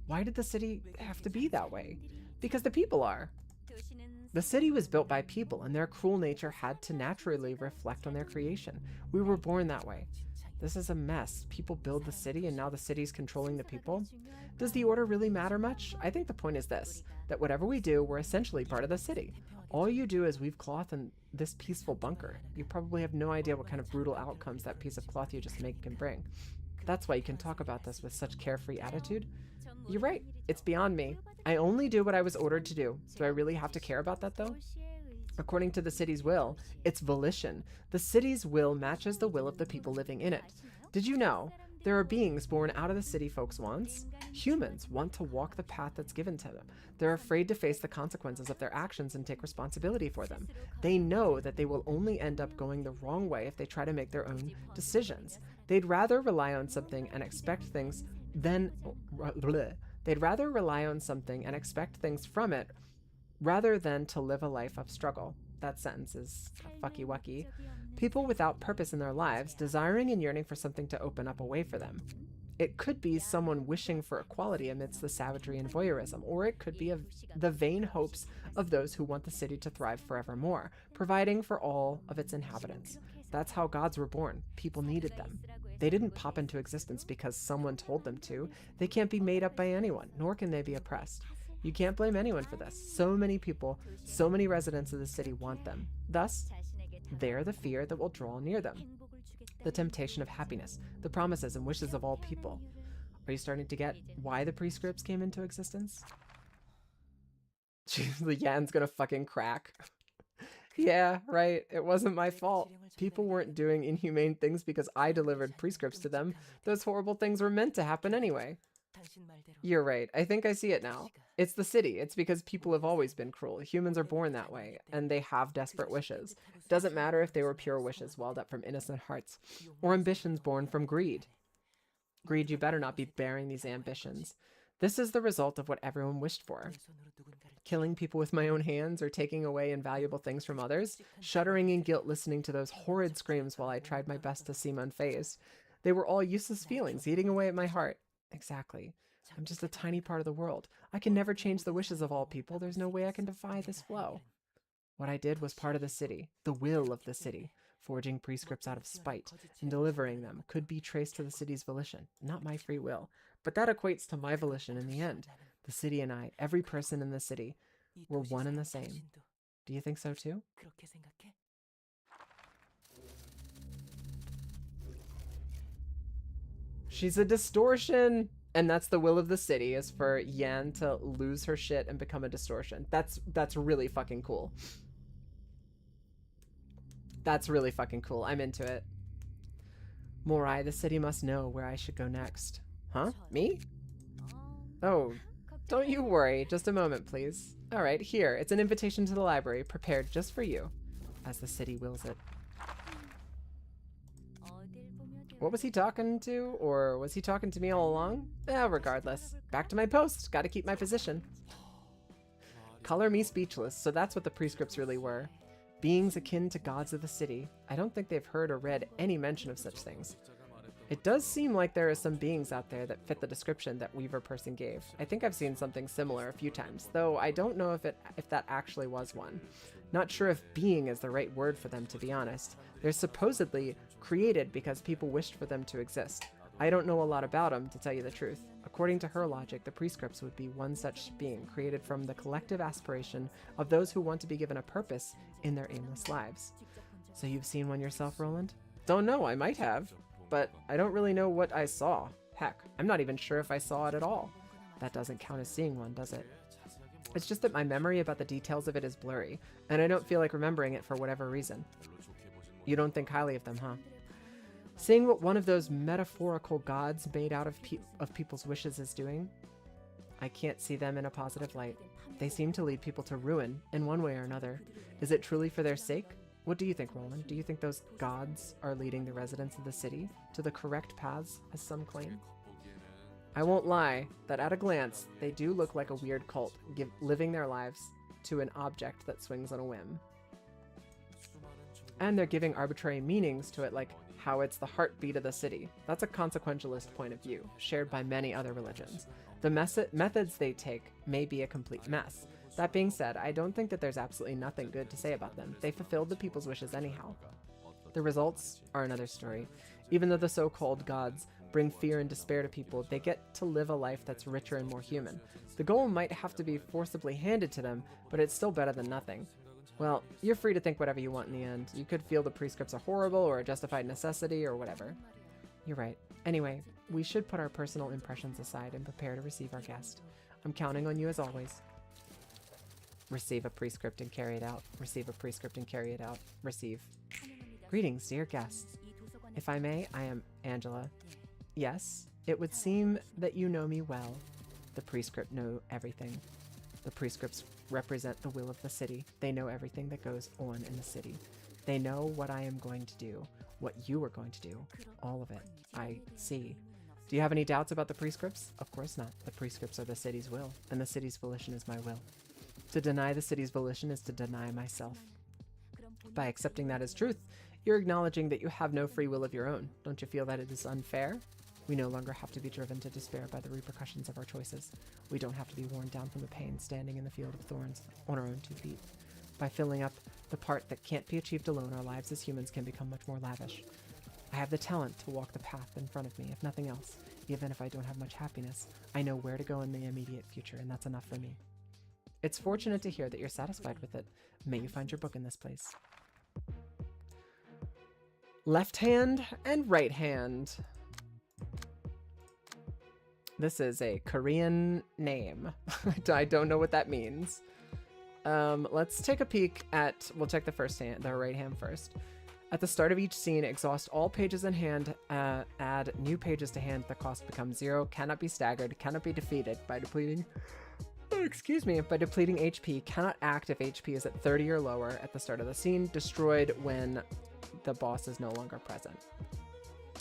Why did the city have to be that way? Because the people are. The city was built by people, and their cruel nature had to naturally reflect on their creation. We were born that way. This is a mess. People build the city, and now the city's controlling the people. Does the order really matter much? I think the point is this, that whatever we do, we're essentially part of the city. All you do is weave cloth in this peaceful bunker. You probably have no idea what kind of brutal outcomes that piece of cloth you just make can bring. That's why you can talk about this with such carefree attitude. You're right. It's beyond me. I only do what I was ordered to do. Do I really have to care about that, though? According to the city's will, it's volition. The city's will matches the will of the people living in it. Did you know there are beings born out of the city folks' wants? Humans want to walk the path that's given to them. They're afraid to face the consequences of their actions and take responsibility for them. They know that they will only end up going the wrong way if they try to make their own decisions. They'd rather rely on something and expect things They'd rather rely on something and expect things from it rather than to live a life of struggle. That sentence is fucky wucky. People without purpose in their lives, desiring and yearning for something to open up a way for them. It could be someone wishing for equality amidst the savagery and voyeurism, or it could be the vain hopes of those who want the city to thrive forevermore, providing for all of its inhabitants. That's how gods were born. People needed them. They didn't pop into existence because someone told them to. They can't be made up by anyone, nor can they be oppressed. You can't blame anyone for this. So many people, so many residents of the city want them. Thus, they're the fear that will draw near them. The temptation of happiness, the promises and wishes of all people. Are you starting to get why the prescripts came into existence? The Yan's gonna fucking crack. Yeah, right. It wasn't my fault. People weren't doing inhumane things because I delivered prescripts to them. Those horrible things were meant to happen anyway. You're right. I think I see it now. It's the city. It's because people have always been cruel. Humans are born that way, and they have desperate wishes. Doesn't matter if they were pure wishes welled up from innocent hearts, or ambitions born from greed. Greed, you better not be bearing these ambitions. This is the result of what everyone wished for. Killing people with my own hands or taking away invaluable things from others, shuddering in guilt listening to those horrid screams while I tried my best to seem unfazed. They were all useless feelings eating away at my heart. Exactly. I'm just a tiny part of the world. I can never change the wishes of all people. There's no way I can defy this flow. What I did was part of the city, the will of the city. Forging prescripts out of spite and delivering them could be traced to the city's volition, not my free will. But that equates to my volition in the end. The city and I, every person in the city, were one and the same. Do you think so too? She's a distortion! And that's the will of the city, is for Yan to lose her shit and become a distortion. That's really fucking cool. That's really fucking cool. I'm into it. Morai, the city must know where I should go next. Huh? Me? Oh, don't you worry. Just a moment, please. Alright, here. It's an invitation to the library, prepared just for you, as the city wills it. What was he talking to? Or was he talking to me all along? Regardless. Back to my post. Gotta keep my position. Color me speechless. So that's what the prescripts really were. Beings akin to gods of the city. I don't think they've heard or read any mention of such things. It does seem like there are some beings out there that fit the description that Weaver person gave. I think I've seen something similar a few times, though I don't know if that actually was one. Not sure if being is the right word for them, to be honest. They're supposedly created because people wished for them to exist. I don't know a lot about them, to tell you the truth. According to her logic, the prescripts would be one such being created from the collective aspiration of those who want to be given a purpose in their aimless lives. So you've seen one yourself, Roland? Don't know, I might have. But I don't really know what I saw. Heck, I'm not even sure if I saw it at all. That doesn't count as seeing one, does it? It's just that my memory about the details of it is blurry, and I don't feel like remembering it for whatever reason. You don't think highly of them, huh? Seeing what one of those metaphorical gods made out of people's wishes is doing? I can't see them in a positive light. They seem to lead people to ruin, in one way or another. Is it truly for their sake? What do you think, Roland? Do you think those gods are leading the residents of the city to the correct paths, as some claim? I won't lie that at a glance, they do look like a weird cult, living their lives to an object that swings on a whim. And they're giving arbitrary meanings to it, like how it's the heartbeat of the city. That's a consequentialist point of view, shared by many other religions. The methods they take may be a complete mess. That being said, I don't think that there's absolutely nothing good to say about them. They fulfilled the people's wishes anyhow. The results are another story. Even though the so-called gods bring fear and despair to people, they get to live a life that's richer and more human. The goal might have to be forcibly handed to them, but it's still better than nothing. Well, you're free to think whatever you want in the end. You could feel the prescripts are horrible or a justified necessity or whatever. You're right. Anyway, we should put our personal impressions aside and prepare to receive our guest. I'm counting on you as always. Receive a prescript and carry it out. Receive a prescript and carry it out. Receive. Greetings, dear guests. If I may, I am Angela. Yes, it would seem that you know me well. The prescript know everything. The prescripts represent the will of the city. They know everything that goes on in the city. They know what I am going to do, what you are going to do. All of it. I see. Do you have any doubts about the prescripts? Of course not. The prescripts are the city's will, and the city's volition is my will. To deny the city's volition is to deny myself. By accepting that as truth, you're acknowledging that you have no free will of your own. Don't you feel that it is unfair? We no longer have to be driven to despair by the repercussions of our choices. We don't have to be worn down from the pain standing in the field of thorns on our own 2 feet. By filling up the part that can't be achieved alone, our lives as humans can become much more lavish. I have the talent to walk the path in front of me, if nothing else. Even if I don't have much happiness, I know where to go in the immediate future, and that's enough for me. It's fortunate to hear that you're satisfied with it. May you find your book in this place. Left hand and right hand. This is a Korean name. I don't know what that means. Let's take a peek at, we'll check the right hand first. At the start of each scene, exhaust all pages in hand, add new pages to hand, the cost becomes 0, cannot be staggered, cannot be defeated by depleting, by depleting HP, cannot act if HP is at 30 or lower at the start of the scene, destroyed when the boss is no longer present.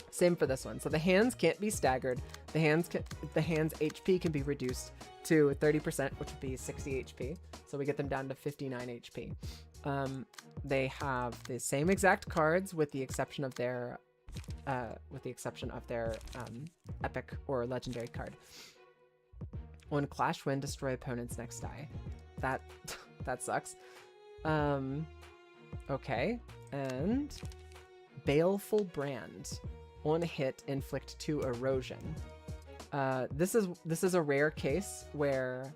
Same for this one. So the hands can't be staggered. The hands HP can be reduced to 30%, which would be 60 HP. So we get them down to 59 HP. They have the same exact cards with the exception of their epic or legendary card. On Clash Win, destroy opponent's next die. That sucks. Okay, and Baleful Brand. On hit, inflict 2 erosion. This is a rare case where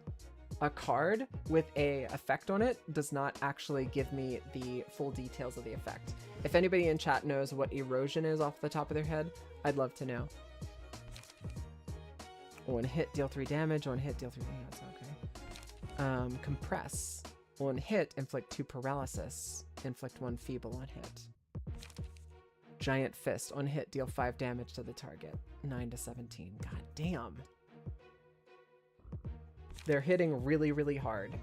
a card with a effect on it does not actually give me the full details of the effect. If anybody in chat knows what erosion is off the top of their head, I'd love to know. On hit, deal 3 damage. On hit, deal 3 damage. Okay. Compress. On hit, inflict 2 paralysis. Inflict 1 feeble on hit. Giant Fist. On hit, deal 5 damage to the target. 9 to 17. God damn. They're hitting really, really hard.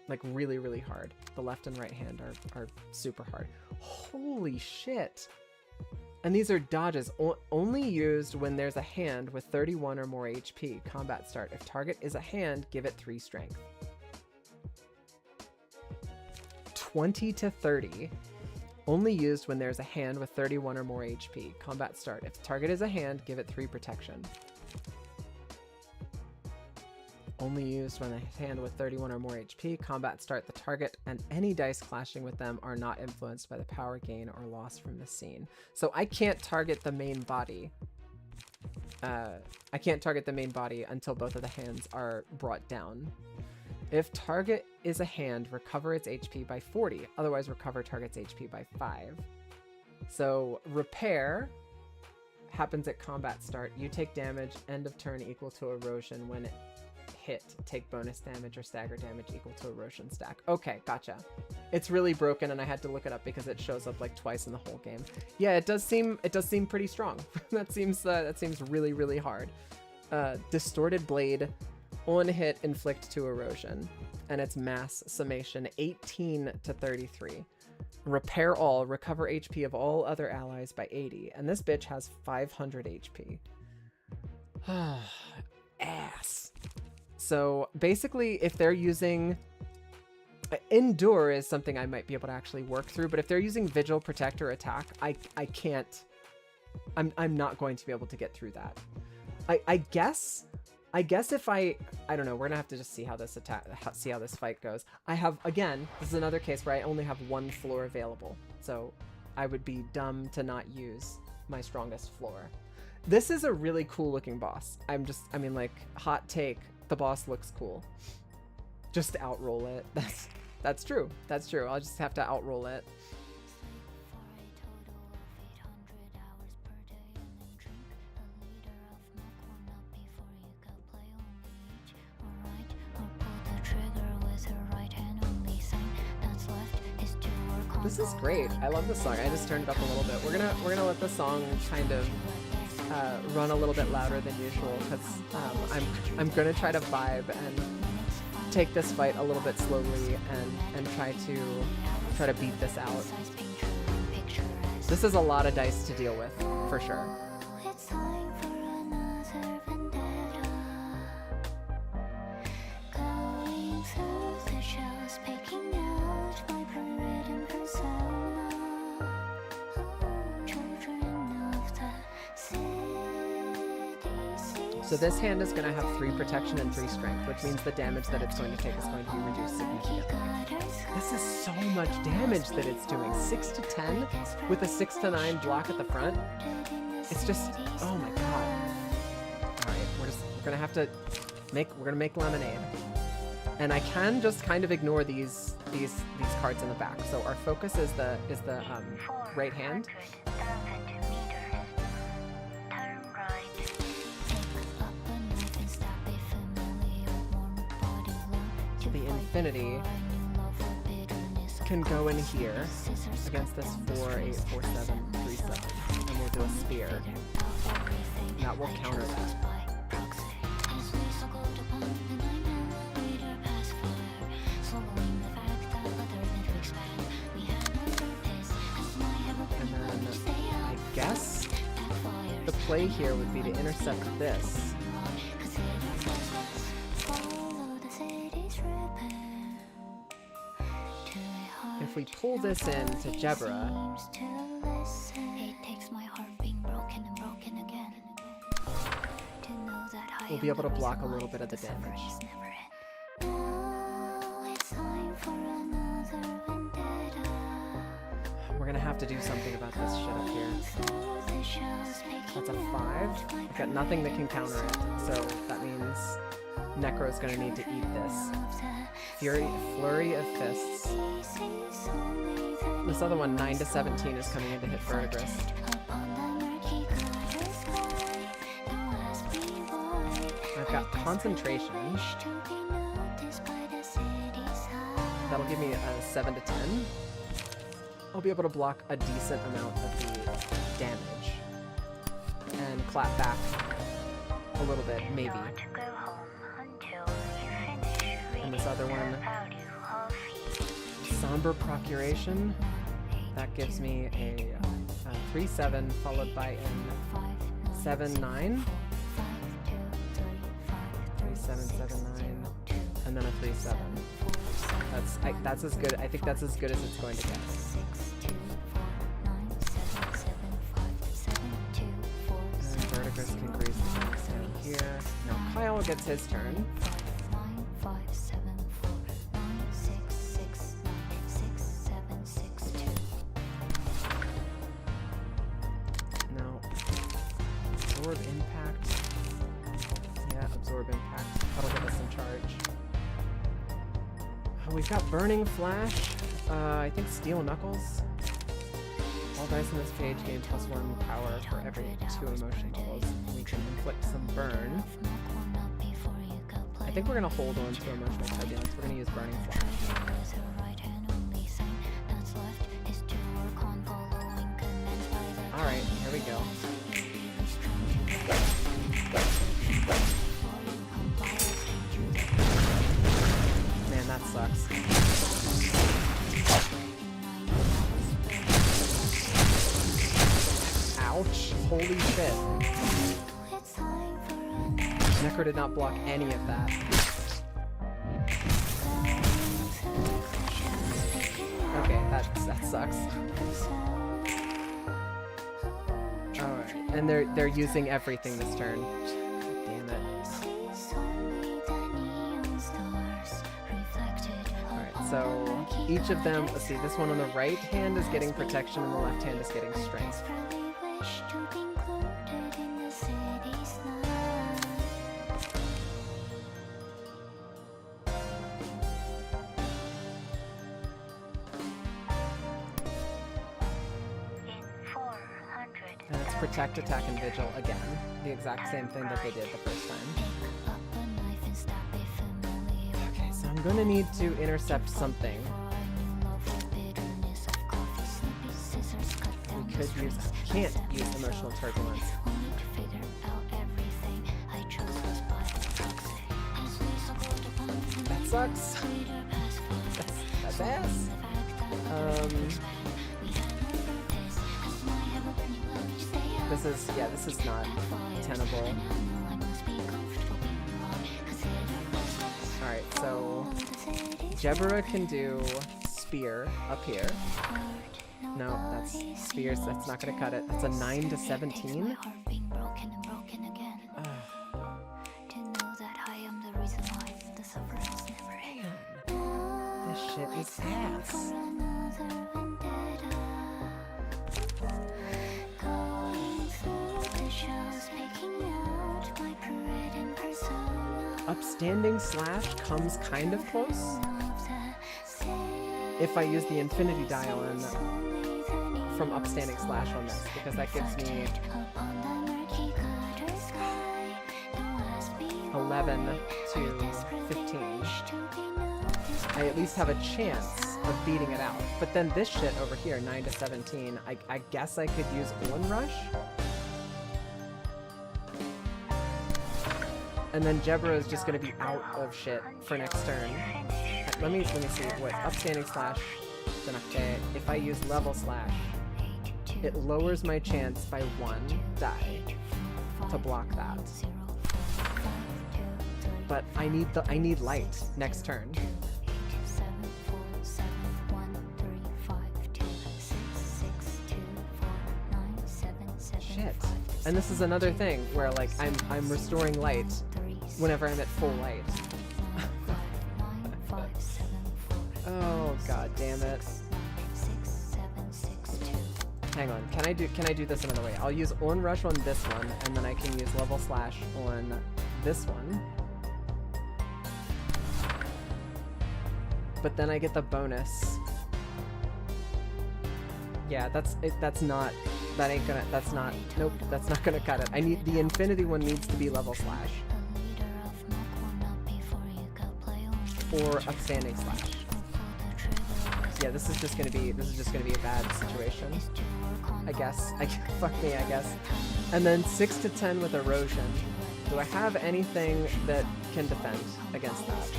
Like, really, really hard. The left and right hand are super hard. Holy shit. And these are dodges. Only used when there's a hand with 31 or more HP. Combat start. If target is a hand, give it 3 strength. 20 to 30. Only used when there's a hand with 31 or more HP. Combat start. If the target is a hand, give it 3 protection. Only used when a hand with 31 or more HP. Combat start. The target and any dice clashing with them are not influenced by the power gain or loss from the scene. So I can't target the main body. I can't target the main body until both of the hands are brought down. If target is a hand, recover its HP by 40. Otherwise, recover target's HP by 5. So repair happens at combat start. You take damage, end of turn equal to erosion. When it hit, take bonus damage or stagger damage equal to erosion stack. Okay, gotcha. It's really broken, and I had to look it up because it shows up like twice in the whole game. Yeah, it does seem pretty strong. that seems really, really hard. Distorted Blade, on hit, inflict 2 erosion, and its mass summation 18 to 33. Repair all, recover HP of all other allies by 80, and this bitch has 500 HP. Ass. So basically, if they're using Endure is something I might be able to actually work through, but if they're using Vigil, Protect, or Attack, I can't. I'm not going to be able to get through that. I guess if I don't know, we're gonna have to just see how this fight goes. I have, again, this is another case where I only have 1 floor available, so I would be dumb to not use my strongest floor. This is a really cool looking boss. I mean, like, hot take, the boss looks cool. Just outroll it. That's true. That's true. I'll just have to outroll it. This is great. I love this song. I just turned it up a little bit. We're gonna let the song kind of run a little bit louder than usual because I'm gonna try to vibe and take this fight a little bit slowly and try to beat this out. This is a lot of dice to deal with, for sure. So this hand is going to have 3 protection and 3 strength, which means the damage that it's going to take is going to be reduced significantly. This is so much damage that it's doing. 6 to 10 with a 6 to 9 block at the front. It's just, oh my god. Alright, we're gonna have to make lemonade. And I can just kind of ignore these cards in the back. So our focus is the right hand. The Infinity can go in here against this 4, 8, 4, 7, 3, 7, and we'll do a spear. That will counter that. And then I guess the play here would be to intercept this. If we pull this in to Jebra, we'll be able to block a little bit of the damage. We're gonna have to do something about this shit up here. That's a 5. I've got nothing that can counter it, so that means Necro's gonna need to eat this. Flurry of Fists. This other one, 9 to 17, is coming in to hit Verdigris. I've got Concentration. That'll give me a 7 to 10. I'll be able to block a decent amount of the damage. And clap back a little bit, maybe. And this other one, Somber Procuration, that gives me a 3-7 followed by a 7-9. 3-7-7-9, and then a 3-7. That's as good. I think that's as good as it's going to get. Kyle gets his turn. No. Absorb impact. Yeah, absorb impact. That'll get us in charge. We've got Burning Flash. I think Steel Knuckles. All dice on this page gain +1 power for every 2 emotion levels. We can inflict some burn. I think we're gonna hold on to emotional turbulence. We're gonna use Burning Flash. Alright, here we go. Man, that sucks. Ouch. Holy shit. Necro did not block any of that. Okay, that sucks. Alright, and they're using everything this turn. Damn it. Alright, so each of them, let's see, this one on the right hand is getting protection and the left hand is getting strength. And it's protect, attack, and vigil again. The exact same thing that they did the first time. Okay, so I'm gonna need to intercept something. We could use, can't use emotional turbulence. That sucks. That's ass. This is not tenable. Alright, so Jebra can do Spear up here. No, that's Spears, that's not gonna cut it. That's a 9 to 17. This shit is ass. Upstanding Slash comes kind of close. If I use the Infinity Dial from Upstanding Slash on this, because that gives me 11 to 15. I at least have a chance of beating it out. But then this shit over here, 9 to 17, I guess I could use Onrush? And then Jebra is just going to be out of shit for next turn. Let me see what Upstanding Slash. If I use Level Slash, it lowers my chance by 1 die to block that. But I need light next turn. Shit. And this is another thing where like I'm restoring light whenever I'm at full light. Oh god damn it. Hang on, can I do this another way? I'll use Onrush on this one, and then I can use Level Slash on this one. But then I get the bonus. Yeah, nope, that's not gonna cut it. The Infinity one needs to be Level Slash. Or Upstanding Slash. Yeah, this is just gonna be a bad situation. I guess. Fuck me, I guess. And then 6 to 10 with Erosion. Do I have anything that can defend against that?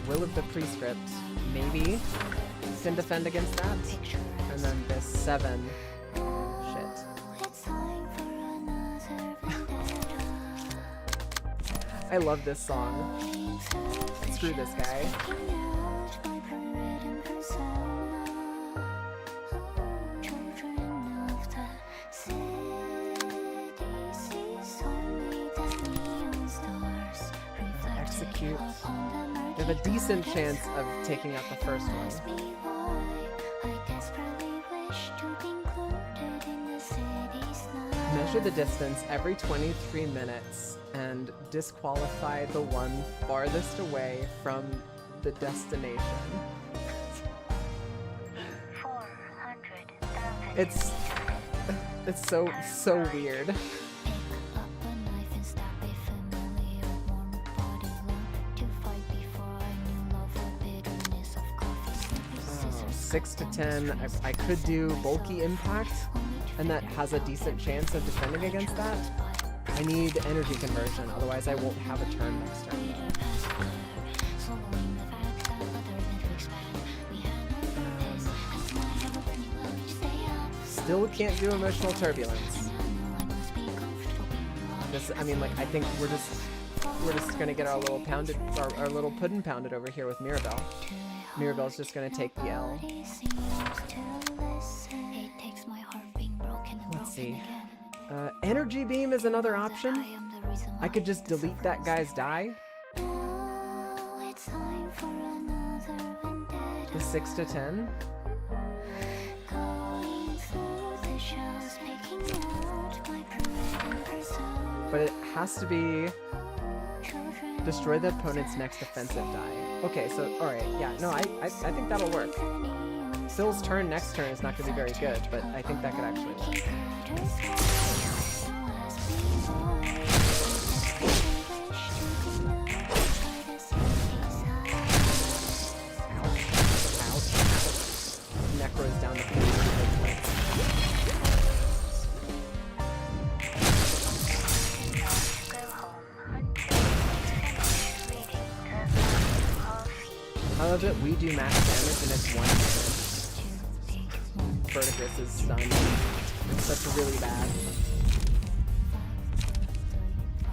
Will of the Prescript, maybe, can defend against that. And then this 7. Shit. I love this song. Screw this guy. cute. They have a decent chance of taking out the first one. Measure the distance every 23 minutes and disqualify the one farthest away from the destination. It's so weird. Oh, 6 to 10. I could do bulky impact, and that has a decent chance of defending against that. I need energy conversion, otherwise I won't have a turn next turn though. Still can't do emotional turbulence. This, I mean, like, I think we're just gonna get our little pounded, our little pudding pounded over here with Mirabelle. Mirabelle's just gonna take the L. Let's see. Energy beam is another option. I could just delete that guy's die. The 6 to 10. But it has to be destroy the opponent's next offensive die. Okay, so alright, yeah, no, I think that'll work. Phil's turn next turn is not going to be very good, but I think that could actually work. Necro is down to 3. I love it. We do max damage and it's 1 turn. Verdigris is stunned. That's really bad.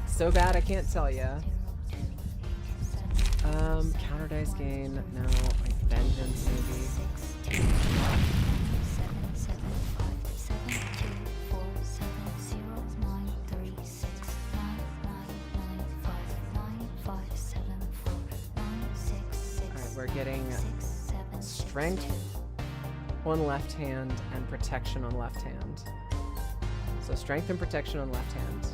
So bad I can't tell ya. Counter dice gain. No, like vengeance maybe. Alright, we're getting strength on left hand and protection on left hand. So strength and protection on left hand.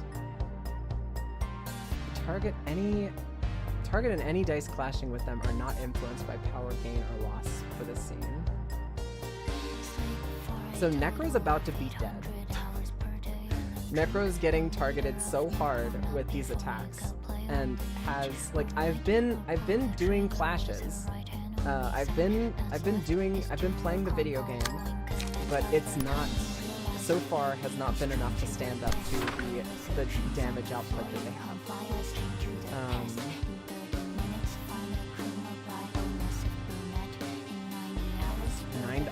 Target and any dice clashing with them are not influenced by power gain or loss for this scene. So Necro's about to be dead. Necro's getting targeted so hard with these attacks, and has like I've been doing clashes. I've been playing the video game, but it's not so far has not been enough to stand up to the damage output that they have.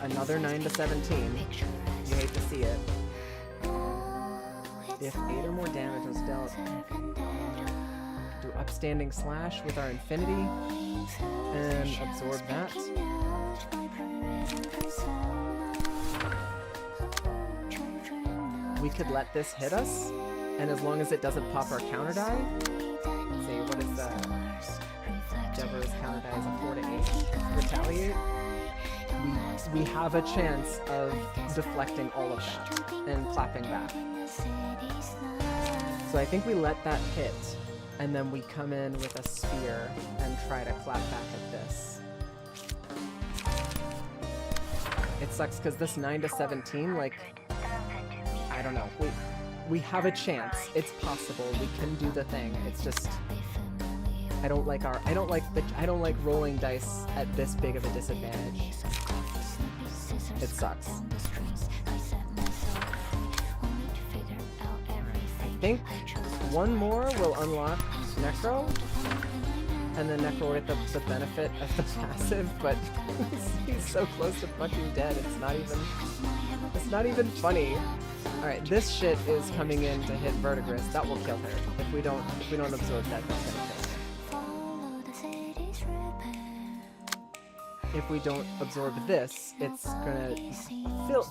Another 9 to 17. You hate to see it. If 8 or more damage was dealt, do upstanding slash with our infinity and absorb that. We could let this hit us, and as long as it doesn't pop our counter die. Let's see, what is that? Deborah's counter die is a 4 to 8. Retaliate. We have a chance of deflecting all of that and clapping back. So I think we let that hit, and then we come in with a spear and try to clap back at this. It sucks because this 9 to 17, like, I don't know. We have a chance. It's possible. We can do the thing. It's just I don't like rolling dice at this big of a disadvantage. It sucks. I think one more will unlock Necro, and then Necro will get the benefit of the passive, but he's so close to fucking dead, it's not even funny. Alright, this shit is coming in to hit Verdigris. That will kill her. If we don't absorb that, that's gonna kill her. If we don't absorb this, it's gonna...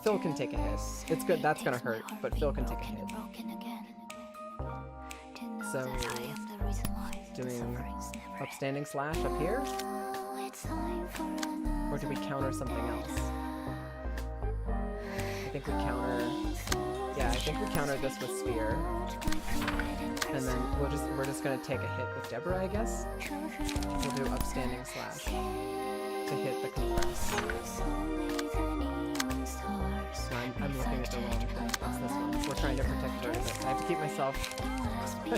Phil can take a hit. It's good. That's gonna hurt, but Phil can take a hit. So... doing upstanding slash up here? Or do we counter something else? I think we counter... Yeah, I think we counter this with Sphere. And then we're just gonna take a hit with Deborah, I guess? We'll do upstanding slash to hit the compress. No, I'm looking at the wrong thing. That's this one. We're trying to protect Vertivis. I have to keep myself... I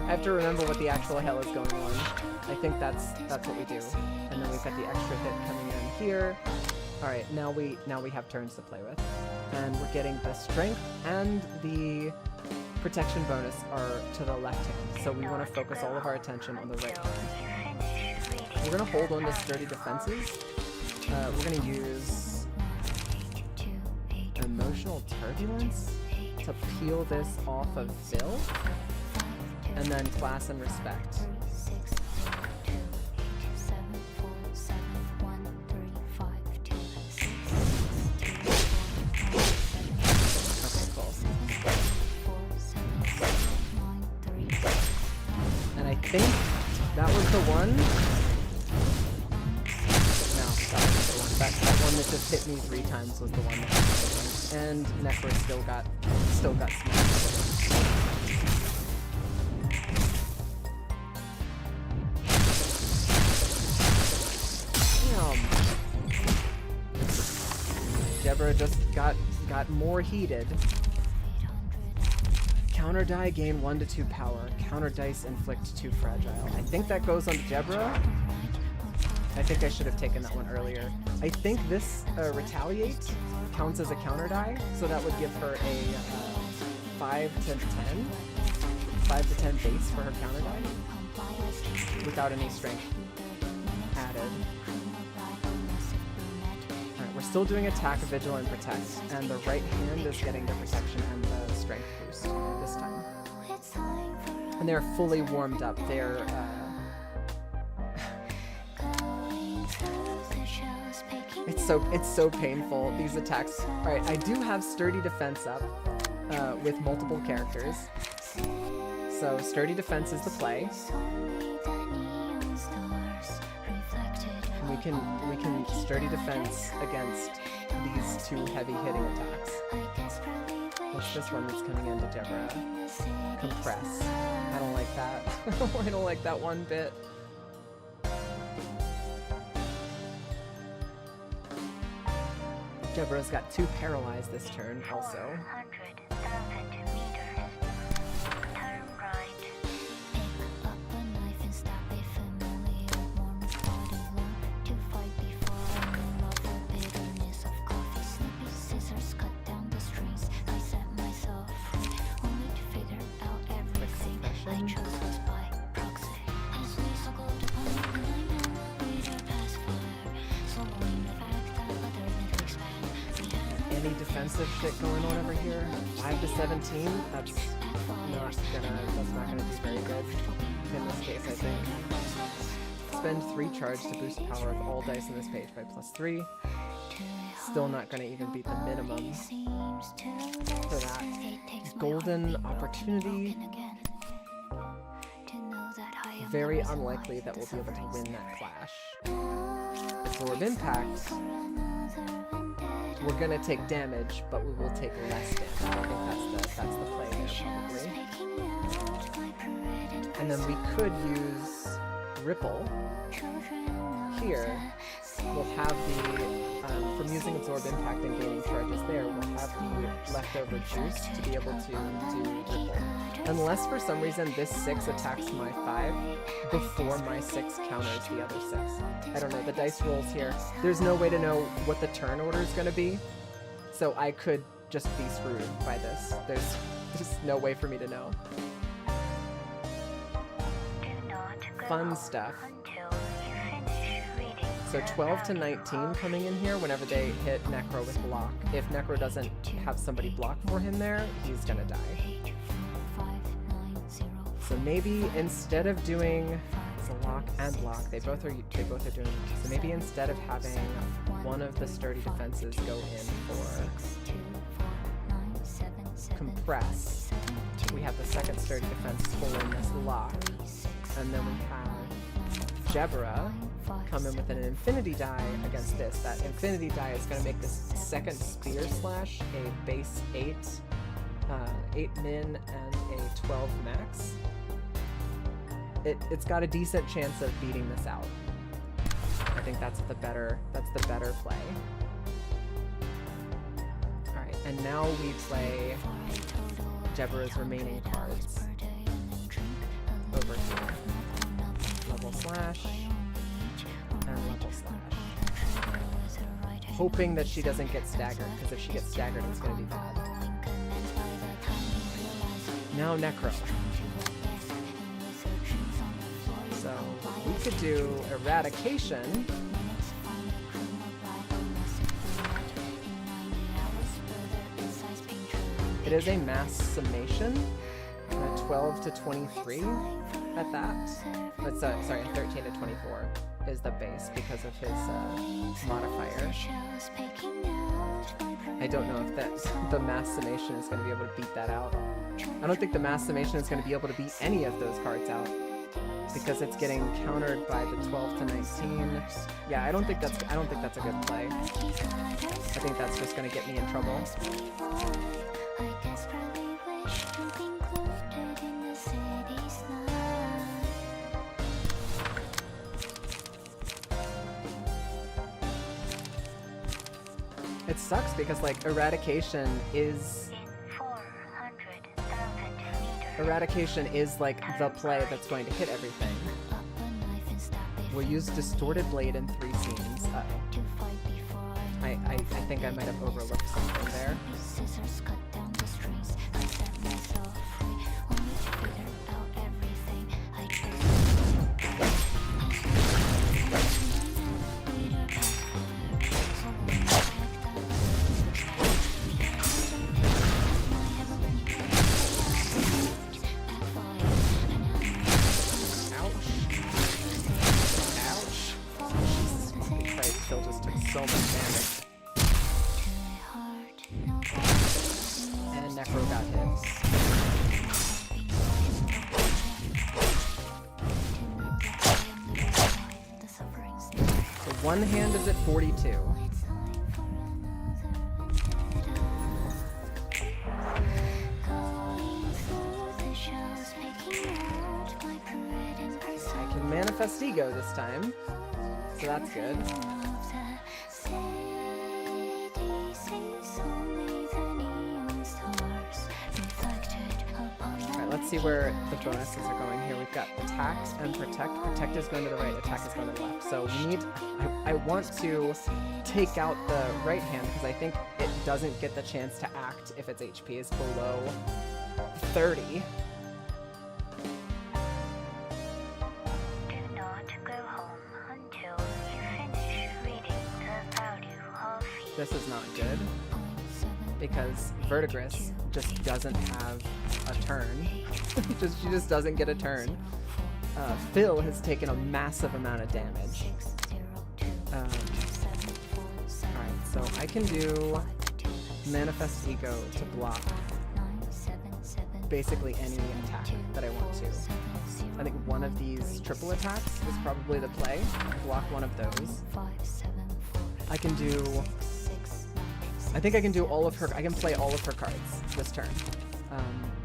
have to remember what the actual hell is going on. I think that's what we do. And then we've got the extra hit coming in here. Alright, now we have turns to play with. And we're getting the strength and the protection bonus are to the left hand. So we want to focus all of our attention on the right hand. We're going to hold on to sturdy defenses. We're going to use emotional turbulence to peel this off of Phil. And then class and respect. I think that was the one. No, that wasn't the one. That one that just hit me 3 times was the one that hit me. And Necro still got smashed. Damn. Deborah just got more heated. Counter die gain 1 to 2 power. Counter dice inflict 2 fragile. I think that goes on to Deborah. I think I should have taken that one earlier. I think this retaliate counts as a counter die, so that would give her a 5 to 10. 5 to 10 base for her counter die. Without any strength added. Alright, we're still doing attack, vigil, and protect, and the right hand is getting the protection and the strength boost this time. And they're fully warmed up. They're it's so painful, these attacks. Alright, I do have sturdy defense up with multiple characters. So sturdy defense is the play. We can sturdy defense against these 2 heavy hitting attacks. What's this one that's coming into Deborah? Compress. I don't like that. I don't like that one bit. Deborah's got 2 paralyzed this turn also. Any defensive shit going on over here? 5 to 17? That's not gonna do very good in this case, I think. Spend 3 charge to boost the power of all dice in this page by +3. Still not gonna even beat the minimum for that. Golden opportunity. Very unlikely that we'll be able to win that clash. Absorb impact. We're gonna take damage, but we will take less damage. I think that's the play there, probably. And then we could use Ripple here. We'll have the from using Absorb Impact and gaining charges there, we'll have the leftover juice to be able to do Ripple. Unless for some reason this 6 attacks my 5 before my 6 counters the other 6. I don't know, the dice rolls here. There's no way to know what the turn order is going to be, so I could just be screwed by this. There's just no way for me to know. Fun stuff. So 12 to 19 coming in here whenever they hit Necro with block. If Necro doesn't have somebody block for him there, he's gonna die. So maybe instead of doing lock and block, they both are doing. So maybe instead of having one of the sturdy defenses go in for compress, we have the second sturdy defense pull in this lock. And then we have Jebra come in with an infinity die against this. That infinity die is going to make this second spear slash a base 8 min and a 12 max. It's got a decent chance of beating this out. I think that's the better play. Alright, and now we play Jebra's remaining cards over here. Level slash and level slash. Hoping that she doesn't get staggered, because if she gets staggered it's gonna be bad. Now Necro. So we could do Eradication. It is a mass summation, 12 to 23 at that. But sorry, 13 to 24 is the base because of his modifier. I don't know if the mass summation is going to be able to beat that out. I don't think the mass summation is going to be able to beat any of those cards out because it's getting countered by the 12 to 19. Yeah, I don't think that's a good play. I think that's just going to get me in trouble. It sucks because like Eradication is like the play that's going to hit everything. We'll use Distorted Blade in 3 scenes. I think I might have overlooked something there. One hand is at 42. I can manifest Ego this time, so that's good. Alright, let's see where the bonuses are going here. We've got Attack and Protect. Protect is going to the right, Attack is going to the left. So we need... I want to take out the right hand because I think it doesn't get the chance to act if its HP is below 30. Do not go home until you finish reading the value of each. This is not good because Verdigris just doesn't have a turn. She just doesn't get a turn. Phil has taken a massive amount of damage. Alright, so I can do Manifest Ego to block basically any attack that I want to. I think one of these triple attacks is probably the play. Block one of those. I can do... I think I can do all of her... I can play all of her cards this turn.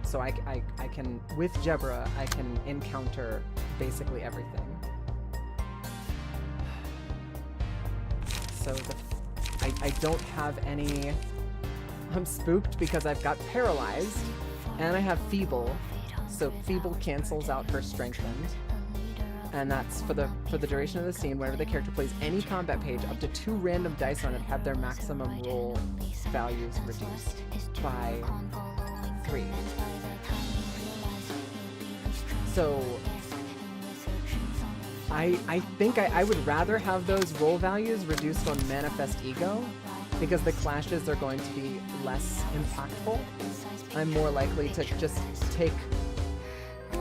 So I can... With Jebra, I can encounter basically everything. So I don't have any... I'm spooked because I've got Paralyzed, and I have Feeble, so Feeble cancels out her Strengthened. And that's for the duration of the scene, whenever the character plays any combat page, up to 2 random dice on it have their maximum roll values reduced by 3. So I think I would rather have those roll values reduced on Manifest Ego, because the clashes are going to be less impactful. I'm more likely to just take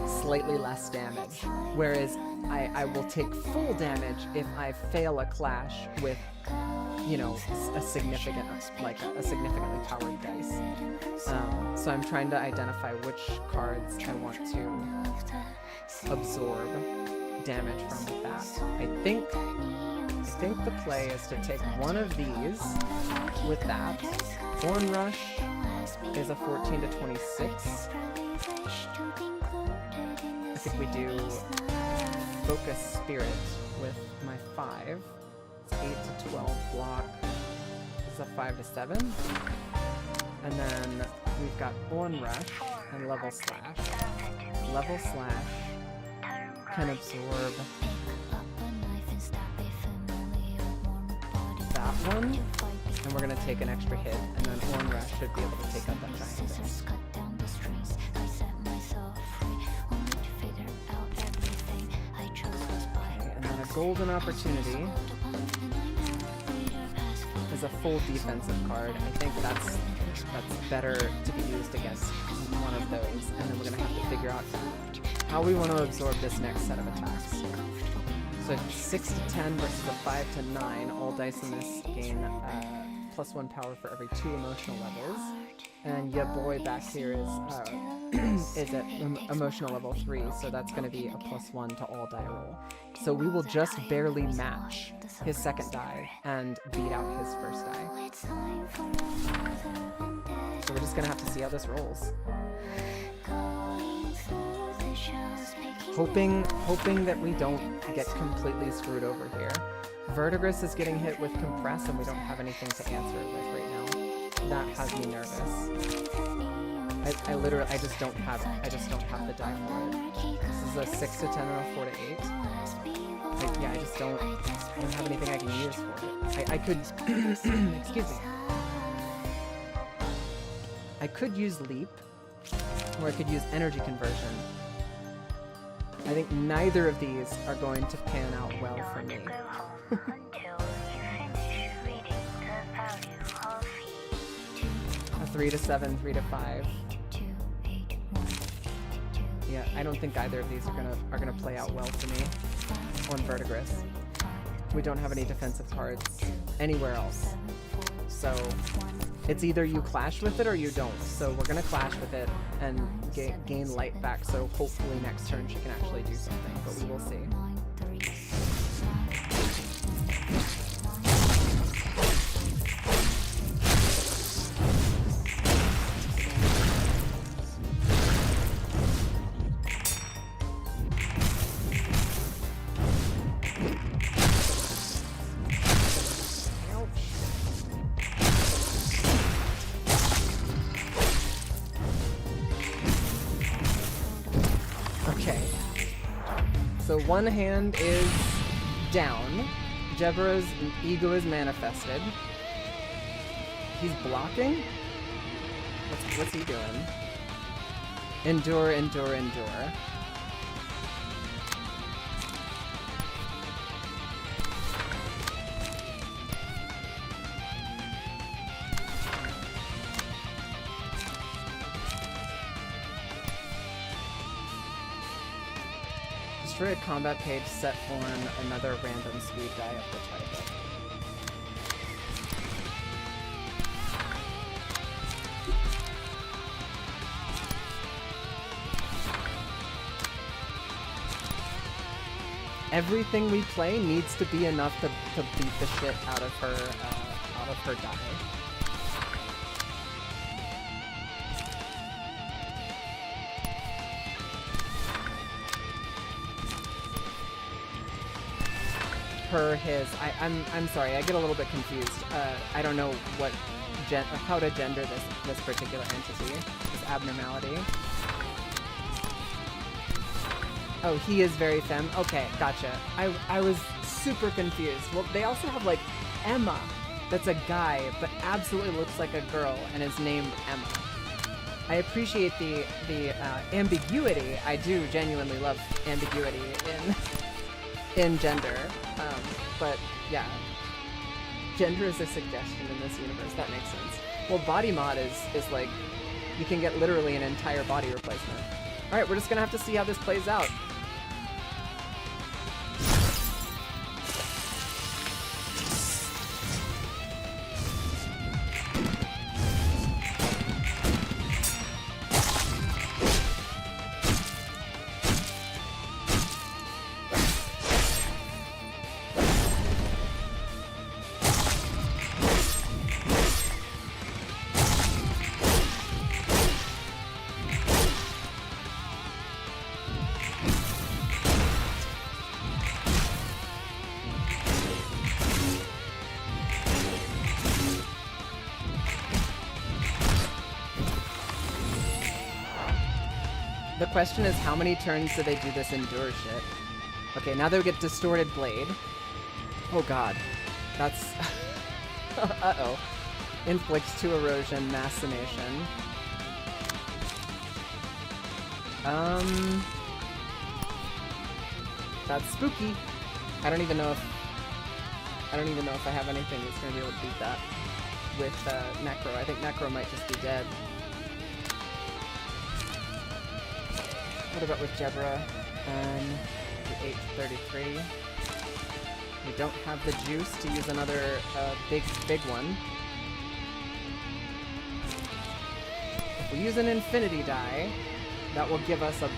slightly less damage, whereas I will take full damage if I fail a clash with you know, a significant, like a significantly powered dice. So I'm trying to identify which cards I want to absorb damage from with that. I think the play is to take one of these with that. Thorn Rush is a 14 to 26. I think we do Focus Spirit with my 5. It's 8 to 12 block. It's a 5 to 7. And then we've got Thorn Rush and Level Slash. Level Slash can absorb that one, and we're gonna take an extra hit, and then Thorn Rush should be able to take out that giant thing. Okay, and then a Golden Opportunity is a full defensive card. I think that's better to be used against one of those, and then we're gonna have to figure out how we want to absorb this next set of attacks. So it's 6 to 10 versus a 5 to 9. All dice in this gain +1 power for every 2 emotional levels. And your boy back here is at emotional level 3, so that's going to be a +1 to all die roll. So we will just barely match his second die and beat out his first die. So we're just going to have to see how this rolls. Hoping that we don't get completely screwed over here. Verdigris is getting hit with Compress, and we don't have anything to answer it with right now. That has me nervous. I just don't have the die for it. This is a 6 to 10 and a 4 to 8. I just don't have anything I can use for it. I could excuse me. I could use Leap, or I could use Energy Conversion. I think neither of these are going to pan out well for me. A 3 to 7, 3 to 5. Yeah, I don't think either of these are gonna play out well for me on Verdigris. We don't have any defensive cards anywhere else, so it's either you clash with it or you don't. So we're gonna clash with it and gain light back, so hopefully next turn she can actually do something, but we will see. So one hand is down. Jebbra's ego is manifested. He's blocking? What's he doing? Endure, endure, endure. Destroy a combat page set on another random speed die of the target. Everything we play needs to be enough to beat the shit out of her die. I'm sorry, I get a little bit confused. I don't know how to gender this particular entity, this abnormality. Oh, he is very femme. Okay, gotcha. I was super confused. Well, they also have like Emma, that's a guy, but absolutely looks like a girl, and is named Emma. I appreciate the ambiguity. I do genuinely love ambiguity in gender. But yeah, gender is a suggestion in this universe. That makes sense. Well, body mod is like, you can get literally an entire body replacement. All right, we're just gonna have to see how this plays out. The question is, how many turns do they do this endure shit? Okay, now they get Distorted Blade. Oh god. That's... uh-oh. Inflicts 2 erosion, Machination. That's spooky. I don't even know if I have anything that's gonna be able to beat that with Necro. I think Necro might just be dead. What about with Jebra? 833. We don't have the juice to use another big one. If we use an infinity die, that will give us a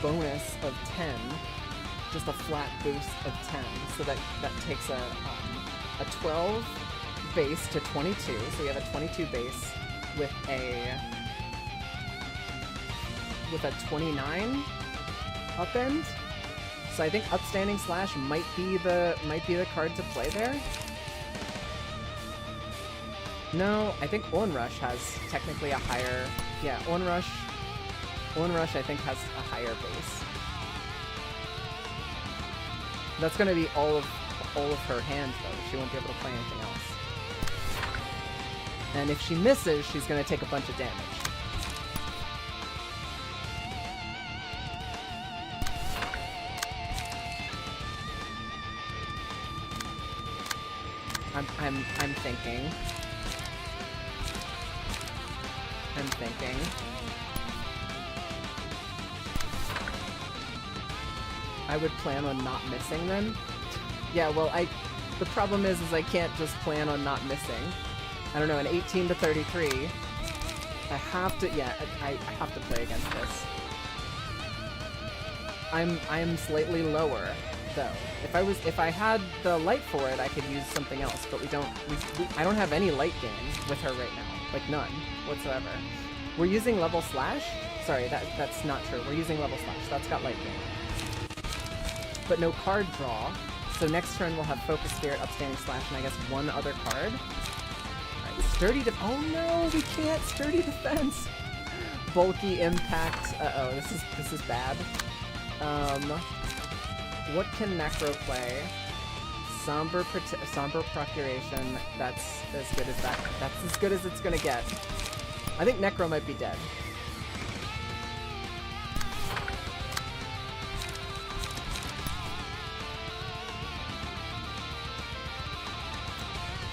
bonus of 10. Just a flat boost of 10. So that takes a 12 base to 22. So we have a 22 base with a 29 upend. So I think Upstanding Slash might be the card to play there. No, I think Onrush has technically a higher... Yeah, Onrush I think has a higher base. That's gonna be all of her hands though. She won't be able to play anything else. And if she misses, she's gonna take a bunch of damage. I'm thinking. I would plan on not missing then. Yeah, well, the problem is I can't just plan on not missing. I don't know, an 18 to 33. I have to, yeah, I have to play against this. I'm slightly lower, though. If I had the light for it, I could use something else, but I don't have any light gain with her right now. Like, none whatsoever. We're using level slash? Sorry, that's not true. We're using level slash. That's got light gain. But no card draw. So next turn we'll have Focus Spirit, Upstanding Slash, and I guess one other card. Alright, Sturdy oh no, we can't! Sturdy Defense! Bulky Impact. Uh-oh, this is bad. What can Necro play? Somber Procuration. That's as good as that. That's as good as it's gonna get. I think Necro might be dead.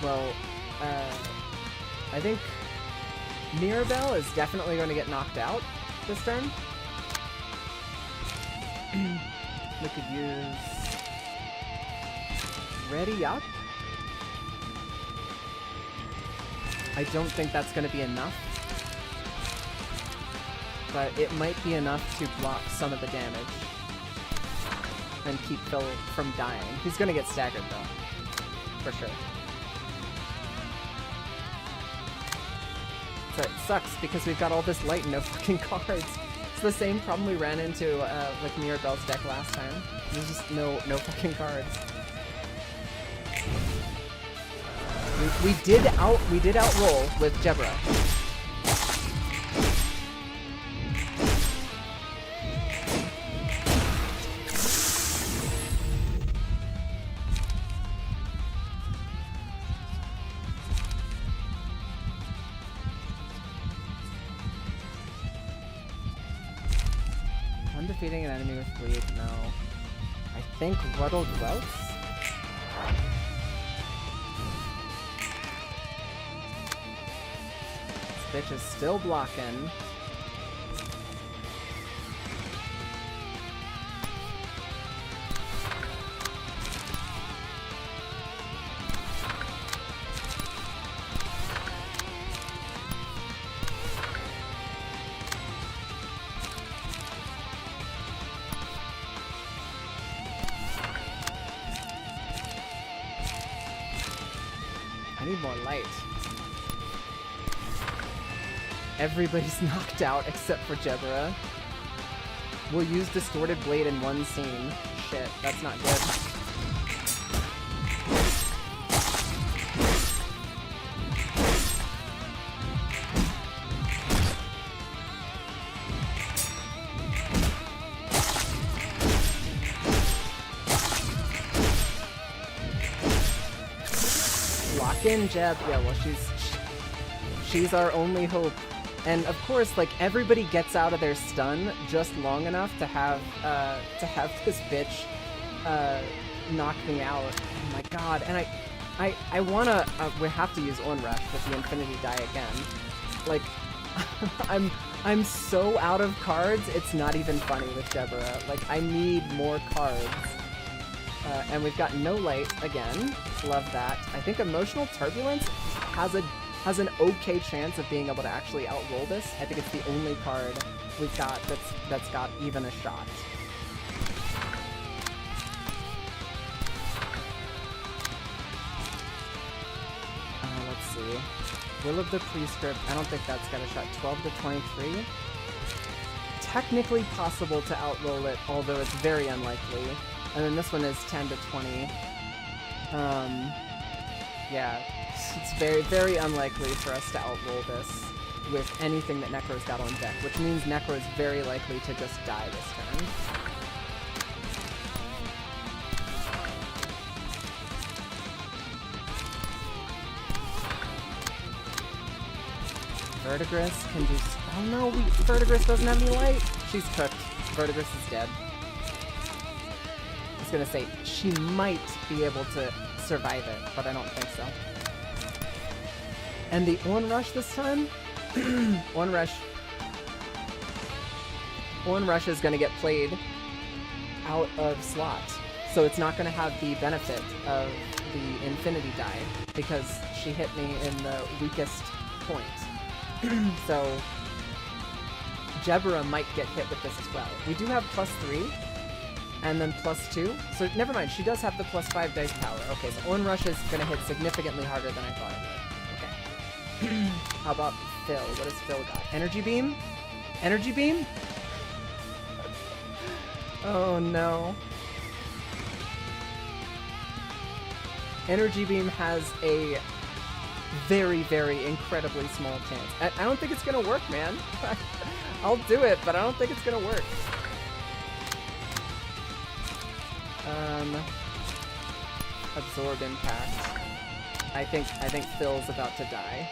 Well, I think Mirabelle is definitely going to get knocked out this turn. We could use Ready Up. I don't think that's going to be enough, but it might be enough to block some of the damage and keep Phil from dying. He's going to get staggered though, for sure. So it sucks because we've got all this light and no fucking cards. It's the same problem we ran into with Mirabelle's deck last time. There's just no fucking cards. We did outroll with Jebra. Defeating an enemy with bleed? No. I think Ruddled Welts? This bitch is still blocking. More light. Everybody's knocked out except for Jebra. We'll use Distorted Blade in one scene. Shit, that's not good. in Jeb. Yeah, well, she's our only hope. And of course, like, everybody gets out of their stun just long enough to have this bitch knock me out. Oh my god. And I wanna we have to use Onrush with the Infinity Die again. Like, I'm so out of cards, it's not even funny with Jebura. Like, I need more cards. And we've got No Light again. Love that. I think Emotional Turbulence has an okay chance of being able to actually outroll this. I think it's the only card we've got that's got even a shot. Let's see. Will of the Prescript, I don't think that's got a shot. 12 to 23. Technically possible to outroll it, although it's very unlikely. And then this one is 10 to 20. Yeah, it's very, very unlikely for us to outroll this with anything that Necro's got on deck, which means Necro is very likely to just die this turn. Verdigris can do... Oh no, Verdigris doesn't have any light! She's cooked. Verdigris is dead. I was gonna say, she might be able to survive it, but I don't think so. And the Onrush this time? Onrush is gonna get played out of slot. So it's not gonna have the benefit of the Infinity Die, because she hit me in the weakest point. So Jebura might get hit with this as well. We do have +3 and then +2. So never mind, she does have the +5 dice power. Okay, so Onrush is going to hit significantly harder than I thought it would. Okay. How about Phil? What has Phil got? Energy Beam? Energy Beam? Oh no. Energy Beam has a very, very incredibly small chance. I don't think it's gonna work, man. I'll do it, but I don't think it's gonna work. Absorb Impact. I think Phil's about to die.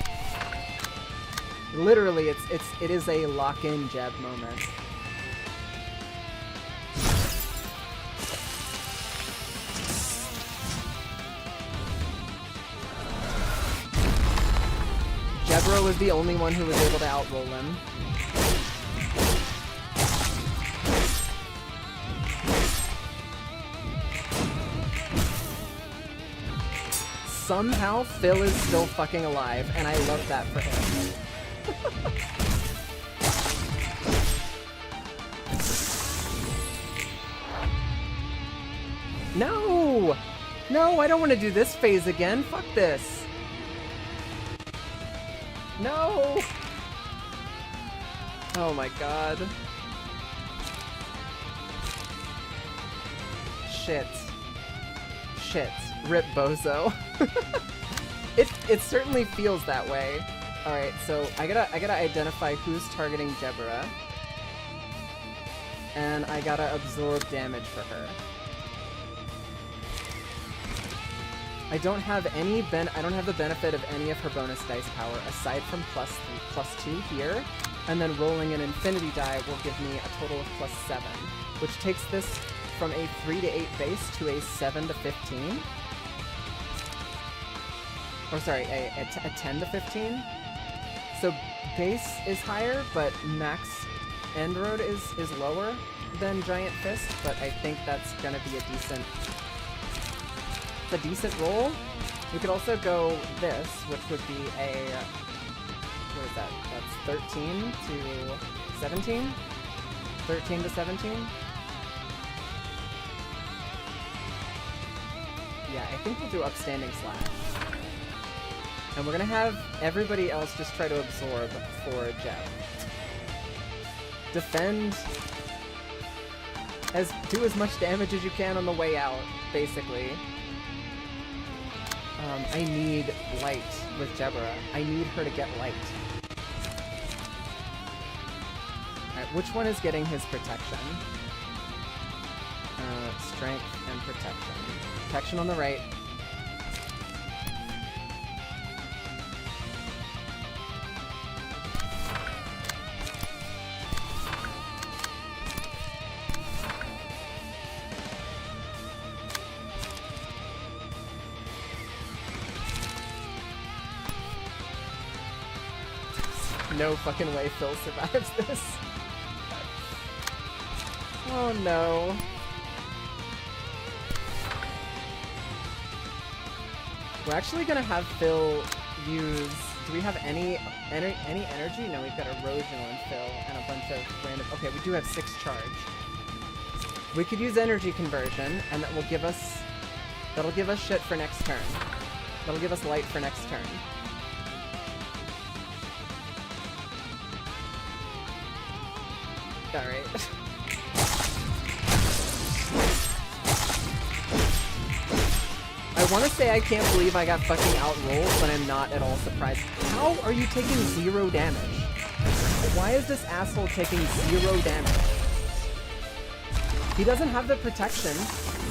Literally, it is a lock-in Jeb moment. Jebura was the only one who was able to outroll him. Somehow, Phil is still fucking alive, and I love that for him. No! No, I don't want to do this phase again. Fuck this. No! Oh my god. Shit. Shit. Rip Bozo. It certainly feels that way. Alright, so I gotta identify who's targeting Jebura. And I gotta absorb damage for her. I don't have the benefit of any of her bonus dice power aside from +2 here, and then rolling an Infinity Die will give me a total of +7, which takes this from a 3 to 8 base to a 7 to 15. Or sorry, a 10 to 15. So base is higher, but max end road is lower than Giant Fist, but I think that's gonna be a decent roll. We could also go this, which would be a... What is that? That's 13 to 17? 13 to 17? Yeah, I think we'll do Upstanding Slash. And we're gonna have everybody else just try to absorb for Jeb. Defend. Do as much damage as you can on the way out, basically. I need light with Jebura. I need her to get light. Alright, which one is getting his protection? Strength and protection. Protection on the right. no fucking way Phil survives this. Oh no. We're actually gonna have Phil use... Do we have any energy? No, we've got Erosional and Phil and a bunch of random... Okay, we do have 6 charge. We could use energy conversion, and that will give us... That'll give us shit for next turn. That'll give us light for next turn. Alright. I want to say I can't believe I got fucking outrolled, but I'm not at all surprised. How are you taking 0 damage? Why is this asshole taking 0 damage? He doesn't have the protection.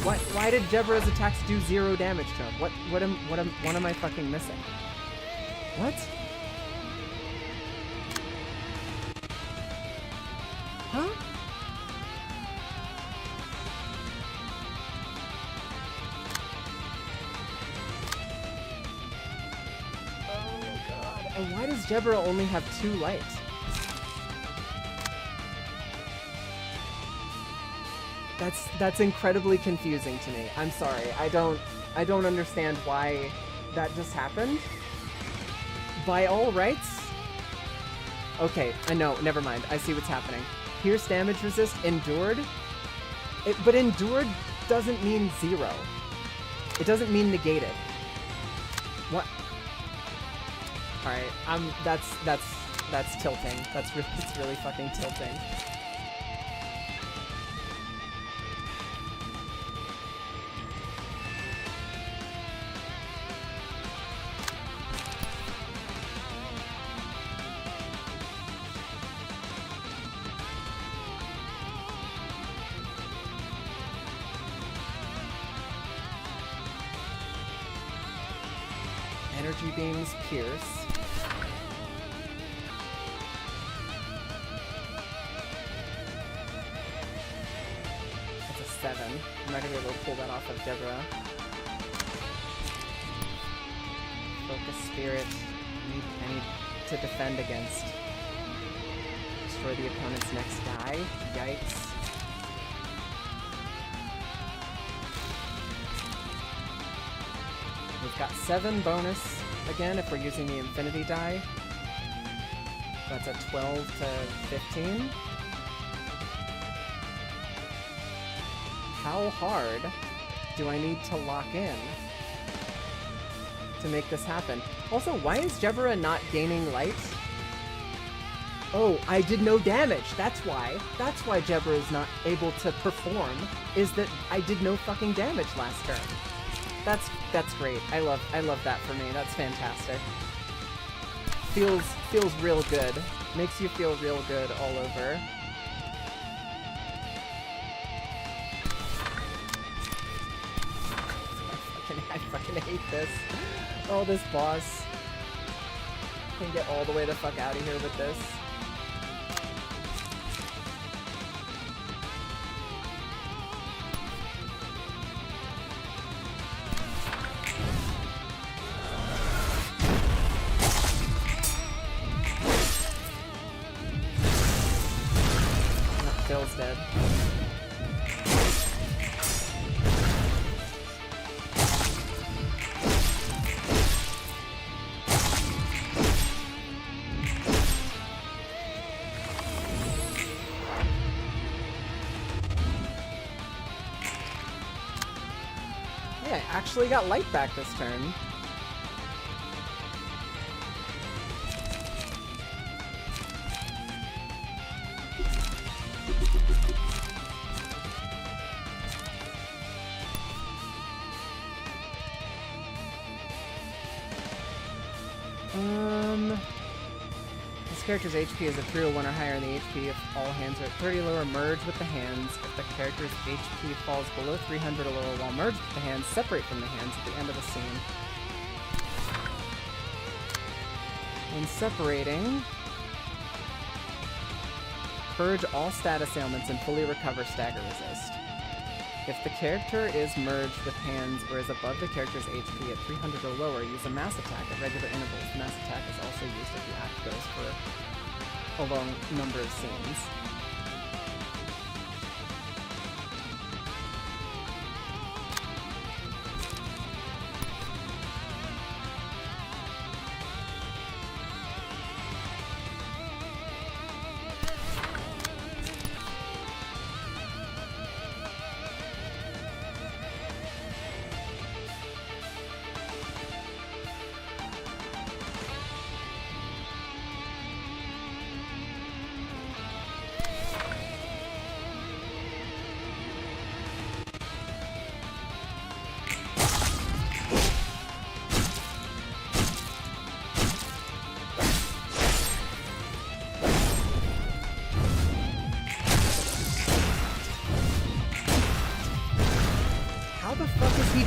Why did Jebra's attacks do 0 damage to him? What am I fucking missing? What? Huh? Oh god. And why does Jebra only have 2 lights? That's incredibly confusing to me. I'm sorry. I don't understand why that just happened. By all rights? Okay, I know. Never mind. I see what's happening. Pierce damage resist endured. But endured doesn't mean 0. It doesn't mean negated. What? All right. That's tilting. It's really fucking tilting. Energy beams pierce. That's a 7. I'm not gonna be able to pull that off of Jebra. Focus Spirit. I need to defend against. Destroy the opponent's next die. Yikes. We've got 7 bonus, again, if we're using the Infinity die. That's a 12 to 15. How hard do I need to lock in to make this happen? Also, why is Jebra not gaining light? Oh, I did no damage. That's why. That's why Jebra is not able to perform, is that I did no fucking damage last turn. That's great. I love that for me. That's fantastic. Feels real good. Makes you feel real good all over. I fucking hate this. Oh, this boss. Can get all the way the fuck out of here with this. Phil's dead. Yeah, I actually got light back this turn. This character's HP is at 301 or higher in the HP if all hands are at 30 or lower. Merge with the hands. If the character's HP falls below 300 or lower while merged with the hands, separate from the hands at the end of the scene. When separating, purge all status ailments and fully recover stagger resist. If the character is merged with hands or is above the character's HP at 300 or lower, use a mass attack at regular intervals. The mass attack is also used if the act goes for a long number of scenes.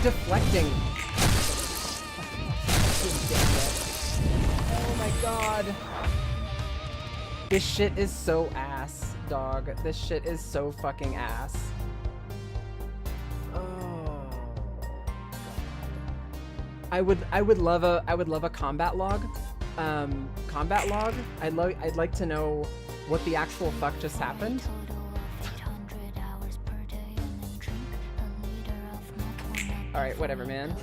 Deflecting. Oh my god. This shit is so ass, dog. This shit is so fucking ass. Oh. I would love a combat log. Combat log. I'd like to know what the actual fuck just happened. Alright, whatever, man.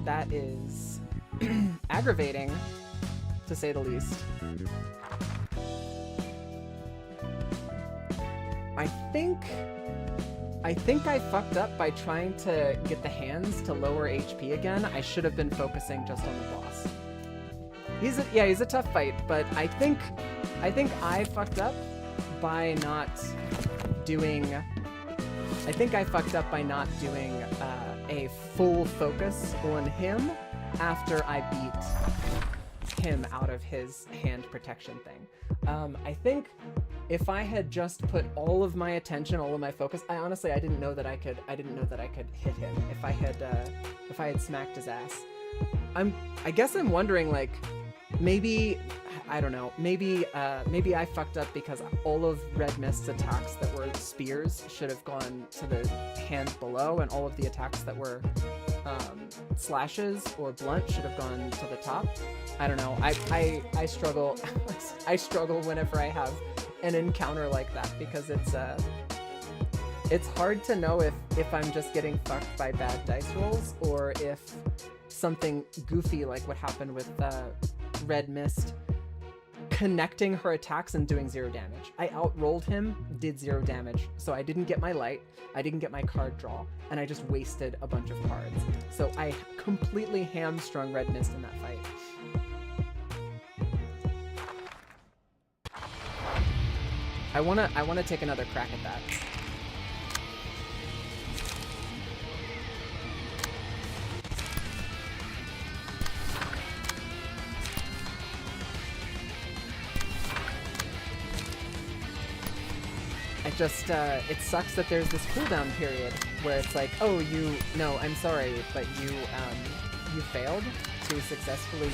That is aggravating, to say the least. I think I fucked up by trying to get the hands to lower HP again. I should have been focusing just on the boss. He's a tough fight, but I think I fucked up by not doing a full focus on him after I beat him out of his hand protection thing. I think if I had just put all of my attention, all of my focus, I didn't know that I could hit him if I had smacked his ass. I guess I'm wondering, like, maybe, I don't know, maybe I fucked up because all of Red Mist's attacks that were spears should have gone to the hand below, and all of the attacks that were slashes or blunt should have gone to the top. I don't know. I struggle. I struggle whenever I have an encounter like that, because it's hard to know if I'm just getting fucked by bad dice rolls, or if something goofy like what happened with Red Mist connecting her attacks and doing 0 damage. I outrolled him, did 0 damage, so I didn't get my light, I didn't get my card draw, and I just wasted a bunch of cards. So I completely hamstrung Red Mist in that fight. I wanna take another crack at that. It sucks that there's this cooldown period where it's like, oh, I'm sorry, but you failed to successfully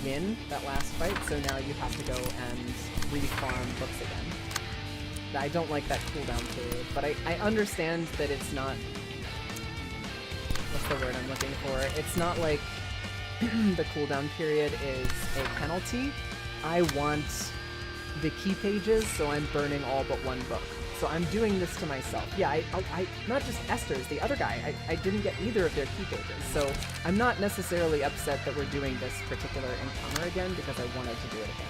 win that last fight, so now you have to go and re-farm books again. I don't like that cooldown period, but I understand that it's not, what's the word I'm looking for? It's not like the cooldown period is a penalty. I want the key pages, so I'm burning all but one book. So I'm doing this to myself. Yeah, I not just Esther's, the other guy, I didn't get either of their key pages. So I'm not necessarily upset that we're doing this particular encounter again, because I wanted to do it again.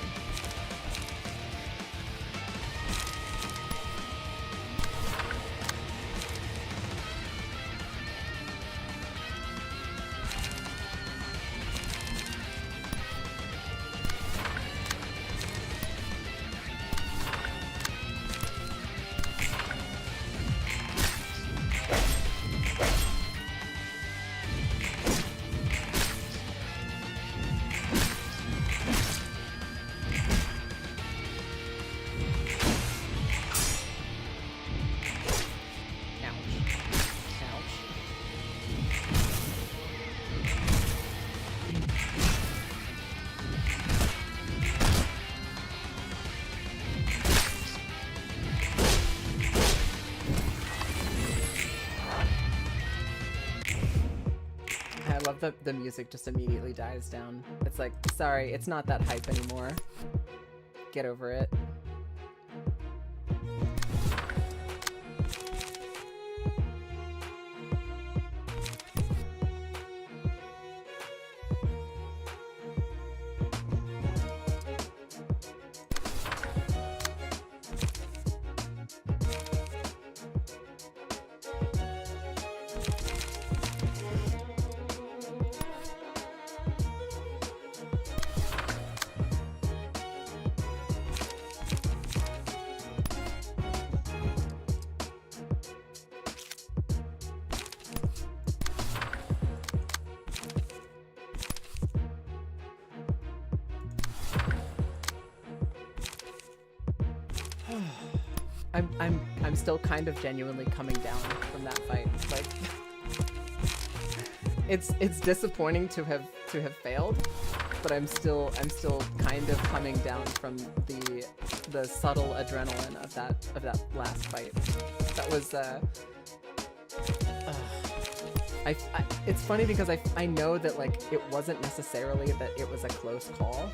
the music just immediately dies down. It's like, sorry, it's not that hype anymore. Get over it. I'm still kind of genuinely coming down from that fight. Like, it's disappointing to have failed, but I'm still kind of coming down from the subtle adrenaline of that last fight. That was it's funny because I know that, like, it wasn't necessarily that it was a close call.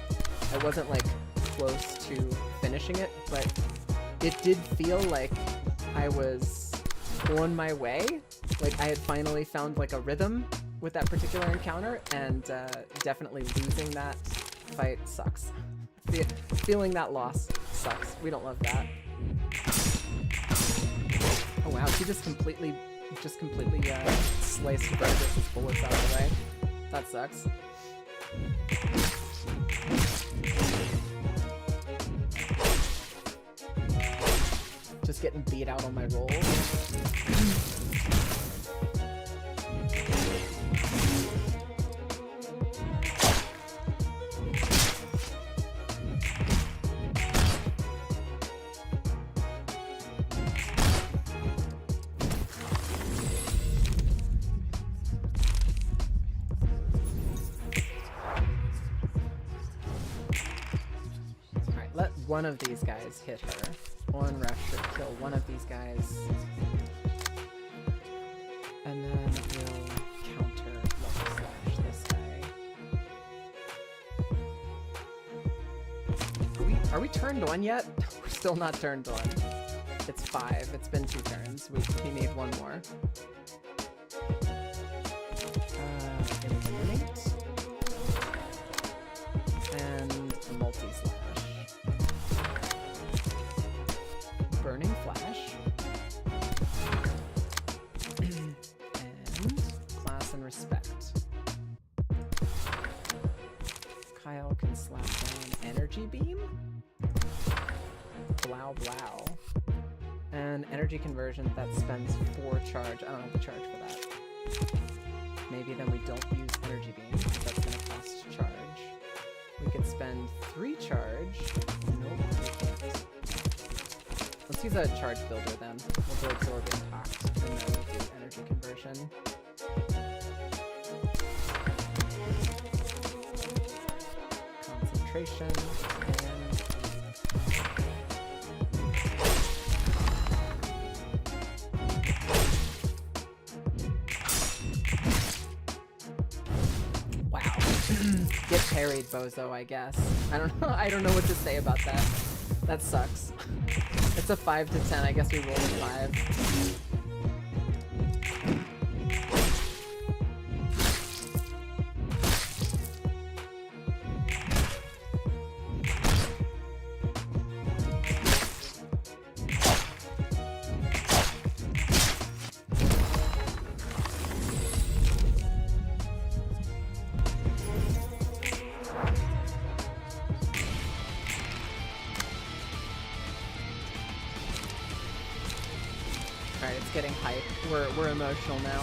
I wasn't like close to finishing it, but it did feel like I was on my way. Like, I had finally found like a rhythm with that particular encounter, and definitely losing that fight sucks. Feeling that loss sucks. We don't love that. Oh wow, she just completely sliced Burgess's bullets out of the way. That sucks. Just getting beat out on my rolls. Alright, let one of these guys hit her. One rush should kill one of these guys. And then we'll counter Lucky Slash this guy. Are we turned on yet? We're still not turned on. It's 5. It's been 2 turns. We need one more. Illuminate. And multi-slash. Burning Flash. And Class and Respect. Kyle can slap down Energy Beam. Blow Blow. And Energy Conversion that spends 4 charge. I don't have to charge for that. Maybe then we don't use Energy Beam, because that's going to cost charge. We could spend 3 charge. Nope, we can't. Let's use a charge builder then. We'll go Absorb Impact, and then we'll do Energy Conversion. Concentration, and... Wow. Get parried, Bozo, I guess. I don't know what to say about that. That sucks. It's a 5 to 10. I guess we roll a 5. Alright, it's getting hype. We're emotional now.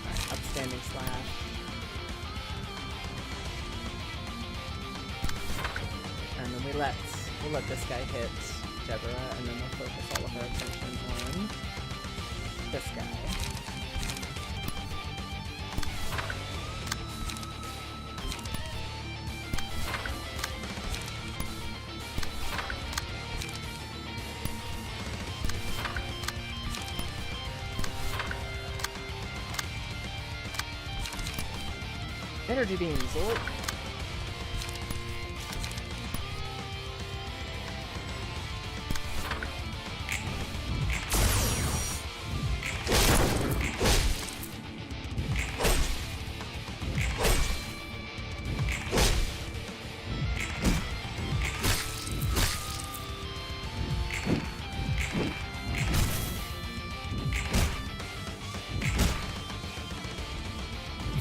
Alright, Upstanding Slash. And then we'll let this guy hit Deborah, and then we'll focus all of our attention on this guy. Energy beams. Oh.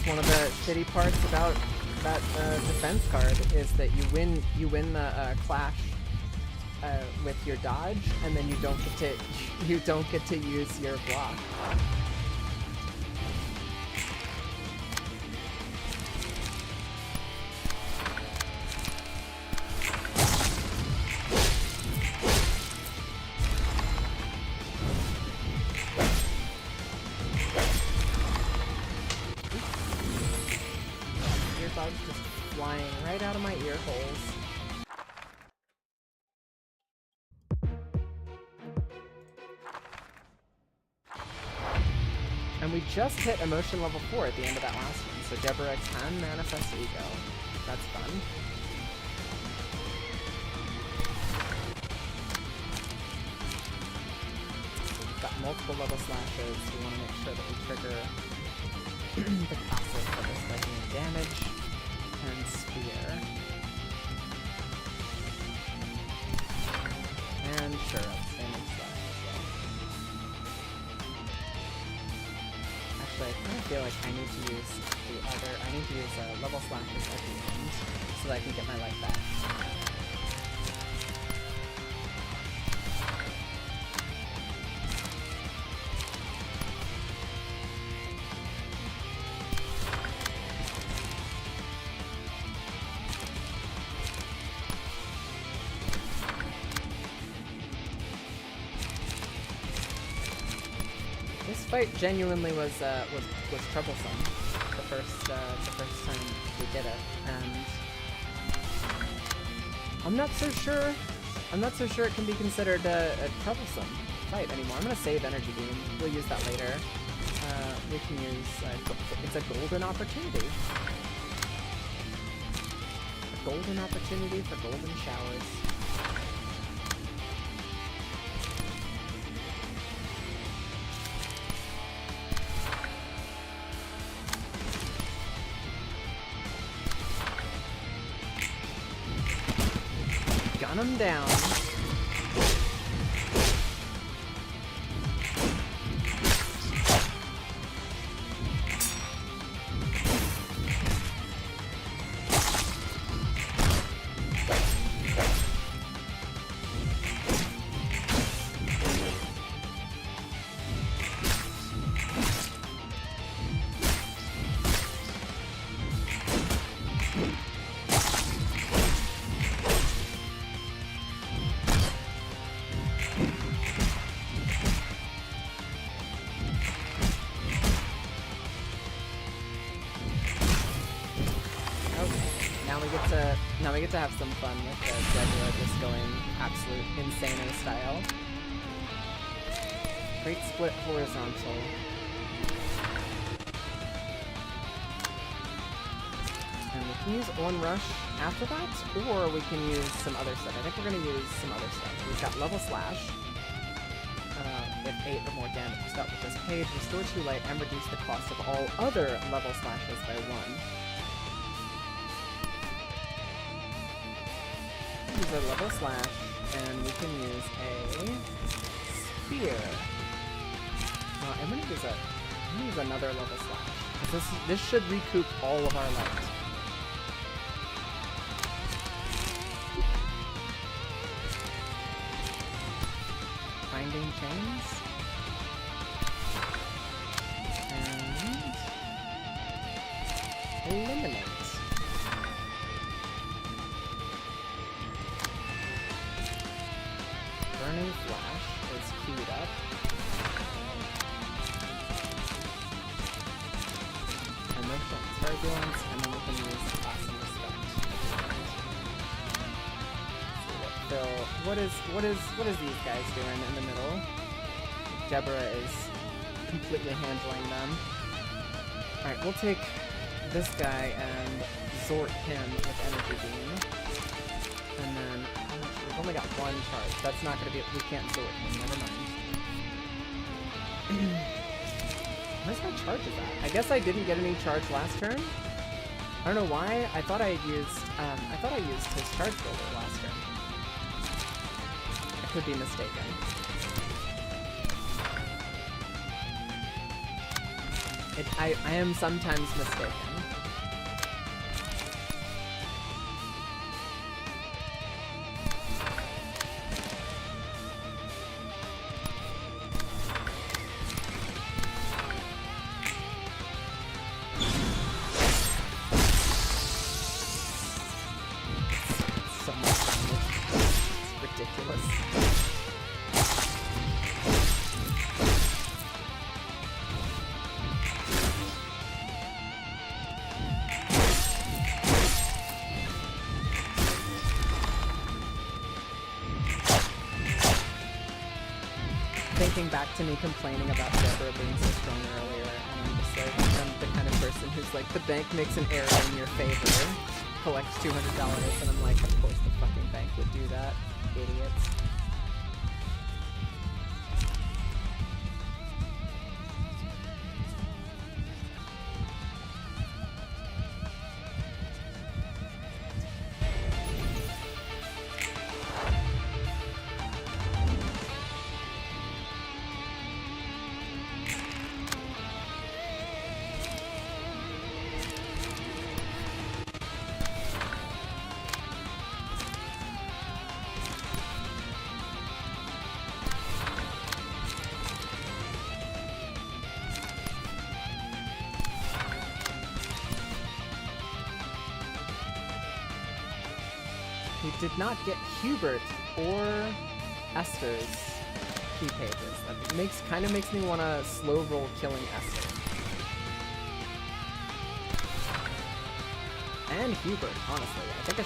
One of the shitty parts about that defense card is that you win the clash with your dodge, and then you don't get to use your block. Just flying right out of my ear holes. And we just hit emotion level 4 at the end of that last one, so Deborah can manifest ego. That's fun. We've got multiple level slashes. We want to make sure that we trigger the passive for this by doing damage. And spear. And sure, damage slash as well. Actually, I kind of feel like I need to use level slashes at the end so that I can get my life back. This fight genuinely was troublesome the first time we did it, and I'm not so sure it can be considered a troublesome fight anymore. I'm gonna save energy beam. We'll use that later. We can use it's a golden opportunity. A golden opportunity for golden showers. Gun him down. Now we get to have some fun with Deborah just going absolute insane style. Great split horizontal. And we can use Onrush after that, or we can use some other stuff. I think we're going to use some other stuff. We've got Level Slash with 8 or more damage. We start with this page. Restore 2 light and reduce the cost of all other level slashes by 1. Use a level slash, and we can use a spear. I'm gonna use another level slash. This should recoup all of our light. Binding chains. And eliminate. Burning Flash is queued up. Emotional Turbulence, and then we can use Awesome Respect. What is these guys doing in the middle? Deborah is completely handling them. Alright, we'll take this guy and Zort him with Energy Beam. And then, we've only got one charge. That's not gonna be, we can't Zort him, never mind. Where's my charges at? I guess I didn't get any charge last turn. I don't know why. I thought I used his charge builder last turn. I could be mistaken. I am sometimes mistaken. So much damage. It's ridiculous. Thinking back to me complaining about Deborah being so strong earlier, and I'm just like, I'm the kind of person who's like, the bank makes an error in your favor, collects $200, and I'm like, of course the fucking bank would do that, idiots. We did not get Hubert or Esther's key pages. That kind of makes me want to slow roll killing Esther. And Hubert, honestly. I think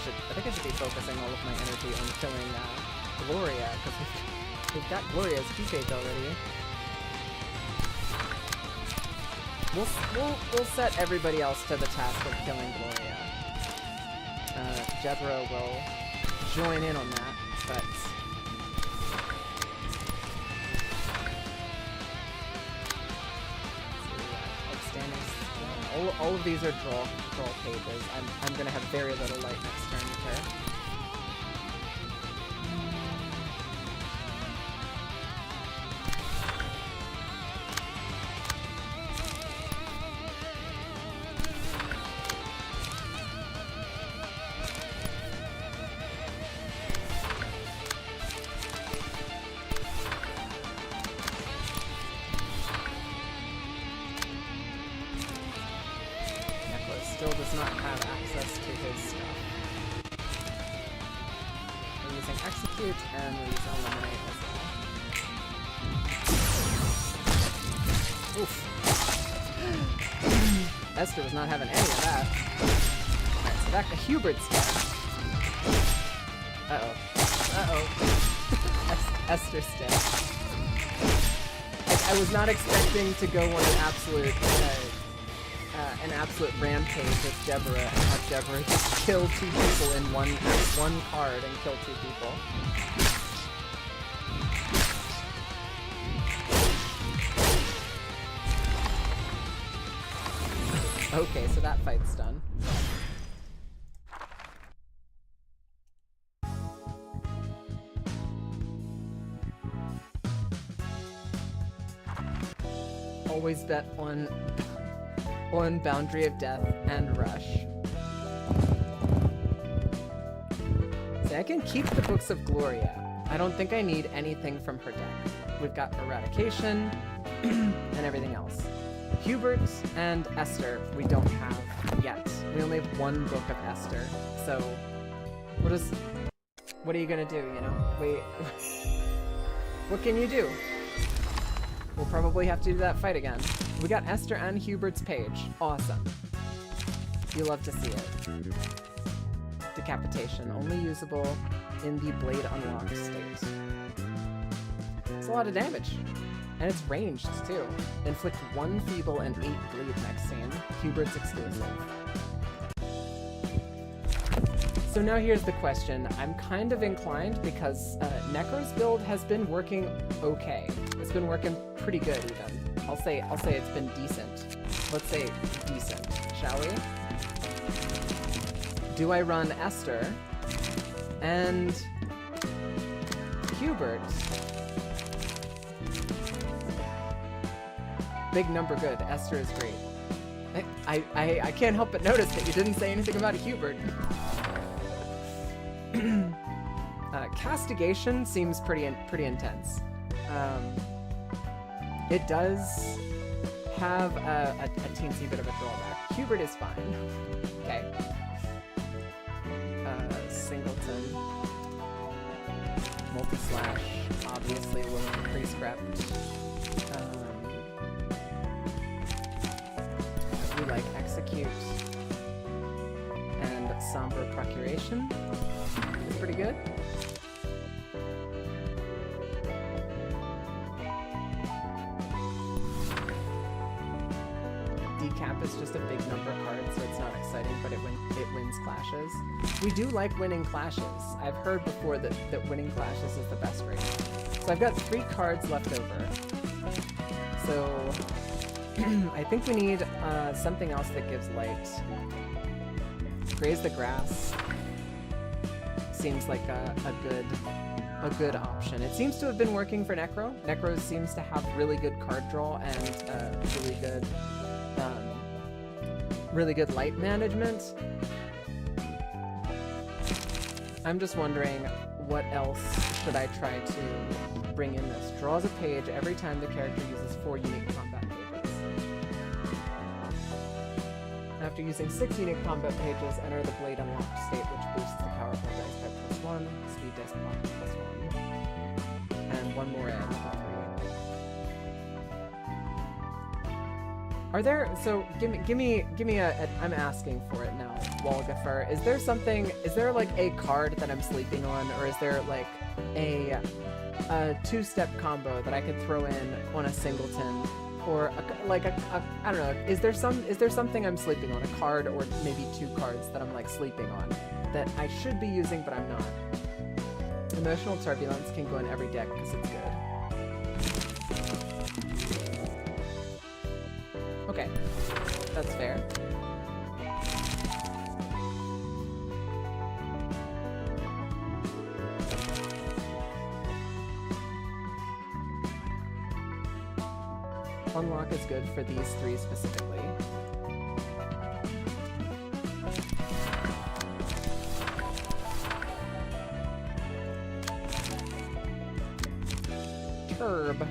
I should be focusing all of my energy on killing Gloria, because we've got Gloria's key page already. We'll set everybody else to the task of killing Gloria. Deborah will join in on that, but outstanding. All of these are draw pages. I'm gonna have very little light next turn with her. Still does not have access to his stuff. We're using Execute and we're using Eliminate as well. Oof. Esther was not having any of that. Alright, so back to Hubert's dead. Uh-oh. Uh-oh. Esther's dead. I was not expecting to go on an absolute rampage with Deborah and have Deborah just kill two people in one card and kill two people. Okay, so that fight's done. Always bet on Boundary of Death and Rush. See, I can keep the Books of Gloria. I don't think I need anything from her deck. We've got Eradication and everything else. Hubert and Esther we don't have yet. We only have one book of Esther. So what are you gonna do, you know? What can you do? We'll probably have to do that fight again. We got Esther and Hubert's page. Awesome. You love to see it. Decapitation, only usable in the Blade Unlocked state. It's a lot of damage. And it's ranged, too. Inflict 1 feeble and 8 bleed next scene. Hubert's exclusive. So now here's the question. I'm kind of inclined because Necro's build has been working okay. It's been working pretty good, even. I'll say it's been decent. Let's say decent, shall we? Do I run Esther and Hubert? Big number good. Esther is great. I can't help but notice that you didn't say anything about Hubert. Castigation seems pretty intense. It does have a teensy bit of a drawback. Hubert is fine. Okay. Singleton. Multi-slash. Obviously will increase crept. We like execute. And somber procuration. It's pretty good. Decap is just a big number card, so it's not exciting, but it wins clashes. We do like winning clashes. I've heard before that winning clashes is the best rate. So I've got 3 cards left over. So I think we need something else that gives light. Graze the Grass seems like a good option. It seems to have been working for Necro. Necro seems to have really good card draw and really good light management. I'm just wondering what else should I try to bring in this. Draws a page every time the character uses 4 unique combat pages. After using 6 unique combat pages, enter the Blade Unlocked state, which boosts the power of dice by +1, speed dice block +1, and 1 more in. Are there, so give me a I'm asking for it now, Walgafur. Is there like a card that I'm sleeping on, or is there like a 2-step combo that I could throw in on a singleton, or I don't know, is there something I'm sleeping on, a card or maybe 2 cards that I'm like sleeping on that I should be using but I'm not? Emotional Turbulence can go in every deck because it's good. Okay, that's fair. Unlock is good for these 3 specifically. Turb.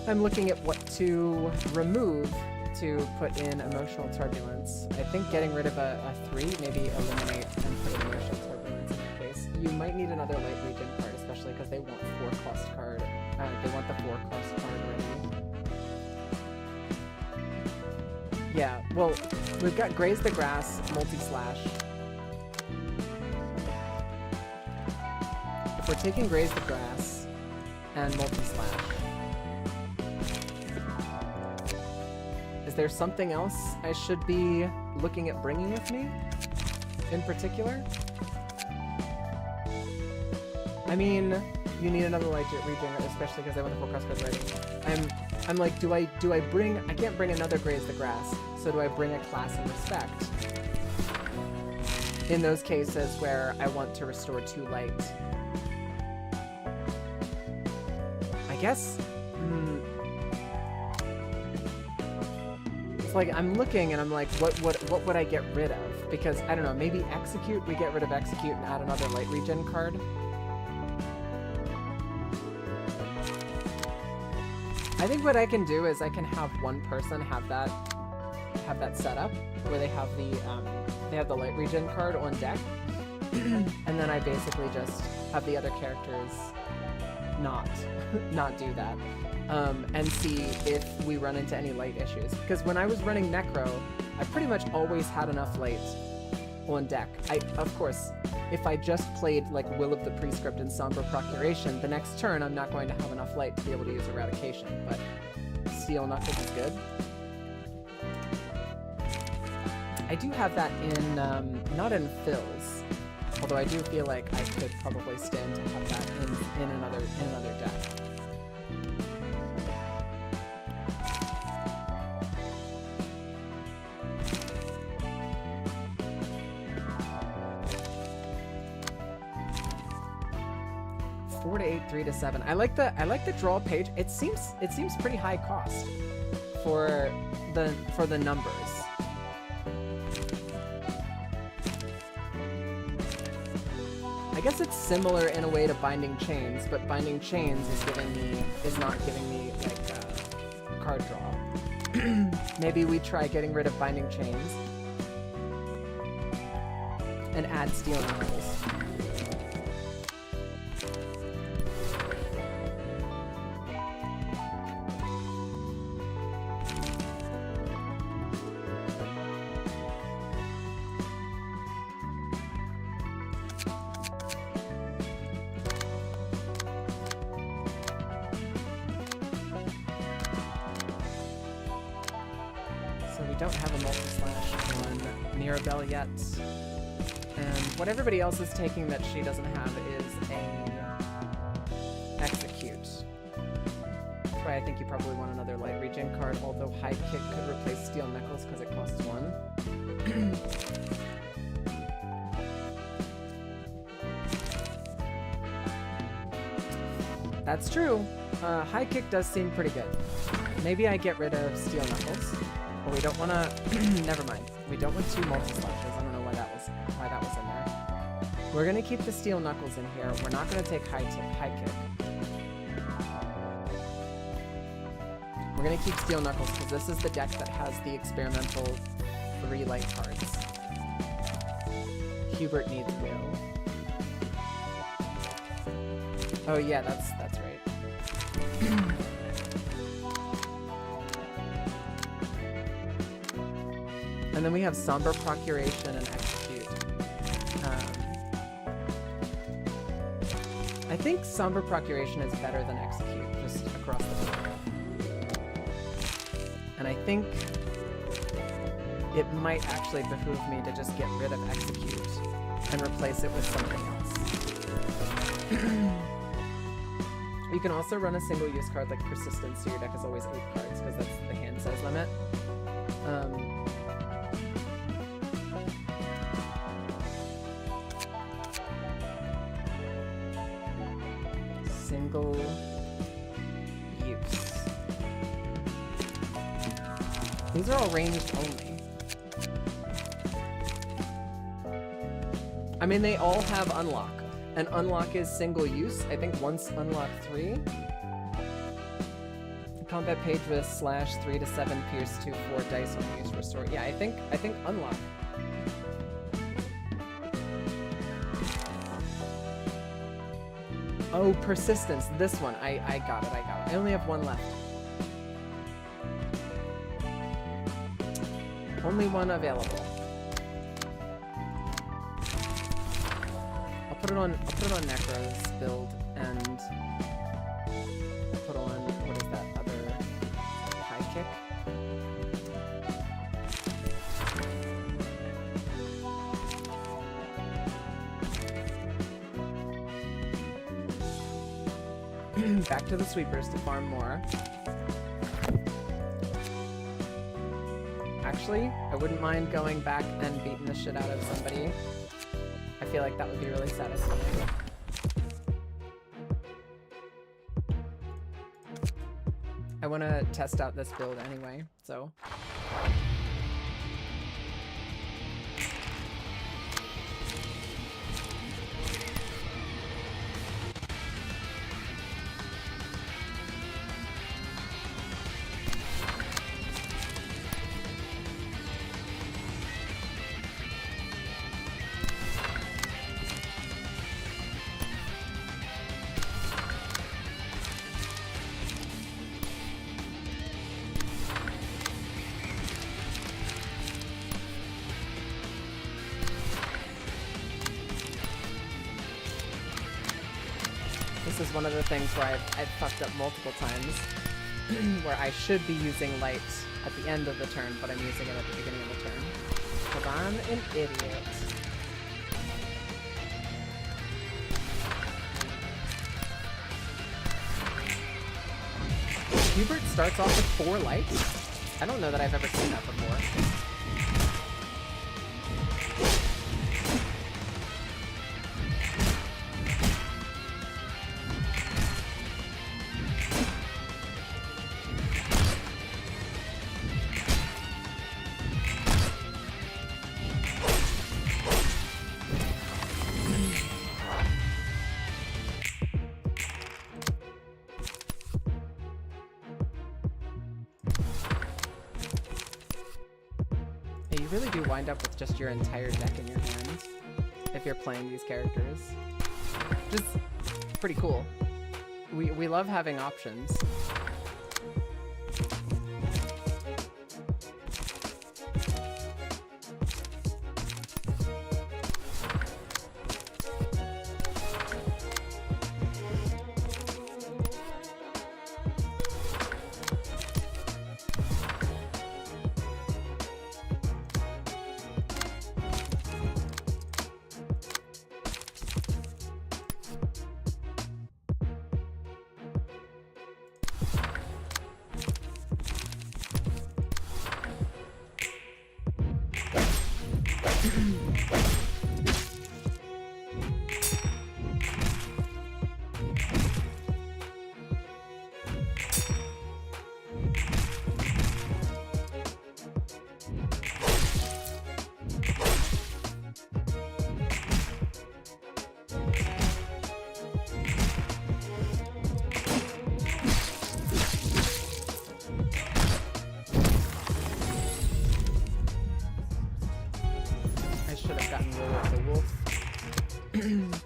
I'm looking at what to remove to put in Emotional Turbulence. I think getting rid of a 3, maybe eliminate and put in Emotional Turbulence in that case. You might need another Light Legion card, especially because they want 4-cost card. They want the 4-cost card ready. Yeah, well, we've got Graze the Grass, Multi-Slash. If we're taking Graze the Grass and Multi-Slash, is there something else I should be looking at bringing with me, in particular? I mean, you need another Light Legion, especially because I want the 4-cost card ready. I'm like, do I bring? I can't bring another Graze the Grass, so do I bring a Class and Respect? In those cases where I want to restore 2 light. I guess. It's like I'm looking and I'm like, what would I get rid of? Because I don't know, maybe Execute. We get rid of Execute and add another Light Regen card. I think what I can do is I can have one person have that set up where they have the Light Regen card on deck, and then I basically just have the other characters not do that. And see if we run into any light issues. Because when I was running Necro, I pretty much always had enough light on deck. Of course, if I just played like Will of the Prescript and Somber Procuration, the next turn I'm not going to have enough light to be able to use Eradication, but Steel Knuckles is good. I do have that in, not in Phil's, although I do feel like I could probably stand to have that in another deck. Four to 8, 3 to 7. I like the draw page. It seems pretty high cost for the numbers. I guess it's similar in a way to Binding Chains, but Binding Chains is not giving me like card draw. Maybe we try getting rid of Binding Chains and add Steel Knuckles. Don't have a multi-slash on Mirabelle yet. And what everybody else is taking that she doesn't have is a Execute. That's why I think you probably want another Light Regen card, although High Kick could replace Steel Knuckles because it costs 1. That's true. High Kick does seem pretty good. Maybe I get rid of Steel Knuckles. But we don't want to... Never mind. We don't want 2 multi-slashes. I don't know why that was in there. We're going to keep the Steel Knuckles in here. We're not going to take High Kick. We're going to keep Steel Knuckles because this is the deck that has the experimental 3 light cards. Hubert needs Will. Oh yeah, that's right. And then we have Somber Procuration and Execute. I think Somber Procuration is better than Execute, just across the board. And I think it might actually behoove me to just get rid of Execute and replace it with something else. You can also run a single-use card like Persistence, so your deck is always 8 cards, because that's the hand size limit. Single use. These are all ranged only. I mean, they all have unlock. And unlock is single use. I think once unlock 3. Combat page with slash 3 to 7 pierce 2 4 dice when use restore. Yeah, I think unlock. Oh, Persistence. This one. I got it. I only have 1 left. Only 1 available. I'll put it on Necro's build and put on what is that other High Kick? Back to the sweepers to farm more. Actually, I wouldn't mind going back and beating the shit out of somebody. I feel like that would be really satisfying. I want to test out this build anyway, so... is one of the things where I've fucked up multiple times, where I should be using light at the end of the turn, but I'm using it at the beginning of the turn. Because I'm an idiot. Hubert starts off with 4 lights? I don't know that I've ever seen that before. Wind up with just your entire deck in your hands if you're playing these characters. Just pretty cool. We love having options.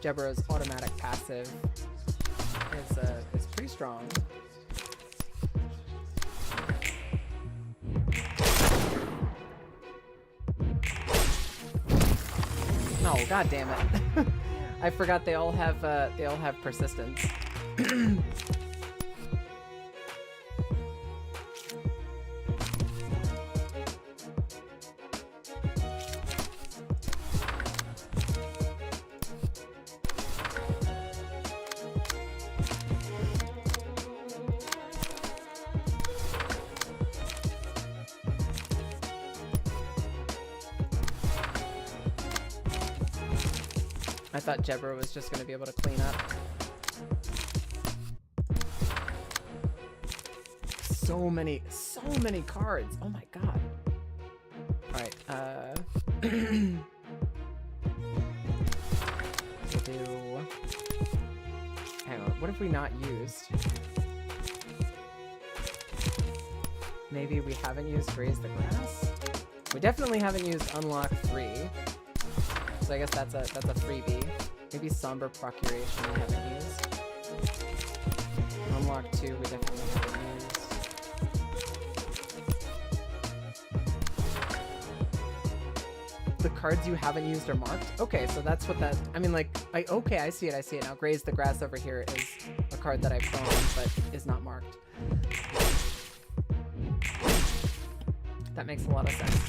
Jebbra's automatic passive is pretty strong. Oh, god damn it. I forgot they all have persistence. I thought Jebbra was just going to be able to clean up. So many cards. Oh my god. Alright, we'll do... Hang on, what have we not used? Maybe we haven't used Graze the Grass? We definitely haven't used Unlock 3. So I guess that's a freebie. Maybe Somber Procuration we haven't used. Unlock 2 we definitely haven't used. The cards you haven't used are marked? Okay, so that's what that... I mean, like... okay, I see it. Now, Graze the Grass over here is a card that I've owned, but is not marked. That makes a lot of sense.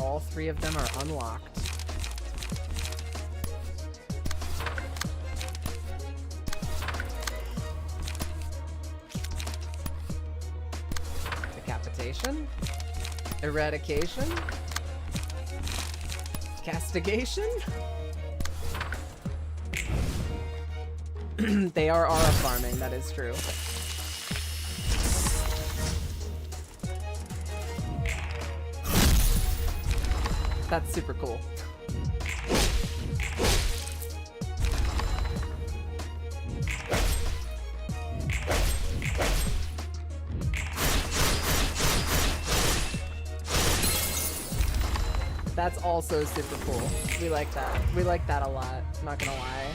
All 3 of them are unlocked. Decapitation? Eradication? Castigation? They are aura farming, that is true. That's super cool. That's also super cool. We like that. We like that a lot, not gonna lie.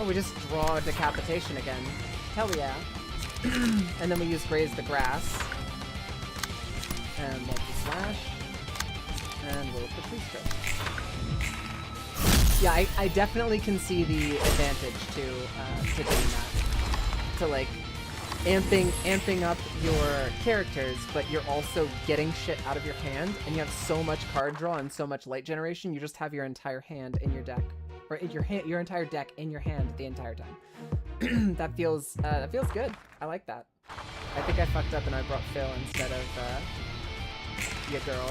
Oh, we just draw decapitation again. Hell yeah. And then we use graze the grass. And multi-slash. And we'll put police stroke. Yeah, I definitely can see the advantage to doing that. To like amping up your characters, but you're also getting shit out of your hand, and you have so much card draw and so much light generation, you just have your entire hand in your deck. Or your entire deck in your hand the entire time. That feels good. I like that. I think I fucked up and I brought Phil instead of your girl.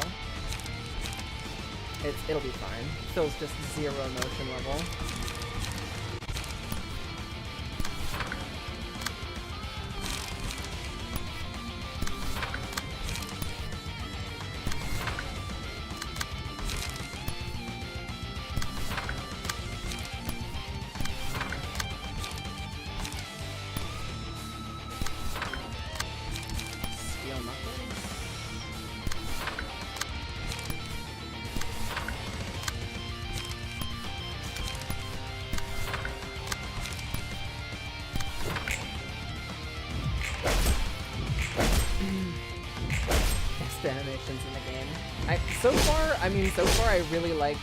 It'll be fine. Phil's just 0 motion level. So far I really like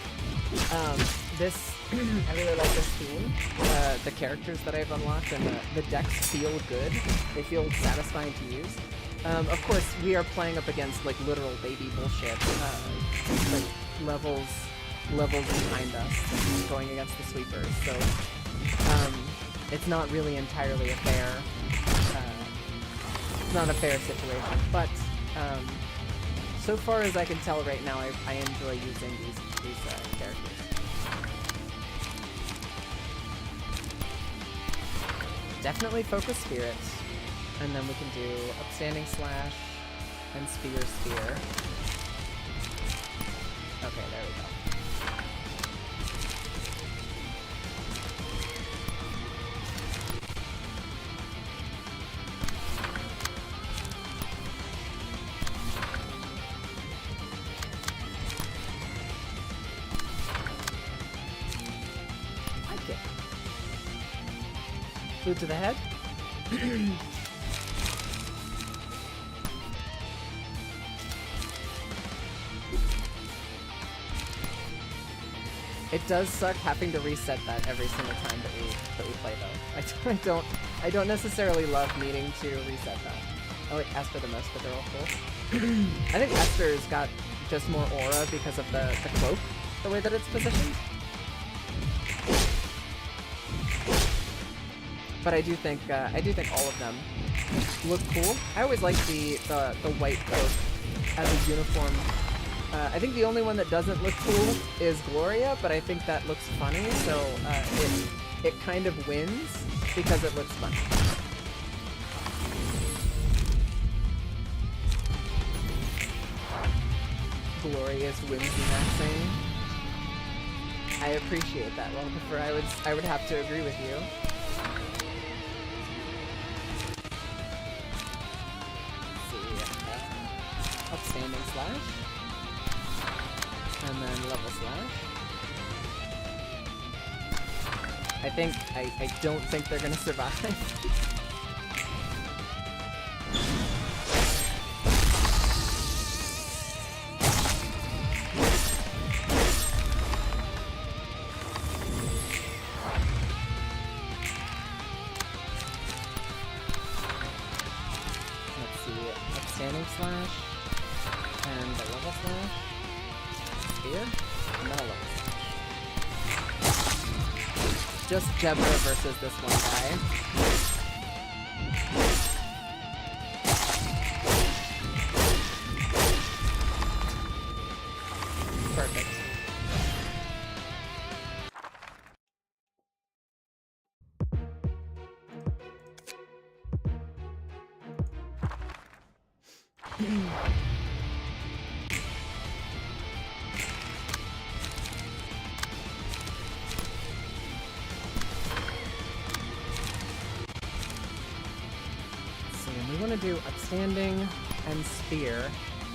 this. I really like this theme. The characters that I've unlocked and the decks feel good. They feel satisfying to use. Of course, we are playing up against like literal baby bullshit. Like levels behind us, going against the sweepers. So it's not really entirely a fair. It's not a fair situation, but. So far as I can tell right now, I enjoy using these characters. Definitely focus spirit, and then we can do upstanding slash and spear. Okay, there we go. Boot to the head. It does suck having to reset that every single time that we play though. I don't necessarily love needing to reset that. I like Esther the most, but they're all cool. I think Esther's got just more aura because of the cloak, the way that it's positioned. But I do think all of them look cool. I always like the white cloak as a uniform. I think the only one that doesn't look cool is Gloria, but I think that looks funny, so it kind of wins because it looks funny. Gloria's whimsy maxing. I appreciate that, Well, I would have to agree with you. Upstanding slash, and then level slash. I don't think they're gonna survive. Let's see, upstanding slash. And the level slash, spear, and then a level slash. Just Jebra versus this one guy. Perfect. do Upstanding and Spear,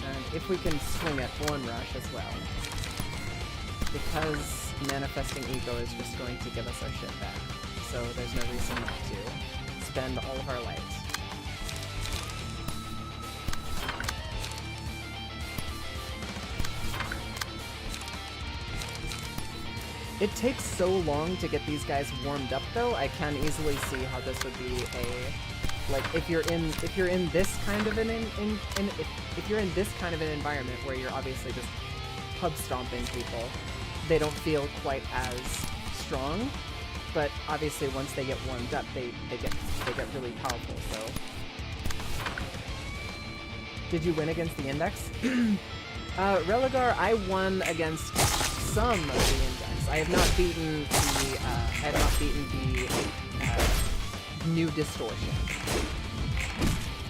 and if we can swing it, Thorn Rush as well. Because Manifesting Ego is just going to give us our shit back. So there's no reason not to spend all of our lights. It takes so long to get these guys warmed up though. I can easily see how this would be a, like, if you're in this kind of if you're in this kind of an environment where you're obviously just pub stomping people, they don't feel quite as strong. But obviously once they get warmed up, they get really powerful. So did you win against the Index? Religar, I won against some of the Index. I have not beaten the new Distortion.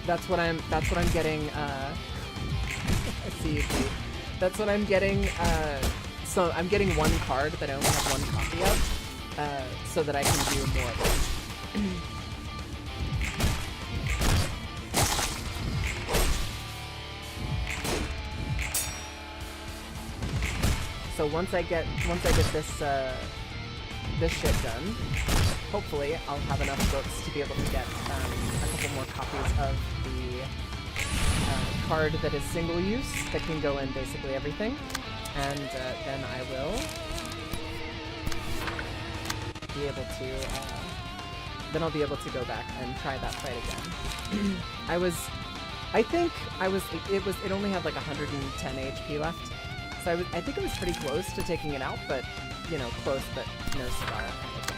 That's what I'm getting. I see you, Pete. That's what I'm getting. So I'm getting one card that I only have one copy of, so that I can do more of it. So once I get this shit done, hopefully I'll have enough books to be able to get a couple more copies of the card that is single use that can go in basically everything, and then I will be able to. Then I'll be able to go back and try that fight again. It only had like 110 HP left. So I think it was pretty close to taking it out, but, you know, close but no cigar kind of thing.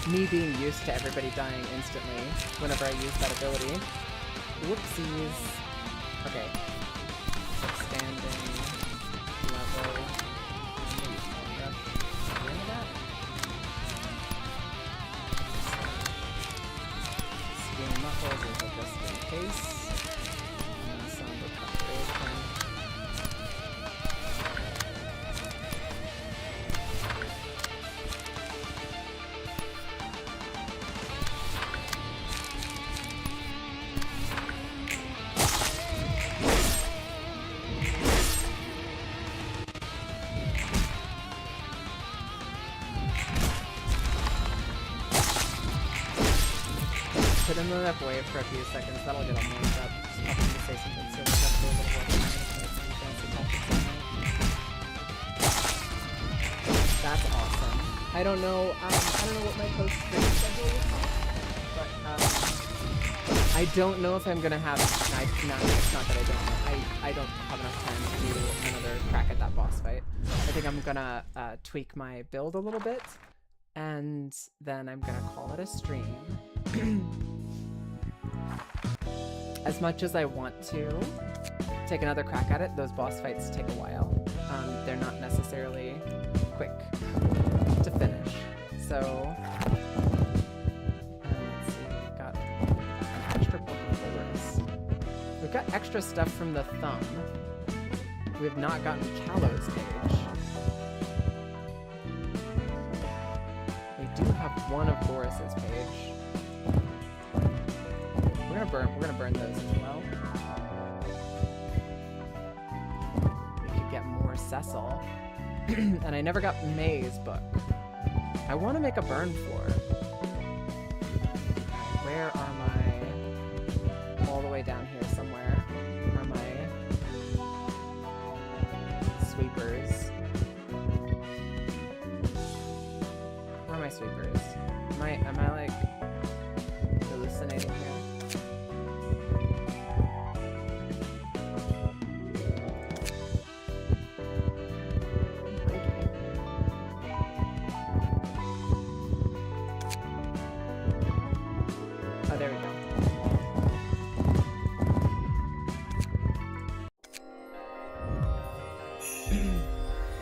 Me being used to everybody dying instantly whenever I use that ability. Whoopsies. Okay. Upstanding. Level. Spear Muffles is just in case. And Somber Preparation. Put in enough wave for a few seconds, that'll get them warmed up. Just help them to say something so that's a little more That's awesome. I don't know what my post-stream schedule is, but I don't know if I'm gonna have. It's not that I don't know. I don't have enough time to do another crack at that boss fight. I think I'm gonna tweak my build a little bit, and then I'm gonna call it a stream. As much as I want to take another crack at it, those boss fights take a while. They're not necessarily quick to finish. So, let's see, we've got an extra book of Boris. We've got extra stuff from the thumb. We have not gotten Callow's page. We do have one of Boris's page. We're gonna burn those as well. We could get more Cecil. And I never got May's book. I want to make a burn floor. Where are my... all the way down here somewhere. Where are my sweepers? Where are my sweepers? Am I like hallucinating here?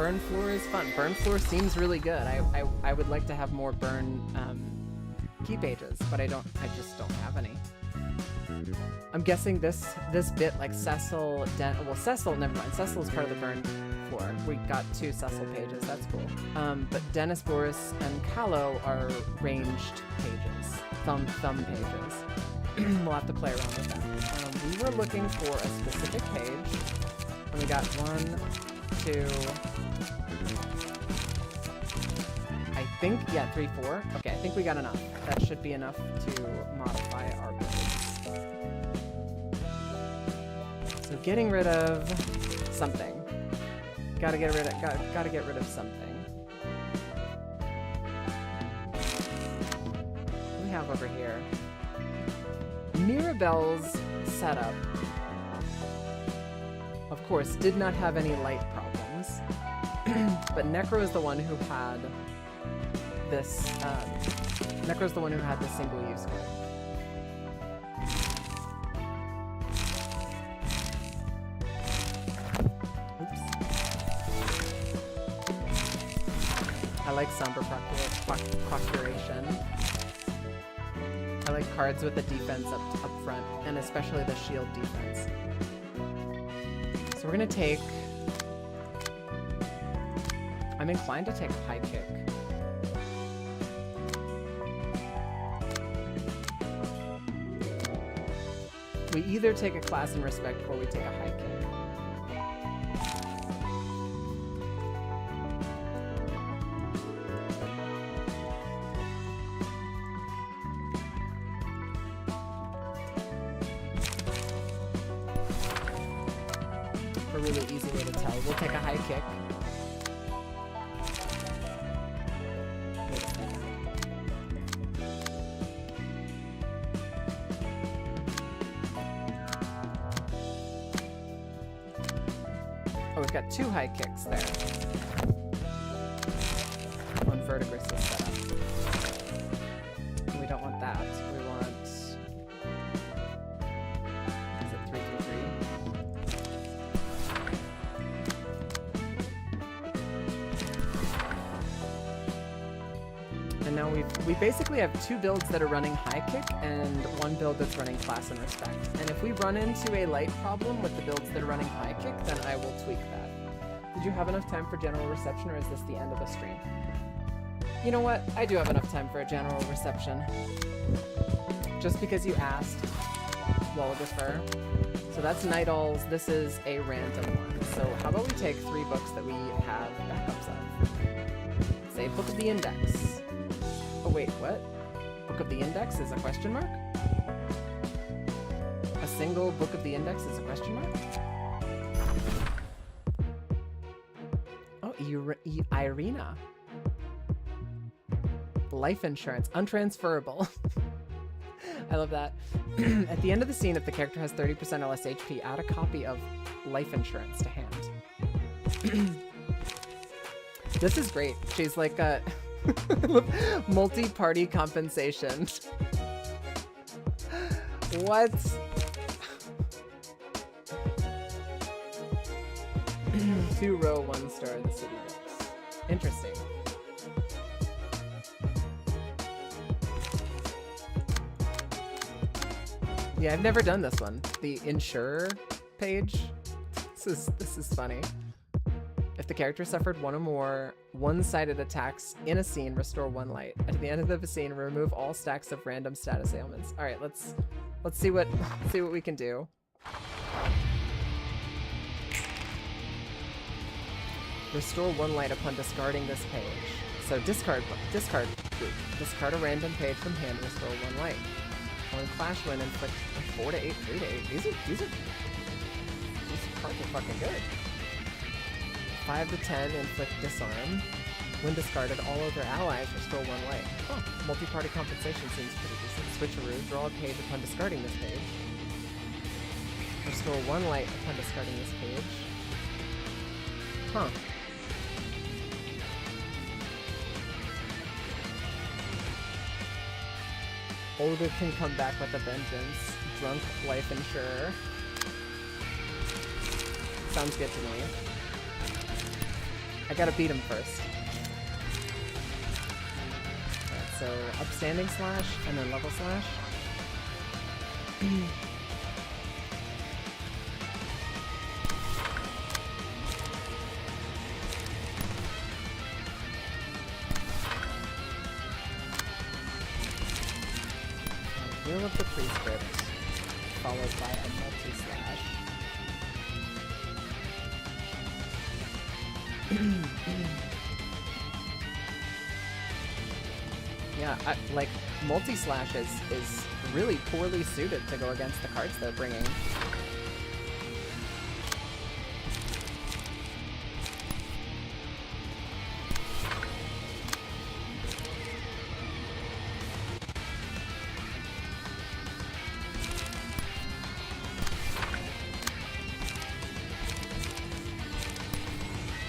burn floor is fun. Burn floor seems really good. I would like to have more burn key pages, but I just don't have any. I'm guessing this bit, like Cecil, well, Cecil, never mind. Cecil is part of the burn floor. We got 2 Cecil pages. That's cool. But Dennis, Boris, and Callow are ranged pages, thumb pages. We'll have to play around with that. We were looking for a specific page, and we got 1, 2. I think, yeah, 3, 4. Okay, I think we got enough. That should be enough to modify our builds. So getting rid of something. Gotta get rid of something. What do we have over here? Mirabelle's setup, of course, did not have any light problems. But Necro is the one who had this, Necro's the one who had this single-use card. I like Somber Procuration. I like cards with the defense up front, and especially the shield defense. So we're gonna take... I'm inclined to take High Kick. We either take a Class and Respect or we take a High Kick. A really easy way to tell. We'll take a High Kick. Oh, we've got 2 High Kicks there. One Verdigris is set up. We don't want that. We want... Is it 3, 3, 3? And now we basically have 2 builds that are running High Kick and 1 build that's running Class and Respect. And if we run into a light problem with the builds that are running High Kick, then I will tweak that. Did you have enough time for general reception, or is this the end of the stream? You know what? I do have enough time for a general reception. Just because you asked, Walgifer. So that's Night Owls. This is a random one. So how about we take 3 books that we have backups of? Say Book of the Index. Oh wait, what? Book of the Index is a question mark? A single Book of the Index is a question mark? Oh, Irina. Life insurance. Untransferable. I love that. At the end of the scene, if the character has 30% or less HP, add a copy of life insurance to hand. This is great. She's like a multi-party compensation. What? 2 row, 1 star in the city books. Interesting. Yeah, I've never done this one. The insurer page. This is funny. If the character suffered 1 or more one-sided attacks in a scene, restore 1 light. At the end of the scene, remove all stacks of random status ailments. All right, let's see what we can do. Restore 1 light upon discarding this page. So discard group. Discard a random page from hand. Restore 1 light. When Clash Win, inflict 4 to 8, 3 to 8. These cards are fucking good. 5 to 10, inflict disarm. When discarded, all other allies restore 1 light. Oh, multi-party compensation seems pretty decent. Switcheroo, draw a page upon discarding this page. Restore 1 light upon discarding this page. Huh. Olga can come back with a vengeance. Drunk life insurer. Sounds good to me. I gotta beat him first. Alright, so upstanding slash and then level slash. Will of the Prescript, followed by a multi-slash. Yeah, like, multi-slash is really poorly suited to go against the cards they're bringing.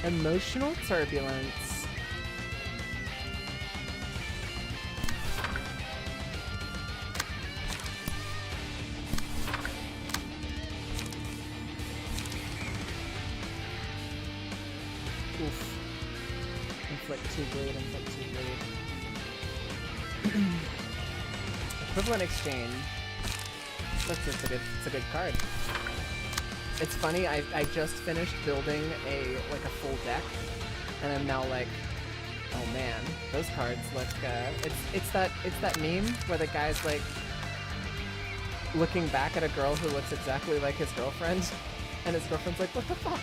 Emotional Turbulence. Oof. Inflict 2 bleed, inflict 2 bleed. Equivalent Exchange. It's a good card. It's funny, I just finished building a full deck, and I'm now like, oh man, those cards look it's that meme where the guy's like looking back at a girl who looks exactly like his girlfriend, and his girlfriend's like, what the fuck?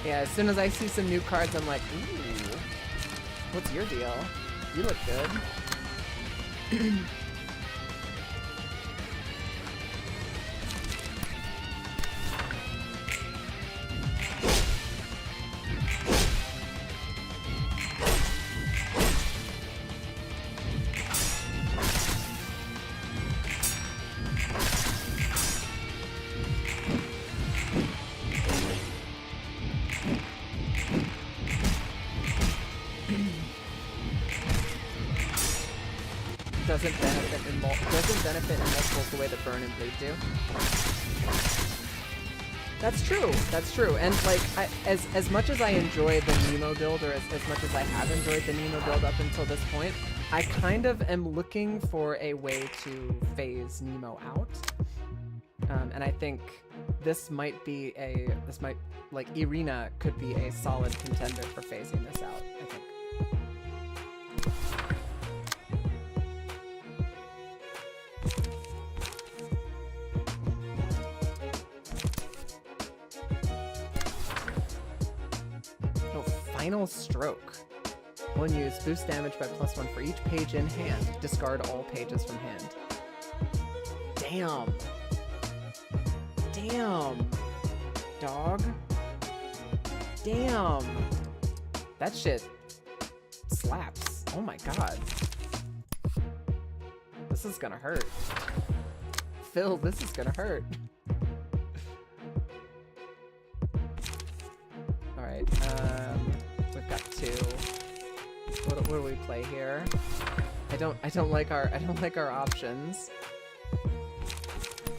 Yeah, as soon as I see some new cards, I'm like, ooh, what's your deal? You look good. Doesn't benefit in multiples the way that Burn and Bleed do. That's true. And like, as much as I enjoy the Nemo build, or as much as I have enjoyed the Nemo build up until this point, I kind of am looking for a way to phase Nemo out. And I think like Irina could be a solid contender for phasing this out, I think. Final Stroke. When used, boost damage by +1 for each page in hand. Discard all pages from hand. Damn. Damn. Dog. Damn. That shit slaps. Oh my god. This is gonna hurt. Phil, this is gonna hurt. Alright, we've got 2. What do we play here? I don't like our options.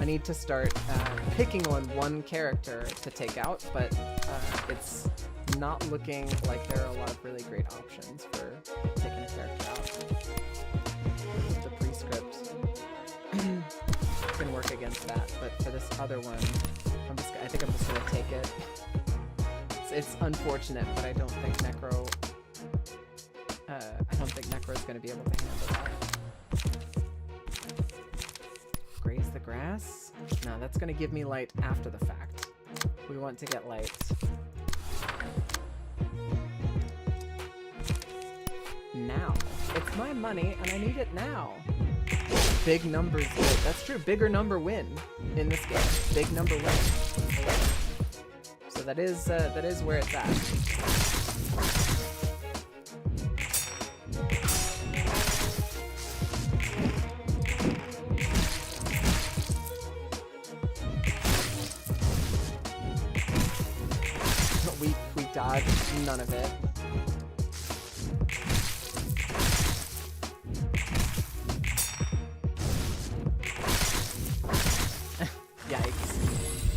I need to start picking on one character to take out, but it's not looking like there are a lot of really great options for taking a character out. The Prescript can work against that, but for this other one, I think I'm just gonna take it. It's unfortunate, but I don't think Necro is going to be able to handle that. Graze the Grass? No, that's going to give me light after the fact. We want to get light. Now. It's my money, and I need it now. Big numbers win. That's true. Bigger number win in this game. Big number win. So that is where it's at. We dodged none of it. Yikes.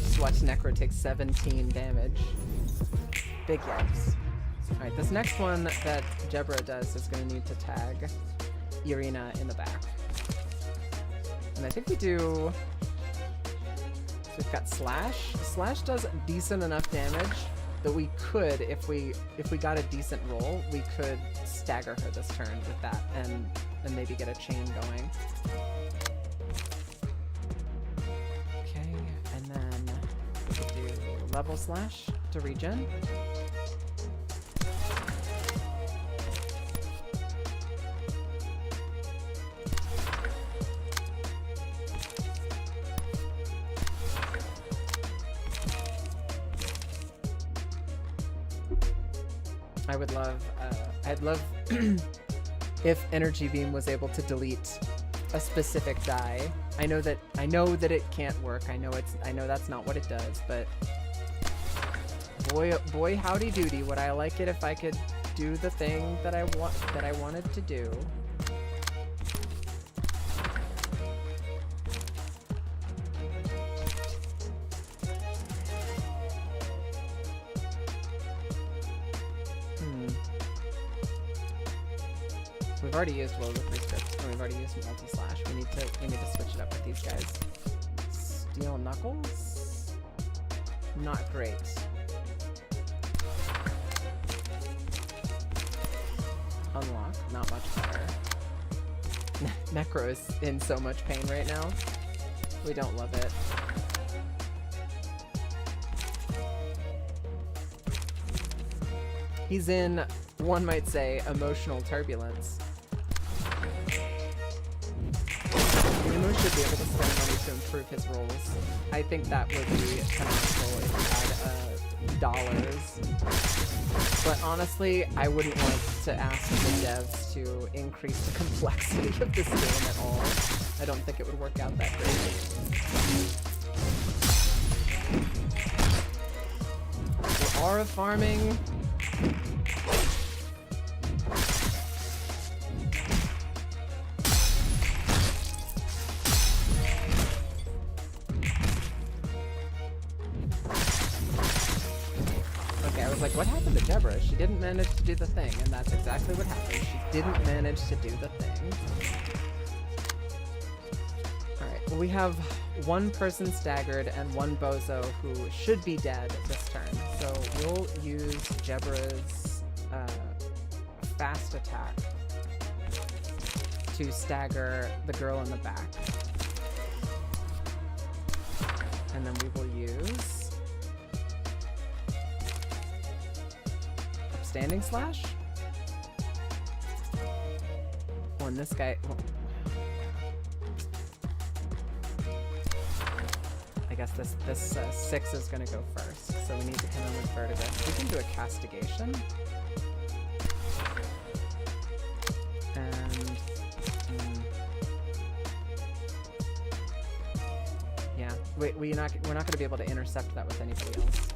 Just watch Necro take 17 damage. Big yikes. Alright, this next one that Jebra does is going to need to tag Irina in the back. And I think we do... So we've got Slash. Slash does decent enough damage that we could, if we got a decent roll, we could stagger her this turn with that and maybe get a chain going. Okay, and then we could do level Slash to regen. I'd love if Energy Beam was able to delete a specific die. I know that it can't work. I know that's not what it does, but boy howdy doody, would I like it if I could do the thing that I wanted to do. We've already used Will with Rescript, and we've already used Multi-Slash. We need to switch it up with these guys. Steel Knuckles? Not great. Unlock? Not much better. Necro is in so much pain right now. We don't love it. He's in, one might say, emotional turbulence. Emu should be able to spend money to improve his rolls. I think that would be kind of cool if he had dollars. But honestly, I wouldn't want to ask the devs to increase the complexity of this game at all. I don't think it would work out that great. We're aura farming. Like, what happened to Jebra? She didn't manage to do the thing, and that's exactly what happened. She didn't manage to do the thing. Alright, well, we have one person staggered and one bozo who should be dead this turn. So we'll use Jebra's fast attack to stagger the girl in the back. And then we will use Standing Slash? Oh, and this guy... Well, I guess this 6 is gonna go first, so we need to hit him with Vertigus. We can do a Castigation. And... yeah, we're not gonna be able to intercept that with anybody else.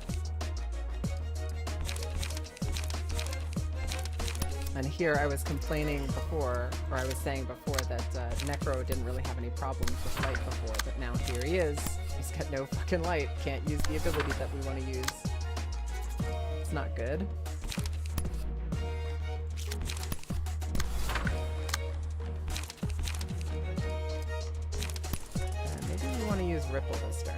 And here I was complaining before, or I was saying before, that Necro didn't really have any problems with light before, but now here he is. He's got no fucking light. Can't use the ability that we want to use. It's not good. And maybe we want to use Ripple this turn.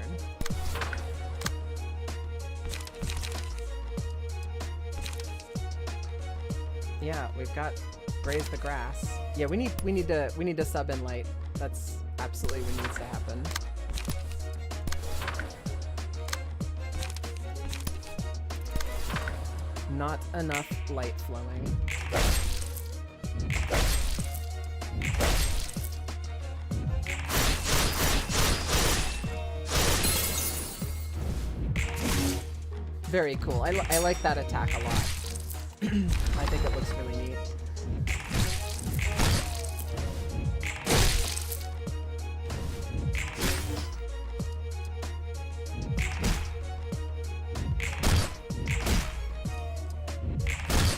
Yeah, we've got Graze the Grass. Yeah, we need to sub in light. That's absolutely what needs to happen. Not enough light flowing. Very cool. I like that attack a lot. I think it looks really neat.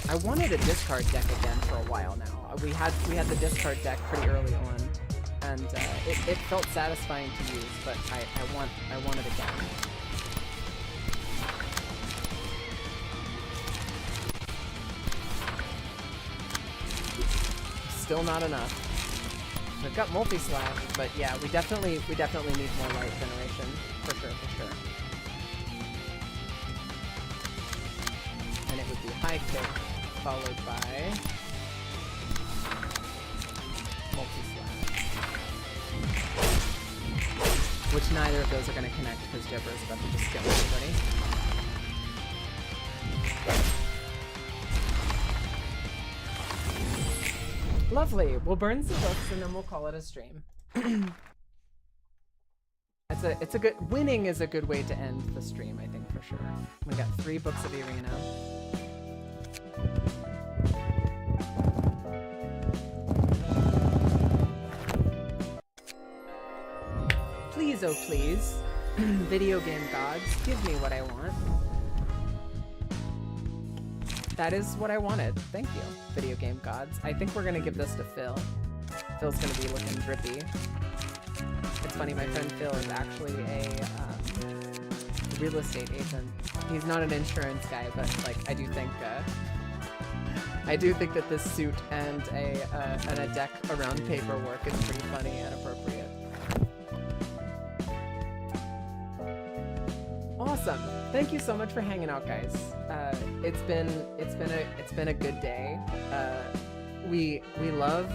I wanted a discard deck again for a while now. We had the discard deck pretty early on, and it felt satisfying to use, but I want it again. still not enough. We've got multi-slash, but yeah, we definitely need more light generation. For sure, for sure. And it would be high kick, followed by multi-slash. Which neither of those are going to connect because Jebra is about to just kill everybody. Lovely. We'll burn some books and then we'll call it a stream. It's a good winning is a good way to end the stream, I think, for sure. We got 3 books of Irina. Please, oh please, video game gods, give me what I want. That is what I wanted. Thank you, video game gods. I think we're gonna give this to Phil. Phil's gonna be looking drippy. It's funny, my friend Phil is actually a real estate agent. He's not an insurance guy, but like I do think that this suit and a deck around paperwork is pretty funny and appropriate. Awesome. Thank you so much for hanging out, guys. It's been a good day. We love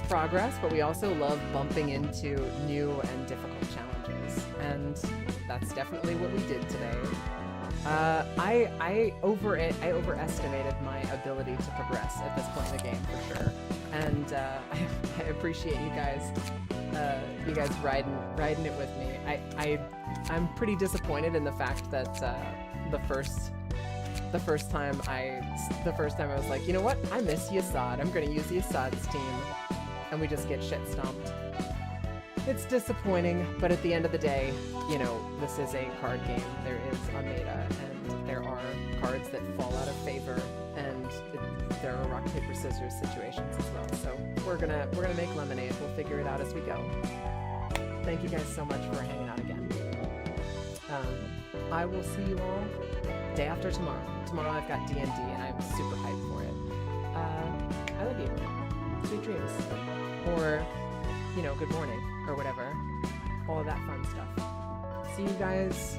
progress, but we also love bumping into new and difficult challenges, and that's definitely what we did today. I overestimated my ability to progress at this point in the game for sure, and I appreciate you guys riding it with me. I'm pretty disappointed in the fact that the first time I was like, you know what, I miss Yasad, I'm gonna use Yasad's team, and we just get shit stomped. It's disappointing, but at the end of the day, you know, this is a card game. There is a meta, and there are cards that fall out of favor, and there are rock paper scissors situations as well. So we're gonna make lemonade. We'll figure it out as we go. Thank you guys so much for hanging out again. I will see you all day after tomorrow. Tomorrow I've got D&D, and I'm super hyped for it. I love you. Sweet dreams. Or, you know, good morning, or whatever. All of that fun stuff. See you guys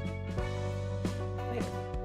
later.